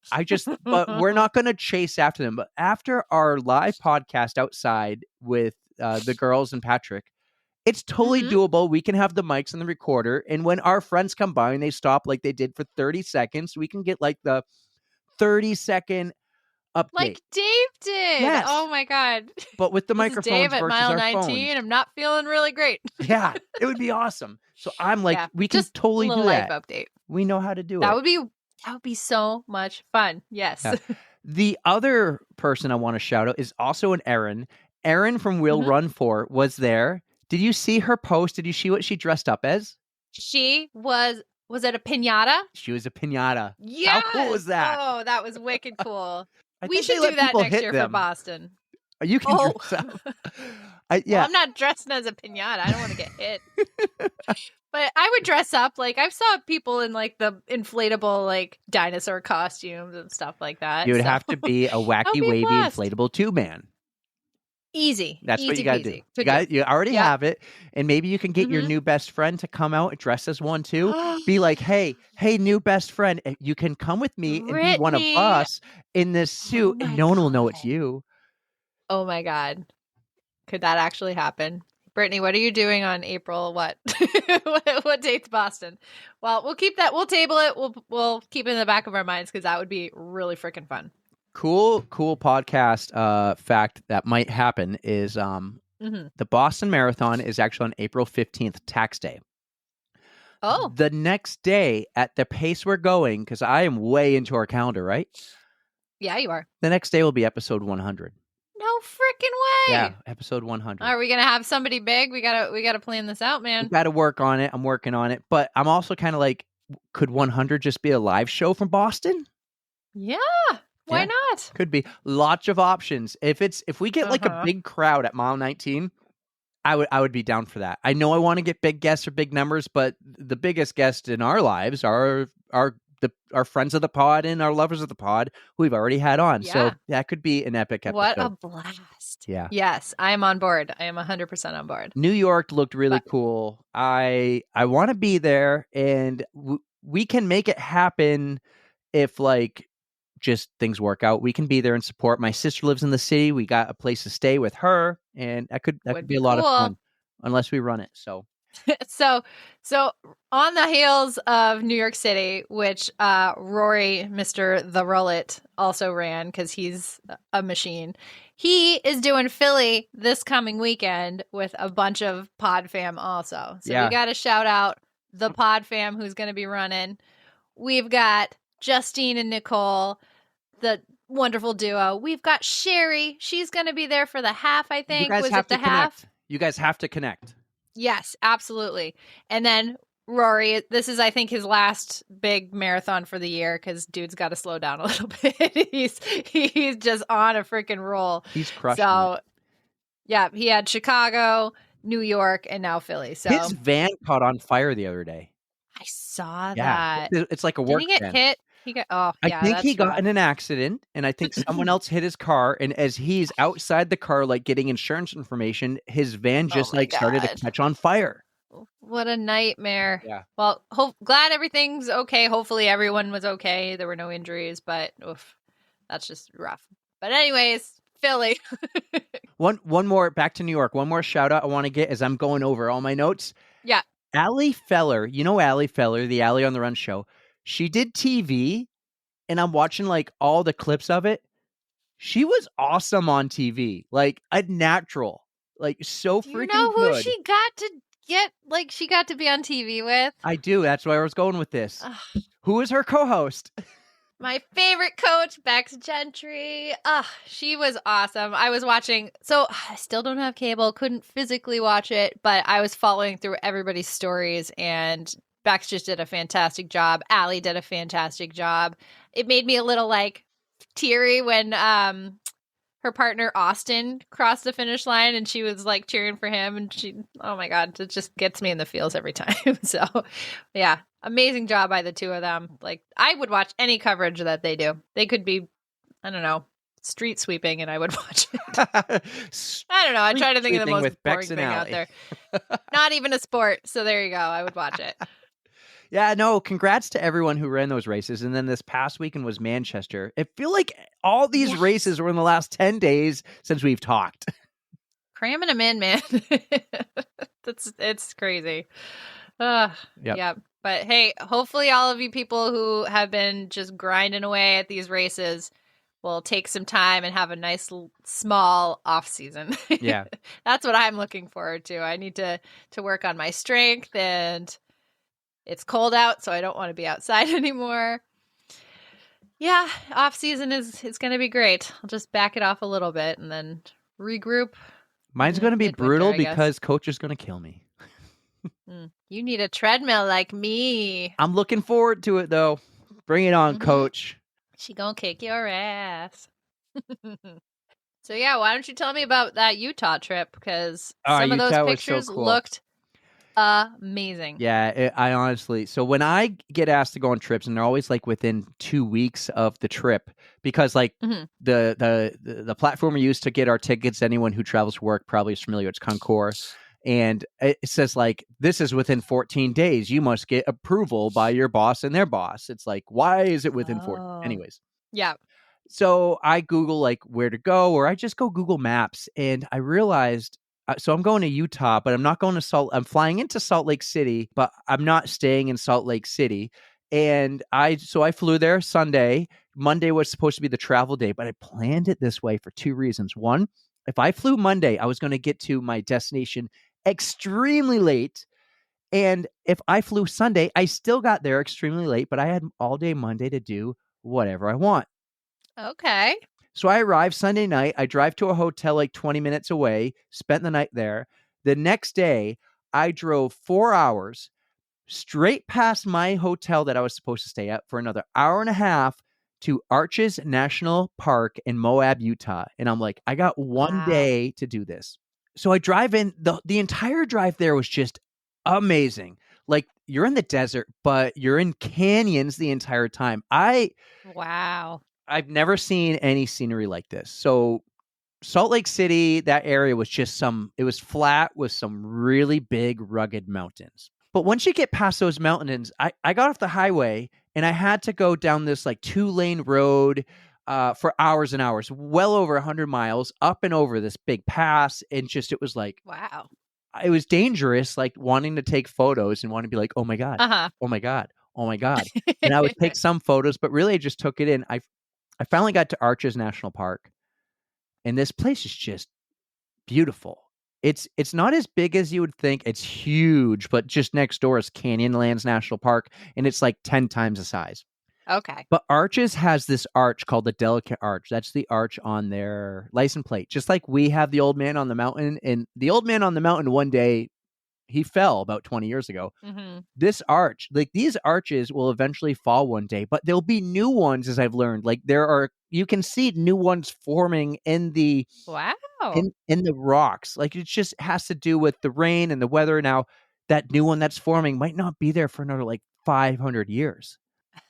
but we're not going to chase after them. But after our live podcast outside with the girls and Patrick, it's totally doable. We can have the mics and the recorder. And when our friends come by and they stop like they did for 30 seconds, we can get like the 30-second update. Like Dave did. Yes. Oh my God. But with the This is microphones Dave at versus mile our 19. phones. I'm not feeling really great. Yeah, it would be awesome. So I'm like, we can just totally a do little that. live update. We know how to do it. That would be so much fun. Yes. Yeah. The other person I want to shout out is also an Erin. Erin from Will Run For was there. Did you see her post? Did you see what she dressed up as? She was it a piñata? She was a piñata. Yeah. How cool was that? Oh, that was wicked cool. I We think they should let do that people next hit year them. for Boston. You can Oh. dress up. Well, I'm not dressing as a piñata. I don't want to get hit. But I would dress up. Like, I've saw people in like the inflatable like dinosaur costumes and stuff like that. You would so. have to be a wacky, be wavy, blessed. inflatable tube man. Easy. That's what you got to do. Good You already Yeah. have it. And maybe you can get your new best friend to come out dressed as one too. job. Be like, hey, new best friend, you can come with me and be one of Brittany. us in this suit, my and no one will know it's God. you. Oh my God. Could that actually happen? Brittany, what are you doing on April what? What date's Boston? Well, we'll keep that. We'll table it. We'll keep it in the back of our minds because that would be really freaking fun. Cool podcast fact that might happen is the Boston Marathon is actually on April 15th, tax day. Oh. The next day, at the pace we're going, because I am way into our calendar, right? Yeah, you are. The next day will be episode 100. No freaking way. Yeah, episode 100. Are we gonna have somebody big? We gotta plan this out, man. Got to work on it. I'm working on it, but I'm also kind of like, could 100 just be a live show from Boston? Yeah. Why Yeah. not? Could be. Lots of options. If we get like a big crowd at mile 19, I would be down for that. I know I want to get big guests or big numbers, but the biggest guests in our lives are our friends of the pod and our lovers of the pod who we've already had on. Yeah. So that could be an epic episode. What a blast. Yeah. Yes, I am on board. I am 100% on board. New York looked really cool. I want to be there, and we can make it happen if like just things work out. We can be there and support. My sister lives in the city. We got a place to stay with her, and that could be a lot of fun unless we run it. So so on the heels of New York City, which Rory, Mr. The Rullet, also ran because he's a machine. He is doing Philly this coming weekend with a bunch of pod fam also. So we got to shout out the pod fam who's going to be running. We've got Justine and Nicole, the wonderful duo. We've got Sherry. She's going to be there for the half, I think. You guys have to connect. Yes, absolutely. And then Rory, this is, I think, his last big marathon for the year because dude's got to slow down a little bit. He's just on a freaking roll. He's crushing it. Yeah, he had Chicago, New York, and now Philly. So his van caught on fire the other day. I saw that. It's like a work Did he get van. hit? I think he got in an accident, and I think someone else hit his car. And as he's outside the car, like getting insurance information, his van just started to catch on fire. What a nightmare. Yeah. Well, glad everything's okay. Hopefully everyone was okay. There were no injuries, but that's just rough. But anyways, Philly. One more, back to New York. One more shout out I want to get as I'm going over all my notes. Yeah. Allie Feller, you know Allie Feller, the Allie on the Run show. She did TV, and I'm watching like all the clips of it. She was awesome on TV, like a natural, like so Do you freaking know who good. she got to get? Like, she got to be on TV with? I do. That's where I was going with this. Ugh. Who is her co-host? My favorite coach, Bex Gentry. She was awesome. I was watching, so I still don't have cable, couldn't physically watch it, but I was following through everybody's stories, and Bex just did a fantastic job. Allie did a fantastic job. It made me a little like teary when her partner Austin crossed the finish line and she was like cheering for him, and she, oh my God, it just gets me in the feels every time. So yeah, amazing job by the two of them. Like, I would watch any coverage that they do. They could be, I don't know, street sweeping and I would watch it. I don't know. I try to think of the most boring thing out there. Not even a sport. So there you go. I would watch it. Yeah, no, congrats to everyone who ran those races. And then this past weekend was Manchester. I feel like all these races were in the last 10 days since we've talked. Cramming them in, man. It's crazy. Yeah. But hey, hopefully all of you people who have been just grinding away at these races will take some time and have a nice small off season. Yeah. That's what I'm looking forward to. I need to work on my strength, and it's cold out, so I don't want to be outside anymore. Yeah, off season is going to be great. I'll just back it off a little bit and then regroup. Mine's going to be brutal because Coach is going to kill me. You need a treadmill like me. I'm looking forward to it, though. Bring it on, Coach. She gonna kick your ass. So yeah, why don't you tell me about that Utah trip? Because some of those pictures looked amazing. Yeah, I honestly, so when I get asked to go on trips, and they're always like within 2 weeks of the trip, because like the platform we use to get our tickets, anyone who travels for work probably is familiar. It's Concours. And it says like, this is within 14 days. You must get approval by your boss and their boss. It's like, why is it within 14? Anyways. Yeah. So I Google like where to go, or I just go Google Maps, and I realized, so I'm going to Utah, but I'm not going to I'm flying into Salt Lake City, but I'm not staying in Salt Lake City. And I flew there Sunday. Monday was supposed to be the travel day, but I planned it this way for two reasons. One, if I flew Monday, I was going to get to my destination extremely late. And if I flew Sunday, I still got there extremely late, but I had all day Monday to do whatever I want. Okay. So I arrived Sunday night. I drive to a hotel like 20 minutes away, spent the night there. The next day, I drove 4 hours straight past my hotel that I was supposed to stay at for another hour and a half to Arches National Park in Moab, Utah. And I'm like, I got one day to do this. So I drive in. The entire drive there was just amazing. Like, you're in the desert, but you're in canyons the entire time. I've never seen any scenery like this. So Salt Lake City, that area was just it was flat with some really big rugged mountains. But once you get past those mountains, I got off the highway and I had to go down this like 2-lane road for hours and hours, well over 100 miles up and over this big pass. And just, it was like, wow. It was dangerous, like wanting to take photos and wanting to be like, oh my God, oh my God, oh my God. And I would take some photos, but really I just took it in. I finally got to Arches National Park, and this place is just beautiful. It's not as big as you would think. It's huge, but just next door is Canyonlands National Park, and it's like 10 times the size. Okay. But Arches has this arch called the Delicate Arch. That's the arch on their license plate. Just like we have the Old Man on the Mountain, and the Old Man on the Mountain one day, he fell about 20 years ago. This arch, like these arches will eventually fall one day, but there'll be new ones, as I've learned. Like you can see new ones forming in the in the rocks. Like, it just has to do with the rain and the weather. Now, that new one that's forming might not be there for another like 500 years.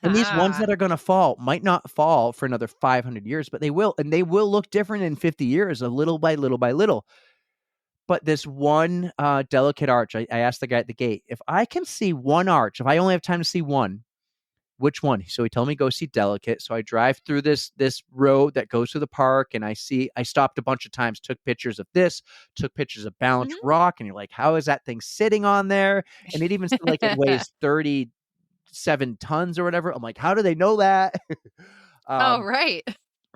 And these ones that are going to fall might not fall for another 500 years, but they will. And they will look different in 50 years, a little by little by little. But this one Delicate Arch, I asked the guy at the gate, if I can see one arch, if I only have time to see one, which one? So he told me go see Delicate. So I drive through this road that goes to the park, and I stopped a bunch of times, took pictures of this, took pictures of Balance Rock, and you're like, how is that thing sitting on there? And it even seemed like it weighs 37 tons or whatever. I'm like, how do they know that? Right.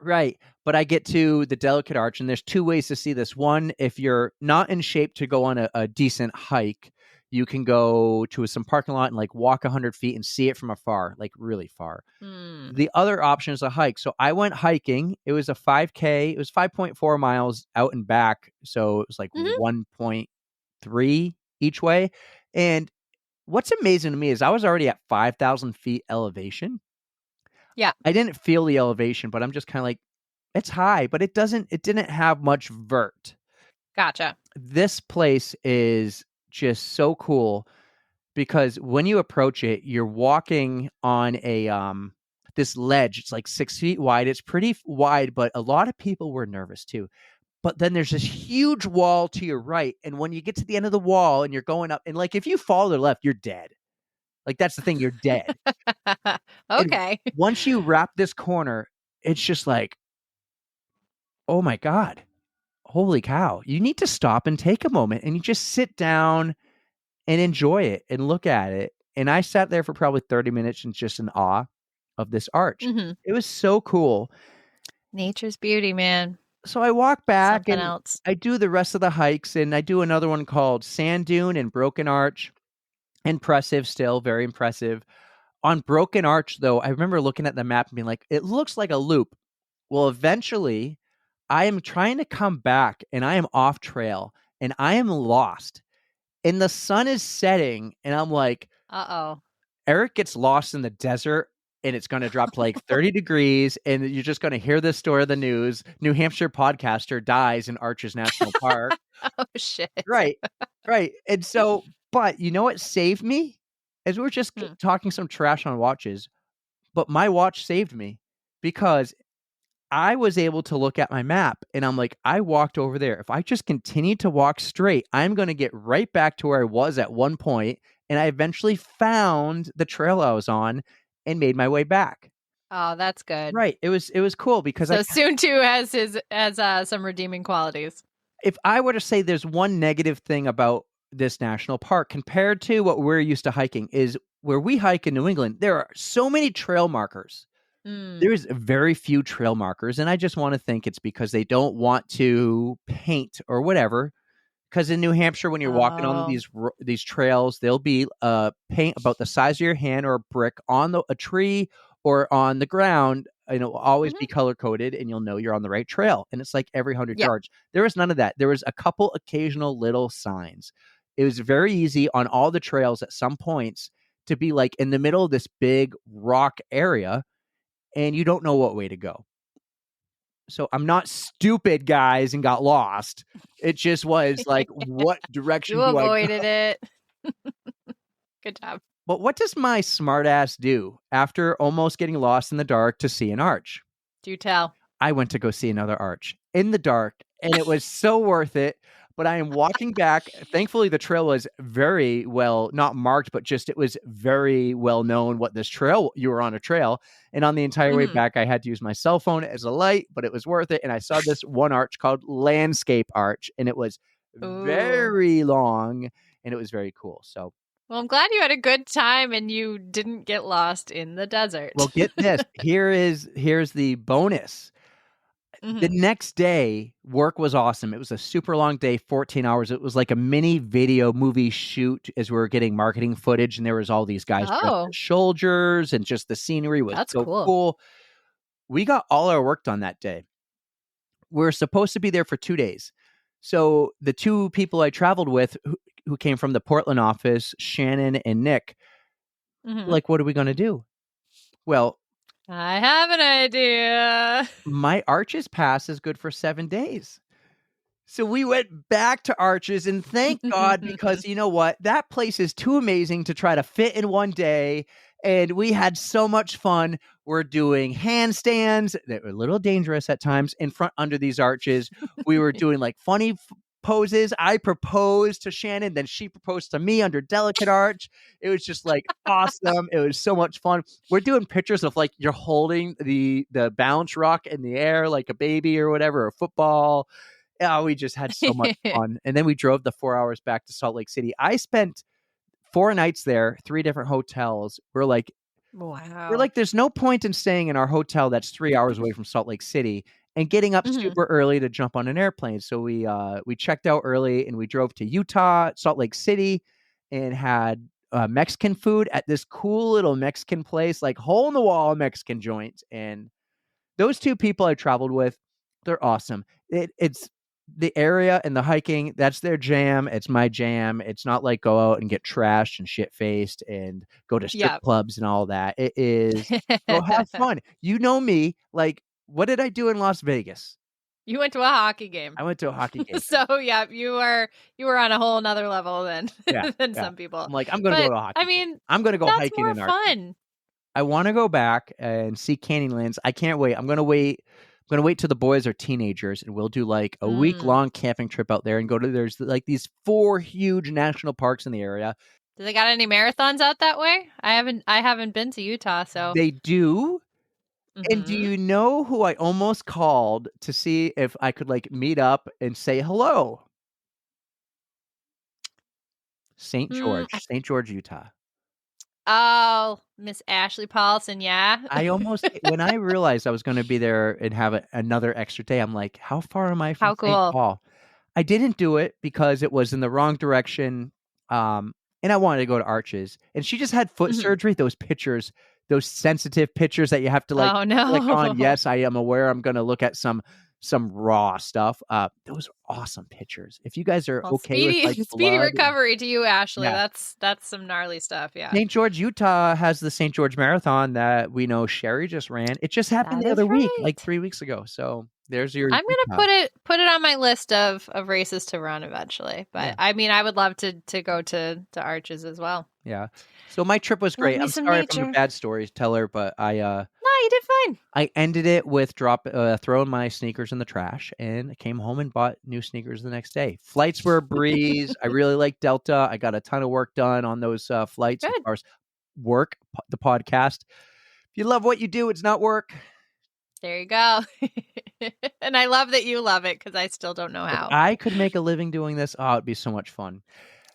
Right. But I get to the Delicate Arch, and there's two ways to see this. One, if you're not in shape to go on a decent hike, you can go to some parking lot and like walk 100 feet and see it from afar, like really far. Hmm. The other option is a hike. So I went hiking. It was a 5K. It was 5.4 miles out and back. So it was like Mhm. 1.3 each way. And what's amazing to me is I was already at 5,000 feet elevation. Yeah. I didn't feel the elevation, but I'm just kind of like, it's high, but it didn't have much vert. Gotcha. This place is just so cool because when you approach it, you're walking on a this ledge. It's like 6 feet wide. It's pretty wide, but a lot of people were nervous too. But then there's this huge wall to your right, and when you get to the end of the wall and you're going up, and like if you fall to the left, you're dead. Like that's the thing, you're dead. And Okay. once you wrap this corner, it's just like, oh my God, holy cow. You need to stop and take a moment and you just sit down and enjoy it and look at it. And I sat there for probably 30 minutes in just in awe of this arch. Hmm. It was so cool. Nature's beauty, man. So I walk back Something and else. I do the rest of the hikes, and I do another one called Sand Dune and Broken Arch. Impressive still, very impressive. On Broken Arch, though, I remember looking at the map and being like, it looks like a loop. Well, eventually, I am trying to come back and I am off trail and I am lost. And the sun is setting, and I'm like, Uh-oh. Eric gets lost in the desert and it's going to drop to like 30 degrees, and you're just going to hear this story of the news. New Hampshire podcaster dies in Arches National Park. Oh, shit. Right. Right. And so, but you know what saved me? As we were just Hmm. talking some trash on watches, but my watch saved me because I was able to look at my map and I'm like, I walked over there. If I just continue to walk straight, I'm going to get right back to where I was at one point. And I eventually found the trail I was on and made my way back. Oh, that's good. Right. It was cool because So Soon Too has some redeeming qualities. if I were to say there's one negative thing about this national park compared to what we're used to hiking is where we hike in New England, there are so many trail markers. Mm. There's very few trail markers, and I just want to think it's because they don't want to paint or whatever. Because in New Hampshire, when you're walking on these trails, there'll be paint about the size of your hand or a brick on a tree or on the ground, and it will always be color coded, and you'll know you're on the right trail. And it's like every 100 Yeah. yards. There was none of that. There was a couple occasional little signs. It was very easy on all the trails at some points to be like in the middle of this big rock area, and you don't know what way to go. So I'm not stupid, guys, and got lost. It just was like, what direction You do I go? avoided it. Good job. But what does my smart ass do after almost getting lost in the dark to see an arch? Do tell. I went to go see another arch in the dark, and it was so worth it. But I am walking back. Thankfully, the trail was very well, not marked, but just it was very well known what this trail, you were on a trail. And on the entire way back, I had to use my cell phone as a light, but it was worth it. And I saw this one arch called Landscape Arch, and it was very long and it was very cool. So, well, I'm glad you had a good time and you didn't get lost in the desert. well, get this. Here's the bonus. The next day, work was awesome. It was a super long day, 14 hours. It was like a mini video movie shoot as we were getting marketing footage, and there was all these guys dressed as soldiers, and just the scenery was so cool. We got all our work done that day. We're supposed to be there for 2 days. So the two people I traveled with who came from the Portland office, Shannon and Nick, like, what are we going to do? Well, I have an idea. My Arches pass is good for 7 days. So we went back to Arches, and thank God, because you know what? That place is too amazing to try to fit in one day. And we had so much fun. We're doing handstands that were a little dangerous at times in front under these arches. We were doing like funny poses. I proposed to Shannon, then she proposed to me under Delicate Arch. It was just like awesome. It was so much fun. We're doing pictures of like you're holding the balance rock in the air like a baby or whatever, or a football. Yeah, we just had so much fun. And then we drove the 4 hours back to Salt Lake City. I spent 4 nights there, 3 different hotels. We're like, We're Wow. like, there's no point in staying in our hotel that's 3 hours away from Salt Lake City and getting up Mhm. super early to jump on an airplane. So we checked out early and we drove to Utah, Salt Lake City, and had Mexican food at this cool little Mexican place, like hole in the wall Mexican joint. And those two people I traveled with, they're awesome. It's the area and the hiking, that's their jam. It's my jam. It's not like go out and get trashed and shit faced and go to strip Yeah. clubs and all that. It is go have fun. You know me. Like, what did I do in Las Vegas? You went to a hockey game. I went to a hockey game. So yeah, you were on a whole nother level than Yeah, than yeah. some people. I'm like, I'm gonna go But to a hockey I game. mean, I'm gonna go that's hiking more in Arctic. fun. I want to go back and see Canyonlands. I can't wait. I'm gonna wait till the boys are teenagers, and we'll do like a week long camping trip out there and go to. There's like these 4 huge national parks in the area. Do they got any marathons out that way? I haven't been to Utah, so They do. And do Mhm. you know who I almost called to see if I could like meet up and say hello? St. Mm, George, Utah. oh, Miss Ashley Paulson, yeah. I almost when I realized I was going to be there and have another extra day, I'm like, how far am I from How St. cool. Paul? I didn't do it because it was in the wrong direction. And I wanted to go to Arches. And she just had foot Mhm. surgery. Those pictures, those sensitive pictures that you have to like Oh click on. no. Yes, I am aware. I'm going to look at some raw stuff. Those are awesome pictures. If you guys are Well, okay with like speedy blood, recovery to you, Ashley. yeah. That's some gnarly stuff, yeah. St. George, Utah has the St. George Marathon that we know Sherry just ran. It just happened That the is other week, like right. 3 weeks ago. So there's your I'm Utah. gonna put it on my list of races to run eventually. But Yeah. I mean, I would love to go to Arches as well. Yeah. So my trip was Love great. me I'm some sorry if I'm a nature. bad storyteller, but No, you did fine. I ended it with throwing my sneakers in the trash, and I came home and bought new sneakers the next day. Flights were a breeze. I really like Delta. I got a ton of work done on those flights as Good. far as work, the podcast. If you love what you do, it's not work. There you go. And I love that you love it because I still don't know If how. I could make a living doing this, oh, it'd be so much fun.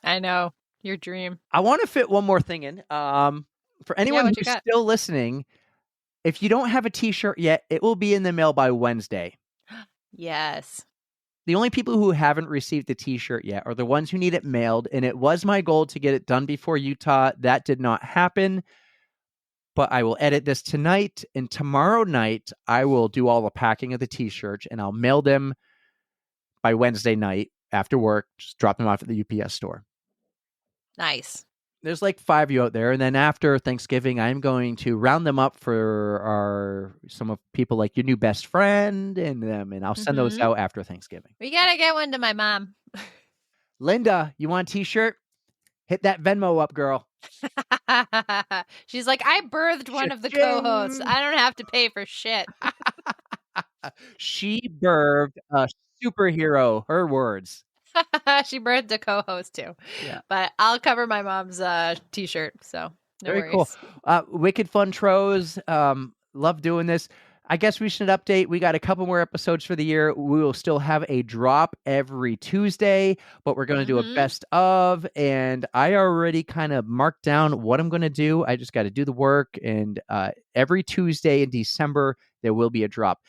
I know. Your dream. I want to fit one more thing in. For anyone what you who's got? still listening, if you don't have a t-shirt yet, it will be in the mail by Wednesday. Yes. The only people who haven't received the t-shirt yet are the ones who need it mailed, and it was my goal to get it done before Utah. That did not happen, but I will edit this tonight, and tomorrow night I will do all the packing of the t-shirts, and I'll mail them by Wednesday night after work. Just drop them off at the UPS store. Nice. There's like 5 of you out there, and then after Thanksgiving, I'm going to round them up for some of people like your new best friend and them, and I'll send those out after Thanksgiving. We gotta get one to my mom. Linda, you want a t-shirt? Hit that Venmo up, girl. She's like, I birthed one of the co-hosts. I don't have to pay for shit. She birthed a superhero. Her words. She birthed a co-host too. Yeah. But I'll cover my mom's t-shirt, so no Very worries. cool. Wicked Fun Tros. Love doing this. I guess we should update. We got a couple more episodes for the year. We will still have a drop every Tuesday, but we're going to do a best of. And I already kind of marked down what I'm going to do. I just got to do the work. And every Tuesday in December, there will be a drop.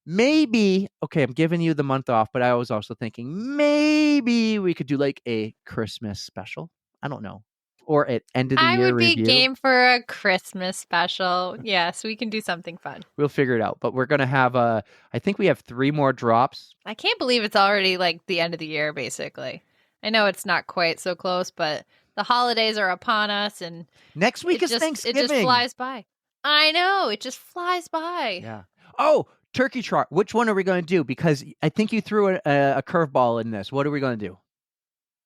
Maybe, okay, I'm giving you the month off, but I was also thinking maybe we could do like a Christmas special. I don't know. Or at end of the I year would be review. game for a Christmas special. Yes, we can do something fun. We'll figure it out. But we're going to have I think we have 3 more drops. I can't believe it's already like the end of the year, basically. I know it's not quite so close, but the holidays are upon us, and Next week is Thanksgiving. It just flies by. I know, it just flies by. Yeah. Oh, turkey trot. Which one are we going to do? Because I think you threw a curveball in this. What are we going to do?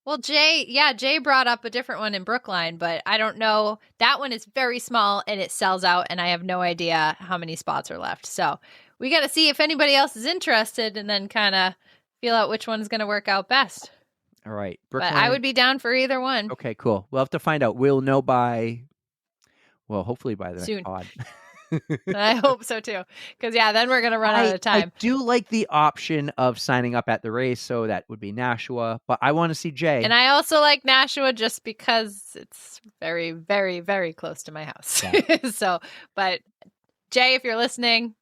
Well, Jaye brought up a different one in Brookline, but I don't know. That one is very small and it sells out, and I have no idea how many spots are left. So we got to see if anybody else is interested and then kind of feel out which one's going to work out best. All right. Brookline. But I would be down for either one. Okay, cool. We'll have to find out. We'll know hopefully by the Soon. next pod. I hope so too. Because then we're gonna run out of time. I do like the option of signing up at the race, so that would be Nashua. But I want to see Jaye. And I also like Nashua just because it's very, very, very close to my house. Yeah. But Jaye, if you're listening,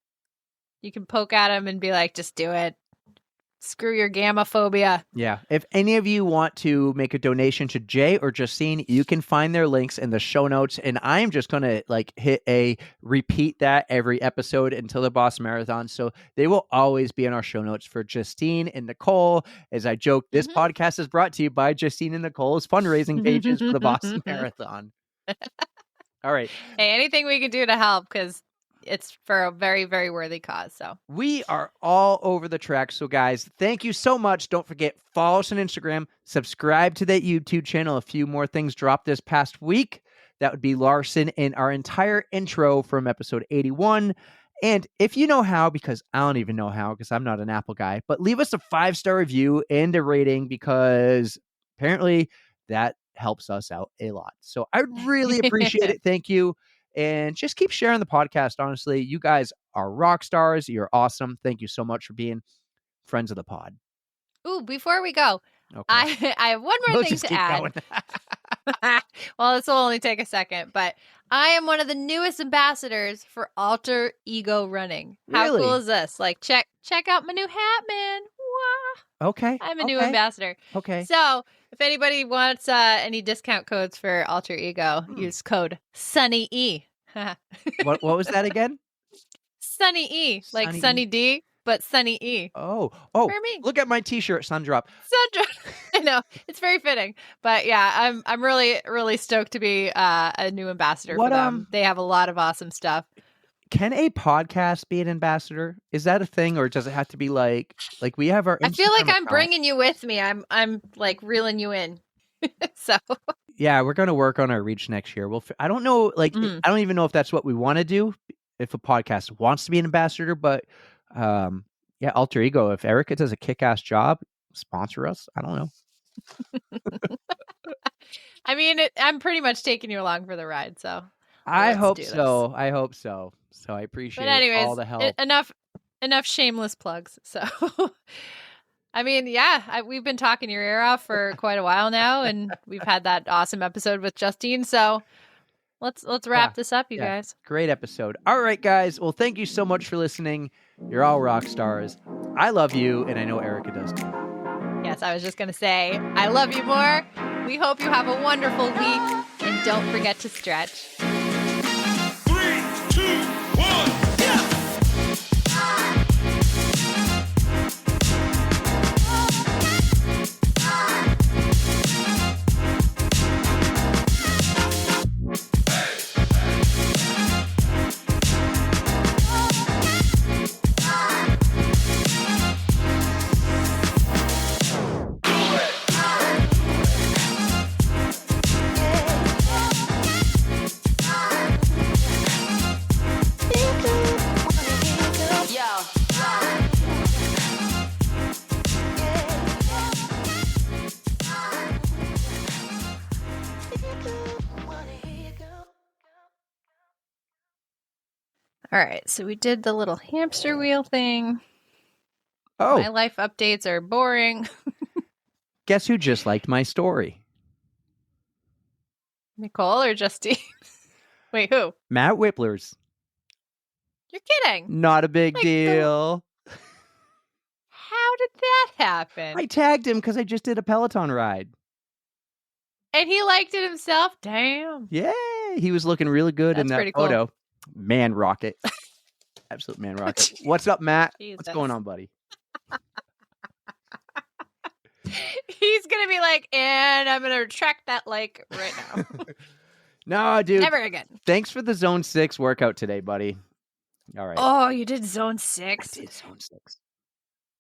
you can poke at him and be like, just do it. Screw your gamma phobia. Yeah. If any of you want to make a donation to Jaye or Justine, you can find their links in the show notes. And I'm just going to repeat that every episode until the Boston Marathon. So they will always be in our show notes for Justine and Nicole. As I joke, this podcast is brought to you by Justine and Nicole's fundraising pages for the Boston Marathon. All right. Hey, anything we can do to help, because it's for a very, very worthy cause. So we are all over the track. So guys, thank you so much. Don't forget, follow us on Instagram, subscribe to that YouTube channel. A few more things dropped this past week. That would be Larson and our entire intro from episode 81. And if you know how, because I don't even know how, because I'm not an Apple guy, but leave us a 5-star review and a rating, because apparently that helps us out a lot. So I really appreciate it. Thank you. And just keep sharing the podcast. Honestly, you guys are rock stars. You're awesome. Thank you so much for being friends of the pod. Ooh, before we go, okay. I have one more thing to add. Well, this will only take a second, but I am one of the newest ambassadors for Alter Ego Running. How Really? cool is this? Like, check out my new hat, man. Wah. Okay. I'm a new ambassador. Okay. So if anybody wants any discount codes for Alter Ego, use code Sunny E. What was that again? Sunny E, like Sunny Sunny E. D, but Sunny E. Oh! For me. Look at my T-shirt, Sundrop. I know, it's very fitting, but yeah, I'm really, really stoked to be a new ambassador for them. They have a lot of awesome stuff. Can a podcast be an ambassador? Is that a thing, or does it have to be like we have our? I feel like Instagram I'm bringing you with me. I'm like reeling you in. So yeah, we're gonna work on our reach next year. I don't know, I don't even know if that's what we want to do. If a podcast wants to be an ambassador, but yeah, Alter Ego. If Erica does a kick-ass job, sponsor us. I don't know. I mean, I'm pretty much taking you along for the ride. So I hope so. I hope so. So I appreciate all the help. Enough shameless plugs. So, I mean, yeah, we've been talking your ear off for quite a while now, and we've had that awesome episode with Justine. So let's wrap this up, you guys. Great episode. All right, guys. Well, thank you so much for listening. You're all rock stars. I love you, and I know Erica does too. Yes, I was just gonna say I love you more. We hope you have a wonderful week, and don't forget to stretch. 3, 2, 1. All right, so we did the little hamster wheel thing. Oh, my life updates are boring. Guess who just liked my story? Nicole or Justine? Wait, who? Matt Whipplers. You're kidding. Not a big deal. How did that happen? I tagged him because I just did a Peloton ride. And he liked it himself? Damn. Yay! He was looking really good in that photo. Cool. Man rocket. Absolute man rocket. What's up, Matt? Jesus. What's going on, buddy? He's going to be like, and I'm going to retract that like right now. No, dude. Never again. Thanks for the Zone 6 workout today, buddy. All right. Oh, you did Zone 6? I did Zone 6.